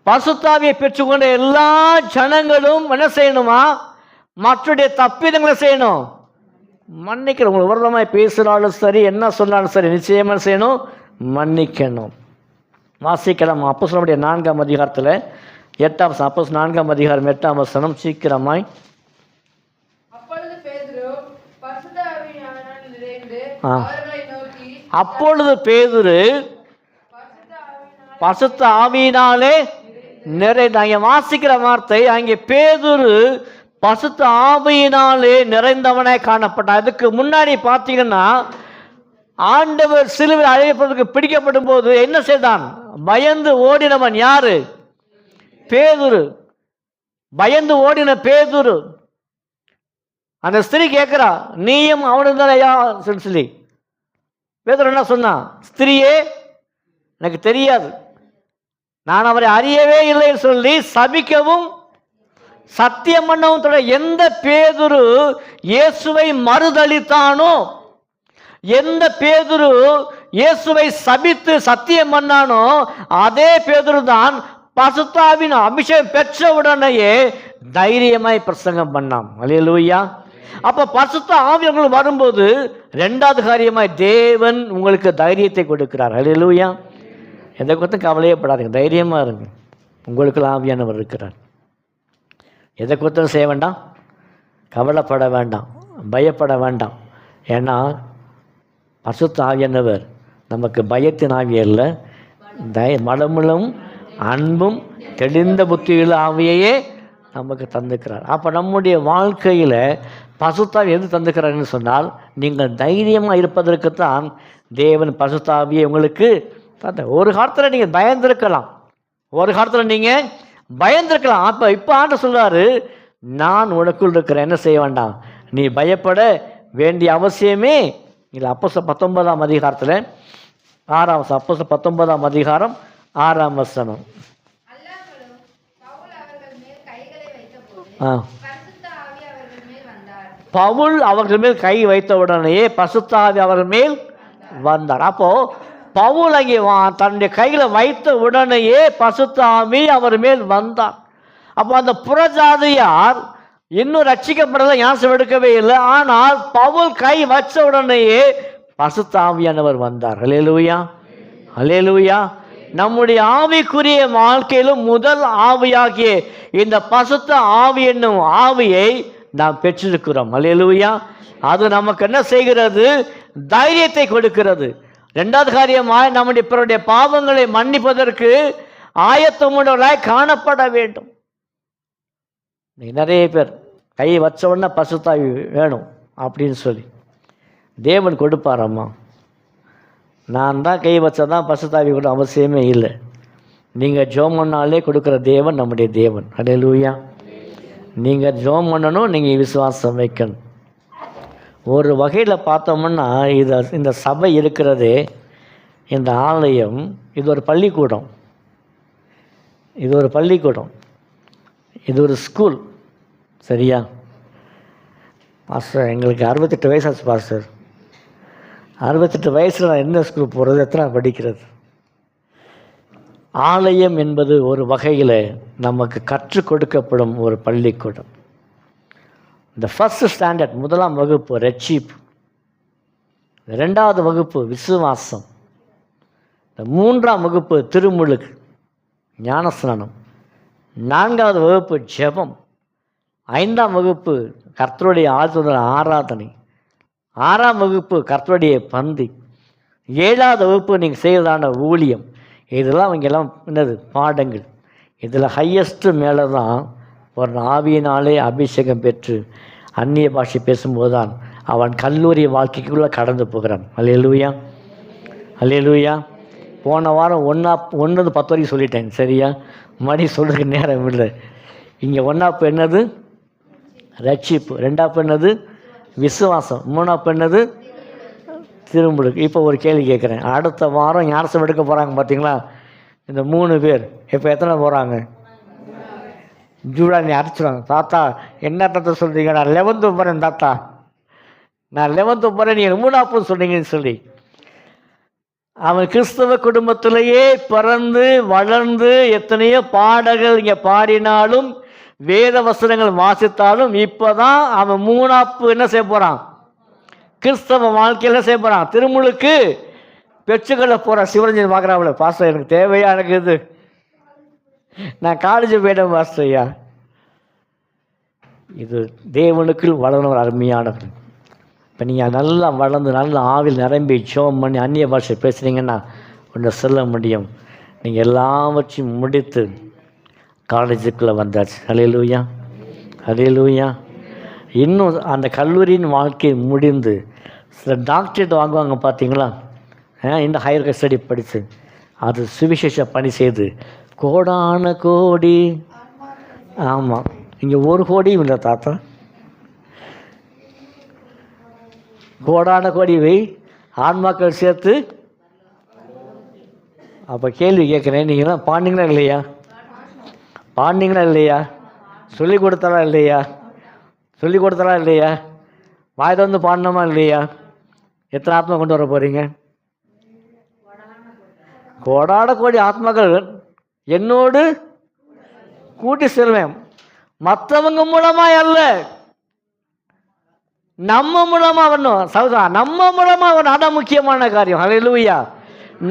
பசுத்தாவியை பெற்றுக்கொண்ட எல்லா ஜனங்களும் என்ன செய்யணுமா, மற்றடைய தப்பிதங்களை செய்யணும், மன்னிக்கணும். உங்களுக்கு விரதமாய் பேசுகிறாலும் சரி, என்ன சொன்னாலும் சரி, நிச்சயமாக செய்யணும், மன்னிக்கணும். வாசிக்கலாம் அப்போஸ்தலருடைய 4ஆம் அதிகாரத்தில் 8ஆம் வசனம். அப்போஸ்தலர் 4ஆம் அதிகாரம் 8ஆம் வசனம் சீக்கிரமாய். அப்பொழுது பேதுரு பசுத்த ஆவியினாலே நிறைந்த. வாசிக்கிற வார்த்தை, அங்கே பேதுரு பசுத்த ஆவியினாலே நிறைந்தவனே காணப்பட்டான். அதுக்கு முன்னாடி பார்த்தீங்கன்னா ஆண்டவர் சிலுவையில் அழைப்பதற்கு பிடிக்கப்படும் போது என்ன செய்தான், பயந்து ஓடினவன் யாரு? பேதுரு. பயந்து ஓடின பேதுரு. அந்த ஸ்திரீ கேட்குறா, நீயும் அவனும் தானே ஐயா சொல்லி. பேதுரு என்ன சொன்னான்? ஸ்திரீயே, எனக்கு தெரியாது, நான் அவரை அறியவே இல்லைன்னு சொல்லி சபிக்கவும் சத்தியம் பண்ணவும் தொடர். எந்த பேதுரு இயேசுவை மறுதளித்தானோ, எந்த பேதுரு இயேசுவை சபித்து சத்தியம் பண்ணானோ, அதே பேதுரு தான் பரிசுத்த ஆவியின் அபிஷேகம் பெற்ற உடனேயே தைரியமாய் பிரசங்கம் பண்ணான். அல்லேலூயா. அப்போ பரிசுத்த ஆவி உங்களுக்கு வரும்போது ரெண்டாவது காரியமாய் தேவன் உங்களுக்கு தைரியத்தை கொடுக்கிறார். அல்லேலூயா. எதை குறித்து கவலையே படாதீங்க, தைரியமாக இருங்க. உங்களுக்கு ஆவியானவர் இருக்கிறார். எதை குறித்தும் செய்ய வேண்டாம், கவலைப்பட வேண்டாம், பயப்பட வேண்டாம். ஏன்னா பரிசுத்த ஆவியானவர் நமக்கு பயத்தின் ஆவி அல்ல, மனமும் அன்பும் தெளிந்த புத்தியுள்ள ஆவியையே நமக்கு தந்துக்கிறார். அப்போ நம்முடைய வாழ்க்கையில் பரிசுத்த ஆவி எது தந்துக்கிறார்னு சொன்னால், நீங்கள் தைரியமாக இருப்பதற்குத்தான் தேவன் பரிசுத்த ஆவியை உங்களுக்கு தந்த. ஒரு காலத்தில் நீங்கள் பயந்திருக்கலாம், ஒரு காலத்தில் நீங்கள் பயந்திருக்கலாம். அப்போ இப்போ ஆண்டவர் சொல்றாரு, நான் உனக்குள் இருக்கிறேன், என்ன செய்ய வேண்டாம், நீ பயப்பட வேண்டிய அவசியமே இல்லை. அப்போஸ்தலர் 19ஆம் அதிகாரத்தில் 6ஆம் வசனம். அப்போஸ்தலர் 19ஆம் அதிகாரம் 6ஆம் வசனம். பவுல் அவர்கள் மேல் கை வைத்த உடனேயே பரிசுத்த ஆவி அவர்கள் மேல் வந்தார். அப்போ பவுல் அங்கே தன்னுடைய கையில் வைத்த உடனேயே பரிசுத்த ஆவி அவர் மேல் வந்தார். அப்போ அந்த புறஜாதியார் இன்னும் ரட்சிக்கப்படலை, ஞானம் எடுக்கவே இல்லை. ஆனால் பவுல் கை வச்ச உடனேயே பரிசுத்த ஆவியானவர் வந்தார். அல்லேலூயா, அல்லேலூயா. நம்முடைய ஆவிக்குரிய வாழ்க்கையிலும் முதல் ஆவியாகிய இந்த பரிசுத்த ஆவி என்னும் ஆவியை நாம் பெற்றிருக்கிறோம். அல்லேலூயா. அது நமக்கு என்ன செய்கிறது? தைரியத்தை கொடுக்கிறது. ரெண்டாவது காரியமாய் நம்முடைய பிறருடைய பாவங்களை மன்னிப்பதற்கு ஆயத்தமுள்ளவர்களாய் காணப்பட வேண்டும். நிறைய பேர் கை வச்ச உடனே பரிசுத்த ஆவி வேணும் அப்படின்னு சொல்லி தேவன் கொடுப்பாரம்மா. நான் தான் கை வச்சதான் பரிசுத்த ஆவி கூட அவசியமே இல்லை. நீங்கள் ஜெபம் பண்ணாலே கொடுக்குற தேவன் நம்முடைய தேவன். அல்லேலூயா. நீங்கள் ஜெபம் பண்ணணும், நீங்கள் விசுவாசம் வைக்கணும். ஒரு வகையில் பார்த்தோம்னா இந்த சபை இருக்கிறதே, இந்த ஆலயம், இது ஒரு பள்ளிக்கூடம், இது ஒரு பள்ளிக்கூடம், இது ஒரு ஸ்கூல். சரியா பாஸ்டர்? எங்களுக்கு 68 வயசு ஆச்சு பாஸ்டர். 68 வயசில் நான் என்ன ஸ்கூல் போகிறது, எத்தனை படிக்கிறது? ஆலயம் என்பது ஒரு வகையில் நமக்கு கற்றுக் கொடுக்கப்படும் ஒரு பள்ளிக்கூடம். இந்த ஃபர்ஸ்ட் ஸ்டாண்டர்ட், முதலாம் வகுப்பு ரட்சிப்பு, ரெண்டாவது வகுப்பு விசுவாசம், இந்த மூன்றாம் வகுப்பு திருமுழுக்கு ஞானஸ்நானம், நான்காவது வகுப்பு ஜெபம், ஐந்தாம் வகுப்பு கர்த்தருடைய ஆழ்த்துதல் ஆராதனை, ஆறாம் வகுப்பு கர்த்தருடைய பந்தி, ஏழாவது வகுப்பு நீங்கள் செய்வதான ஊழியம். இதெல்லாம் இங்கெல்லாம் என்னது பாடங்கள். இதில் ஹையஸ்ட்டு மேலே தான் ஒரு ஆவியினாலே அபிஷேகம் பெற்று அந்நிய பாஷை பேசும்போது தான் அவன் கல்லூரி வாழ்க்கைக்குள்ளே கடந்து போகிறான். அல்லேலூயா, அல்லேலூயா. போன வாரம் 1 10 வரைக்கும் சொல்லிட்டேன். சரியா? மணி சொல்கிறதுக்கு நேரம் இல்லை. இங்கே 1 என்னது? ரட்சிப்பு. 2 என்னது? விசுவாசம். 3 என்னது? திருமுழுக்கு. இப்போ ஒரு கேள்வி கேட்குறேன். அடுத்த வாரம் ஞானஸ்நானம் எடுக்க போகிறாங்க பார்த்தீங்களா? இந்த 3 பேர் இப்போ எத்தனை போகிறாங்க? ஜூடா நீ அரைச்சிடுவாங்க. தாத்தா என்ன தாத்தா சொல்கிறீங்க? நான் 11th போகிறேன் தாத்தா, நான் 11th போகிறேன், நீங்கள் 3 சொன்னீங்கன்னு சொல்லி அவன் கிறிஸ்தவ குடும்பத்திலேயே பிறந்து வளர்ந்து எத்தனையோ பாடல்கள் இங்கே பாடினாலும் வேத வசனங்கள் வாசித்தாலும் இப்போ தான் அவன் 3 என்ன செய்ய போகிறான்? கிறிஸ்தவ வாழ்க்கையில் என்ன செய்ய போகிறான்? திருமுழுக்கு பெற்றுக்கொள்ள போகிறான். சிவரஞ்சன் பார்க்குறாப்புல, பாஸ்டர் எனக்கு தேவையா, எனக்கு இது, நான் காலேஜ் போயிட்டேன் பாஸ்டர் ஐயா. இது தேவனுக்குள் வளர்ந்த ஒரு அருமையானது. இப்போ நீங்கள் நல்லா வளர்ந்து நல்ல ஆவில் நிரம்பி ஜெபம் பண்ணி அந்நிய பாஷை பேசுனீங்கன்னா ஒன்று சொல்ல முடியும், நீங்கள் எல்லாவற்றையும் முடித்து காலேஜுக்குள்ளே வந்தாச்சு. அல்லேலூயா, அல்லேலூயா. இன்னும் அந்த கல்லூரியின் வாழ்க்கை முடிந்து சில டாக்டரேட் வாங்குவாங்க பார்த்தீங்களா? இந்த ஹையர் ஸ்டடி படித்து அது சுவிசேஷ பணி செய்து கோடான கோடி, ஆமாம், இங்கே ஒரு கோடியும் இல்லை தாத்தா, கோடான கோடி ஆன்மாக்கள் சேர்த்து. அப்போ கேள்வி கேட்குறேன், நீங்களாம் பாண்டிங்களா இல்லையா? பாண்டிங்களா இல்லையா? சொல்லி கொடுத்தாரா இல்லையா? சொல்லி கொடுத்தாரா இல்லையா? வாய் வந்து பாடணுமா இல்லையா? எத்தனை ஆத்மா கொண்டு வர போகிறீங்க? கோடான கோடி ஆத்மாக்கள் என்னோடு கூட்டி செல்வேன். மற்றவங்க மூலமாக அல்ல, நம்ம மூலமாக வரணும். சௌதா, நம்ம மூலமாக வரணும். அதான் முக்கியமான காரியம். ஹல்லேலூயா.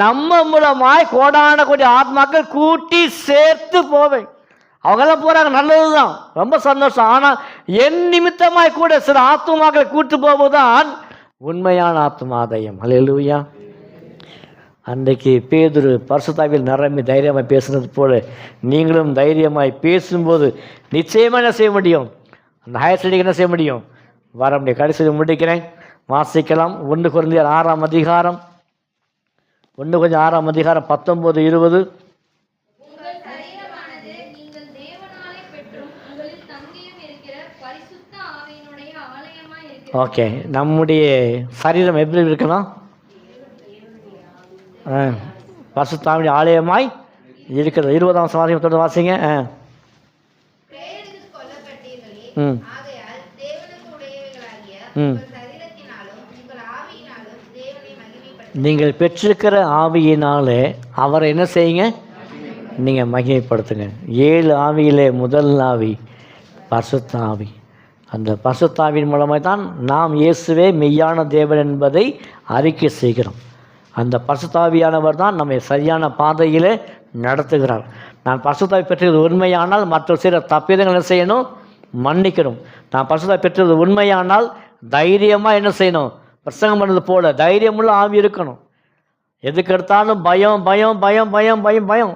நம்ம மூலமாய் கோடான கோடி ஆத்மாக்கள் கூட்டி சேர்த்து போவேன். அவங்கெல்லாம் போகிறாங்க, நல்லது தான், ரொம்ப சந்தோஷம். ஆனால் என் நிமித்தமாய் கூட சில ஆத்மாக்களை கூட்டு போவதுதான் உண்மையான ஆத்மாதயம். ஹல்லேலூயா. அன்றைக்கு பேதுரு பரிசுத்தாவியில் நிரம்பி தைரியமாய் பேசுனது போல நீங்களும் தைரியமாய் பேசும்போது நிச்சயமாக என்ன செய்ய முடியும்? அந்த ஹையர் ஸ்டடிக்கு என்ன செய்ய முடியும்? வர முடியும். கடைசியில் முடிக்கிறேன், வாசிக்கலாம். 1 கொரிந்தியர் 6ஆம் அதிகாரம், 1 கொஞ்சம் 6ஆம் அதிகாரம் 19, 20. ஓகே, நம்முடைய சரீரம் எப்படி இருக்கலாம்? பரிசுத்தாவின் ஆலயமாய் இருக்கிறது. 20ஆம் வசனம் தொடர்ந்து வாசிங்க. நீங்கள் பெற்றிருக்கிற ஆவியினாலே அவரை என்ன செய்யுங்க? நீங்கள் மகிமைப்படுத்துங்க. 7 ஆவியிலே முதல் ஆவி பரிசுத்த ஆவி. அந்த பரிசுத்தாவின் மூலமாக தான் நாம் இயேசுவே மெய்யான தேவன் என்பதை அறிக்கை செய்கிறோம். அந்த பரிசுத்தாவியானவர் தான் நம்மை சரியான பாதையில் நடத்துகிறார். நான் பரிசுத்தாவி பெற்றது உண்மையானால் மற்ற சில தப்பிதங்கள் என்ன செய்யணும்? மன்னிக்கணும். நான் பரிசுத்தாவி பெற்றது உண்மையானால் தைரியமாக என்ன செய்யணும்? பிரசங்கம் பண்ணது போல தைரியமுள்ள ஆவி இருக்கணும். எதுக்கு எடுத்தாலும் பயம் பயம் பயம் பயம் பயம் பயம்.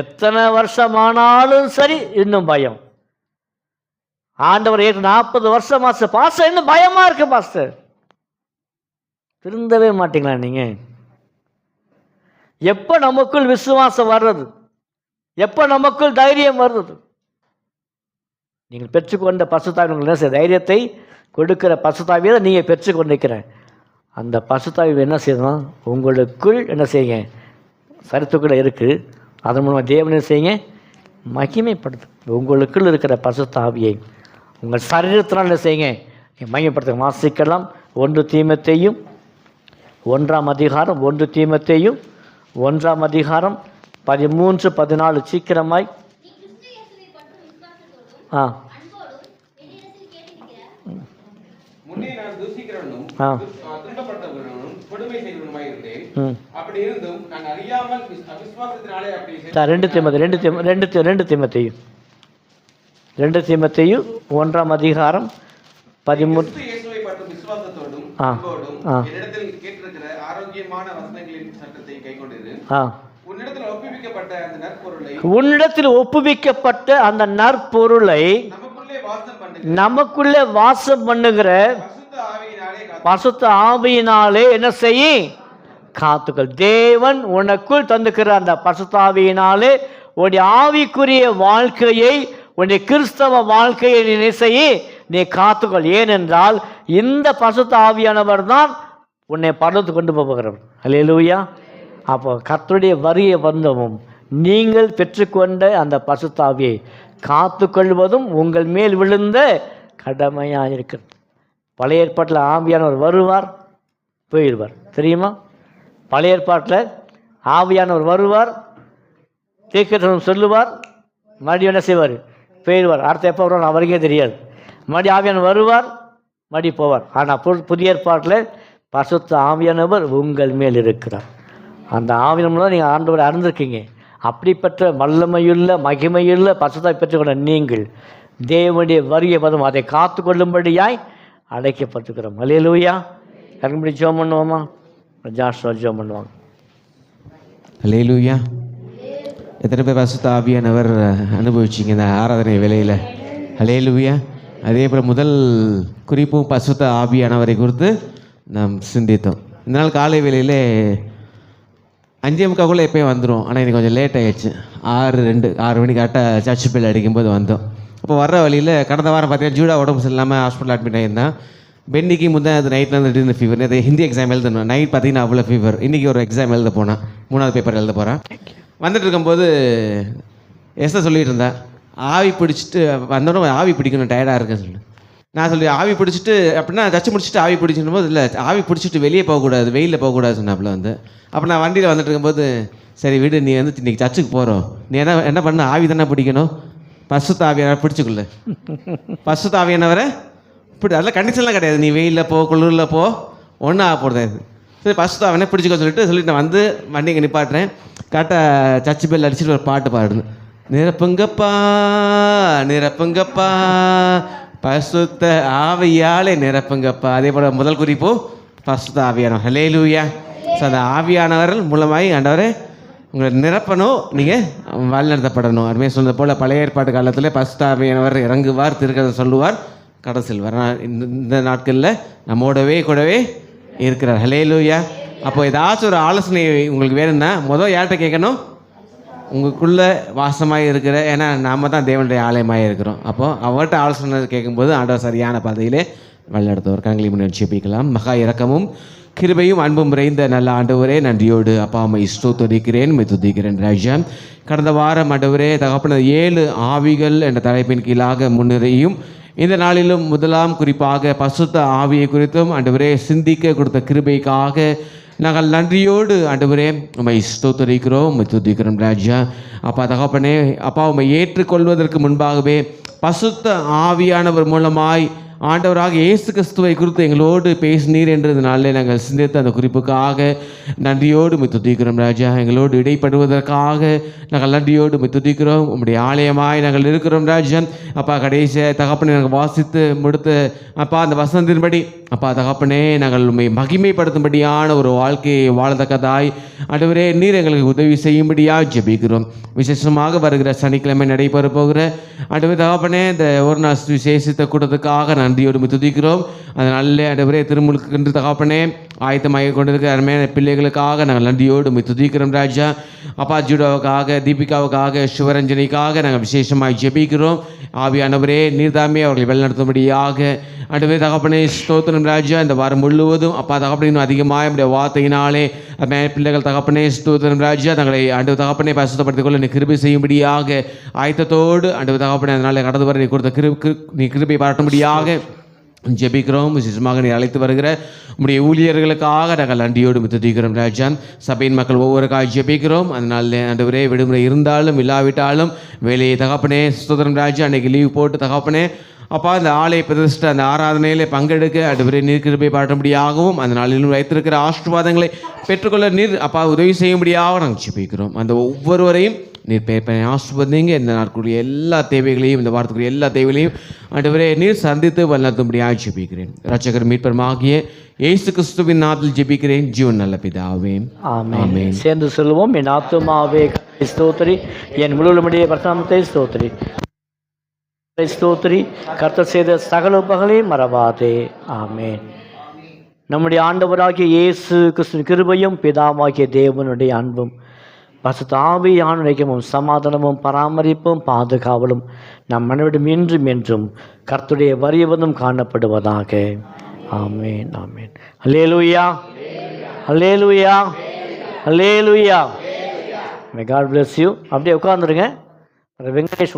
எத்தனை வருஷமானாலும் சரி இன்னும் பயம். ஆண்டவர் 40 வருஷம் மாஸ்டர், பாஸ்டர் இன்னும் பயமா இருக்கு பாஸ்டர். திருந்தவே மாட்டீங்களா நீங்கள்? எப்போ நமக்குள் விசுவாசம் வர்றது? எப்போ நமக்குள் தைரியம் வர்றது? நீங்கள் பெற்றுக்கொண்ட பரிசுத்தாவி உங்களுக்கு தைரியத்தை கொடுக்கிற பரிசுத்தாவியை நீங்கள் பெற்றுக்கொண்டிருக்கிற அந்த பரிசுத்தாவி என்ன செய்யணும்? உங்களுக்குள் என்ன செய்யுங்க? சரித்துக்குள்ளே இருக்குது. அதன் மூலமாக தேவனை செய்யுங்க, மகிமைப்படுத்து. உங்களுக்குள் இருக்கிற பரிசுத்தாவியை உங்கள் சரீரத்தினால் என்ன செய்யுங்க? மகிமைப்படுத்துங்க. வாசிக்கலாம். 1 தீமோத்தேயும் 1ஆம் அதிகாரம், 1 தீமோத்தேயும் 1ஆம் அதிகாரம் 13, 14. சீக்கிரமாய். ரெண்டு தீமோத்தேயும் 1ஆம் அதிகாரம் 13. உன்னிடத்தில் ஒப்புவிக்கப்பட்ட அந்த நற்பொருளை நமக்குள்ளே வாசம் பண்ணுகிற பரிசுத்த ஆவியினாலே என்ன செய்ய? காத்துக்கள். தேவன் உனக்குள் தந்துக்கிற அந்த பரிசுத்த ஆவியினாலே உன்னுடைய ஆவிக்குரிய வாழ்க்கையை, உன்னுடைய கிறிஸ்தவ வாழ்க்கையை நீ செய்ய, நீ காத்துக்கள். ஏனென்றால் இந்த பரிசுத்த ஆவியானவர் தான் உன்னை பரலோகத்துக்கு கொண்டு போகிறவர். அல்லேலூயா. அப்போ கர்த்தருடைய வரிய வந்தமும் நீங்கள் பெற்றுக்கொண்ட அந்த பரிசுத்த ஆவியை காத்துக்கொள்வதும் உங்கள் மேல் விழுந்த கடமையாக இருக்கிறது. பழைய ஏற்பாட்டில் ஆவியானவர் வருவார், போயிடுவார். தெரியுமா? பழைய ஏற்பாட்டில் ஆவியானவர் வருவார், தீர்க்கதரிசனம் சொல்லுவார், மறுபடியும் என்ன செய்வார்? போயிடுவார். அடுத்த எப்போ வருவார் அவருக்கே தெரியாது. மறுபடியும் ஆவியானவர் வருவார், மறுபடியும் போவார். ஆனால் புதிய ஏற்பாட்டில் பரிசுத்த ஆவியானவர் உங்கள் மேல் இருக்கிறார். அந்த ஆவியின் மூலம் நீங்கள் ஆண்டவரை அறிந்திருக்கீங்க. அப்படிப்பட்ட வல்லமையுள்ள மகிமையுள்ள பரிசுத்தாவை பெற்றுக்கொண்ட நீங்கள் தேவனுடைய வரிய பதம் அதை காத்து கொள்ளும்படியாய் அழைக்கப்பட்டிருக்கிறோம். அல்லேலூயா. கண்படி ஜெபம் பண்ணுவோமா? ஜாஷுவா ஜெபம் பண்ணுவாங்க. அல்லேலூயா. எத்தனை பேர் பரிசுத்த ஆவியானவர் அனுபவிச்சிங்க இந்த ஆராதனை வேளையில்? அல்லேலூயா. அதே போல் முதல் குறிப்பும் பரிசுத்த ஆவியானவரை குறித்து நாம் சிந்தித்தோம். இந்த நாள் காலை வேளையில் 5:45 எப்போயும் வந்துடும். ஆனால் எனக்கு கொஞ்சம் லேட் ஆகிடுச்சு. 6 மணிக்கு கரெக்டாக சர்ச் பெல் அடிக்கும்போது வந்தோம். அப்போ வர்ற வழியில் கடந்த வாரம் பார்த்தீங்கன்னா ஜூடா உடம்பு சரியில்லாமல் ஹாஸ்பிட்டல் அட்மிட் ஆகியிருந்தேன். பென்னிக்கு அது நைட்லேருந்து திடீர்னு ஃபீவர். அது ஹிந்தி எக்ஸாம் எழுதணும். நைட் பார்த்தீங்கன்னா அவ்வளோ ஃபீவர். இன்றைக்கி ஒரு எக்ஸாம் எழுத போனேன், 3வது பேப்பர் எழுத போகிறேன். வந்துட்டு இருக்கும்போது எஸ்ஸை சொல்லிகிட்டு இருந்தேன், ஆவி பிடிச்சிட்டு வந்தோடனே ஆவி பிடிக்கணும், டயர்டாக இருக்குன்னு சொல்லி. நான் சொல்லி ஆவி பிடிச்சிட்டு அப்படின்னா கச்சி முடிச்சுட்டு ஆவி பிடிச்சிடும் போது, இல்லை ஆவி பிடிச்சிட்டு வெளியே போகக்கூடாது, வெயிலில் போகக்கூடாது சொன்னாப்புல வந்து. அப்போ நான் வண்டியில் வந்துட்டு இருக்கும்போது, சரி வீடு நீ வந்து இன்றைக்கி சர்ச்சுக்கு போகிறோம், நீ என்ன பண்ண, ஆவி தானே பிடிக்கணும், பசுத்த ஆவியானவரை பிடிச்சிக்கொள்ள, பசுத்த ஆவியானவரை அதெல்லாம் கண்டிஷன்லாம் கிடையாது, நீ வெயிலில் போ குளிரில் போ ஒன்றும் ஆக போகிறது. சரி பசுத்த ஆவியானவரை பிடிச்சிக்க சொல்லிட்டு நான் வந்து வண்டியை நிப்பாட்டுறேன். கரெக்டாக சர்ச்சு பெல் அடிச்சுட்டு ஒரு பாட்டு பாடுது, நிரப்புங்கப்பா நிரப்புங்கப்பா பசுத்த ஆவியாலே நிரப்புங்கப்பா. அதே போல் முதல் குறிப்போ பசுத்த ஆவியானவர். ஹல்லேலூயா. ஸோ அந்த ஆவியானவர்கள் மூலமாய் ஆண்டவரே உங்களை நிரப்பணும், நீங்கள் வழிநடத்தப்படணும். அதுமாதிரி சொன்னது போல் பழைய ஏற்பாட்டு காலத்தில் பசுத்த ஆவியானவர் இறங்குவார், திருக்கதை சொல்லுவார், கடைசியில் வர இந்த நாட்களில் நம்மோடவே கூடவே இருக்கிறார். ஹல்லேலூயா. அப்போ ஏதாச்சும் ஒரு ஆலோசனை உங்களுக்கு வேணும்னா முதல் யார்கிட்ட கேட்கணும், உங்களுக்குள்ளே வாசமாக இருக்கிற, ஏன்னா நாம் தான் தேவனுடைய ஆலயமாக இருக்கிறோம். அப்போது அவர்கிட்ட ஆலோசனை கேட்கும்போது ஆண்டவர் சரியான பாதையிலே வழிநடத்துவார். கண்களை முன்னாடி ஜெபிக்கலாம். மகா இரக்கமும் கிருபையும் அன்பும் நிறைந்த நல்ல ஆண்டவரே, நன்றியோடு அப்பா அம்மை ஸ்தோத்திரிக்கிறேன், துதிக்கிறேன் ராஜா. கடந்த வாரம் ஆண்டவரே தகப்பன 7 ஆவிகள் என்ற தலைப்பின் கீழாக முன்னிறையும் இந்த நாளிலும் முதலாம் குறிப்பாக பசுத்த ஆவியை குறித்தும் ஆண்டவரே சிந்திக்க கொடுத்த கிருபைக்காக நாங்கள் நன்றியோடு ஆண்டவரே உம்மை ஸ்தோத்திரிக்கிறோம், உம்மை துதிக்கிறோம் ராஜா. அப்பா தகப்பனே, அப்பா உம்மை ஏற்றுக்கொள்வதற்கு முன்பாகவே பசுத்த ஆவியானவர் மூலமாய் ஆண்டவராக இயேசு கிறிஸ்துவை குறித்து எங்களோடு பேசினீர் என்றதுனாலே நாங்கள் சிந்தித்த அந்த குறிப்புக்காக நன்றியோடு உம்மை துதிக்கிறோம் ராஜா. எங்களோடு இடைப்படுவதற்காக நாங்கள் நன்றியோடு உம்மை துதிக்கிறோம். உம்முடைய ஆலயமாய் நாங்கள் இருக்கிறோம் ராஜா. அப்பா கடைசிய தகப்பனை நாங்கள் வாசித்து முடித்து அப்பா அந்த வசனத்தின்படி அப்பா தகப்பனே நாங்கள் உம்மை மகிமைப்படுத்தும்படியான ஒரு வாழ்க்கையை வாழத்தக்கதாய் ஆண்டவரே நீர் எங்களுக்கு உதவி செய்யும்படியாக ஜெபிக்கிறோம். விசேஷமாக வருகிற சனிக்கிழமை நடைபெற போகிற ஆண்டவரே தகப்பனே இந்த ஒரு நாள் விசேஷத்தை கூட்டத்துக்காக நன்றியோடு துதிக்கிறோம். அதனால ஆண்டவரே திருமுழுக்கு தகப்பனே ஆயத்தமாக கொண்டிருக்கிற அருமையான பிள்ளைகளுக்காக நாங்கள் நன்றியோடு துதிக்கிறோம் ராஜா. அப்பா ஜூடாவுக்காக, தீபிகாவுக்காக, சிவரஞ்சனிக்காக நாங்கள் விசேஷமாக ஜெபிக்கிறோம். ஆவியானவரே நீர்தாமே அவர்களை வழிநடத்தும்படியாக ஆண்டவரே தகப்பனே ஸ்தோத்திரம் ராஜா. இந்த வாரம் முழுவதும் அப்பா தகப்பனே இன்னும் அதிகமாக நம்முடைய வார்த்தையினாலே பிள்ளைகள் தகப்பனே ஸ்தோத்திரம் ராஜா தங்களை ஆண்டவர் தகப்பனே பரிசுத்தப்படுத்திக் கொள்ள நீ கிருபை செய்யும்படியாக ஆயத்தத்தோடு ஆண்டவர் தகப்பனே அதனால கடந்து வர நீ கொடுத்த நீ கிருபை பாராட்டும்படியாக ஜெபிக்கிறோம். விசேஷமாக நீ அழைத்து வருகிற உம்முடைய ஊழியர்களுக்காக நாங்கள் நன்றியோடு துதிக்கிறோம் ராஜா. சபையின் மக்கள் ஒவ்வொருக்காக ஜெபிக்கிறோம். அதனால ஆண்டவரே விடுமுறை இருந்தாலும் இல்லாவிட்டாலும் வேலையை தகப்பனே ஸ்தோத்திரம் ராஜா அன்றைக்கி லீவ் போட்டு தகப்பனே அப்பா இந்த ஆலய பிரதிஷ்டை அந்த ஆராதனையில் பங்கெடுக்க ஆண்டவரே நீர் கிருபை பாட்டும்படியாகவும் அந்த நாளிலும் வைத்திருக்கிற ஆசீர்வாதங்களை பெற்றுக்கொள்ள நீர் அப்பா உதவி செய்யும்படியாக நாங்கள் ஜெபிக்கிறோம். அந்த ஒவ்வொருவரையும் நீர் பேர் ஆசீர்வதிங்க. இந்த நாட்களுடைய எல்லா தேவைகளையும் இந்த வாரத்துக்குரிய எல்லா தேவைகளையும் ஆண்டவரே நீர் சந்தித்து வழிநடத்தும்படியாக ஜெபிக்கிறேன். இரட்சகர் மீட்பருமாகிய இயேசு கிறிஸ்துவின் நாமத்தில் ஜெபிக்கிறேன், ஜீவன் நல்ல பிதாவே, ஆமென். சேர்ந்து சொல்லுவோம். என் ஆத்துமாவே ஸ்தோத்திரி, என் முழுவதுமுடைய பரிசுத்தத்தை ஸ்தோத்திரி ஸ்தோத்திரி, கர்த்தர் செய்த சகல உபகளையும் மறவாதே. ஆமென். நம்முடைய ஆண்டவராகிய இயேசு கிறிஸ்துவின் கிருபையும் பிதாவாகிய தேவனுடைய அன்பும் பரிசுத்த ஆவியானவரின் ஐக்கியமும் சமாதானமும் பராமரிப்பும் பாதுகாவலும் நம் மனவிடம் இன்றும் என்றும் கர்த்தருடைய வரியவதும் காணப்படுவதாக. Amen. Amen. Hallelujah, hallelujah, hallelujah. May God bless you. அப்படியே உட்கார்ந்துருங்க. வெங்கடேஷ்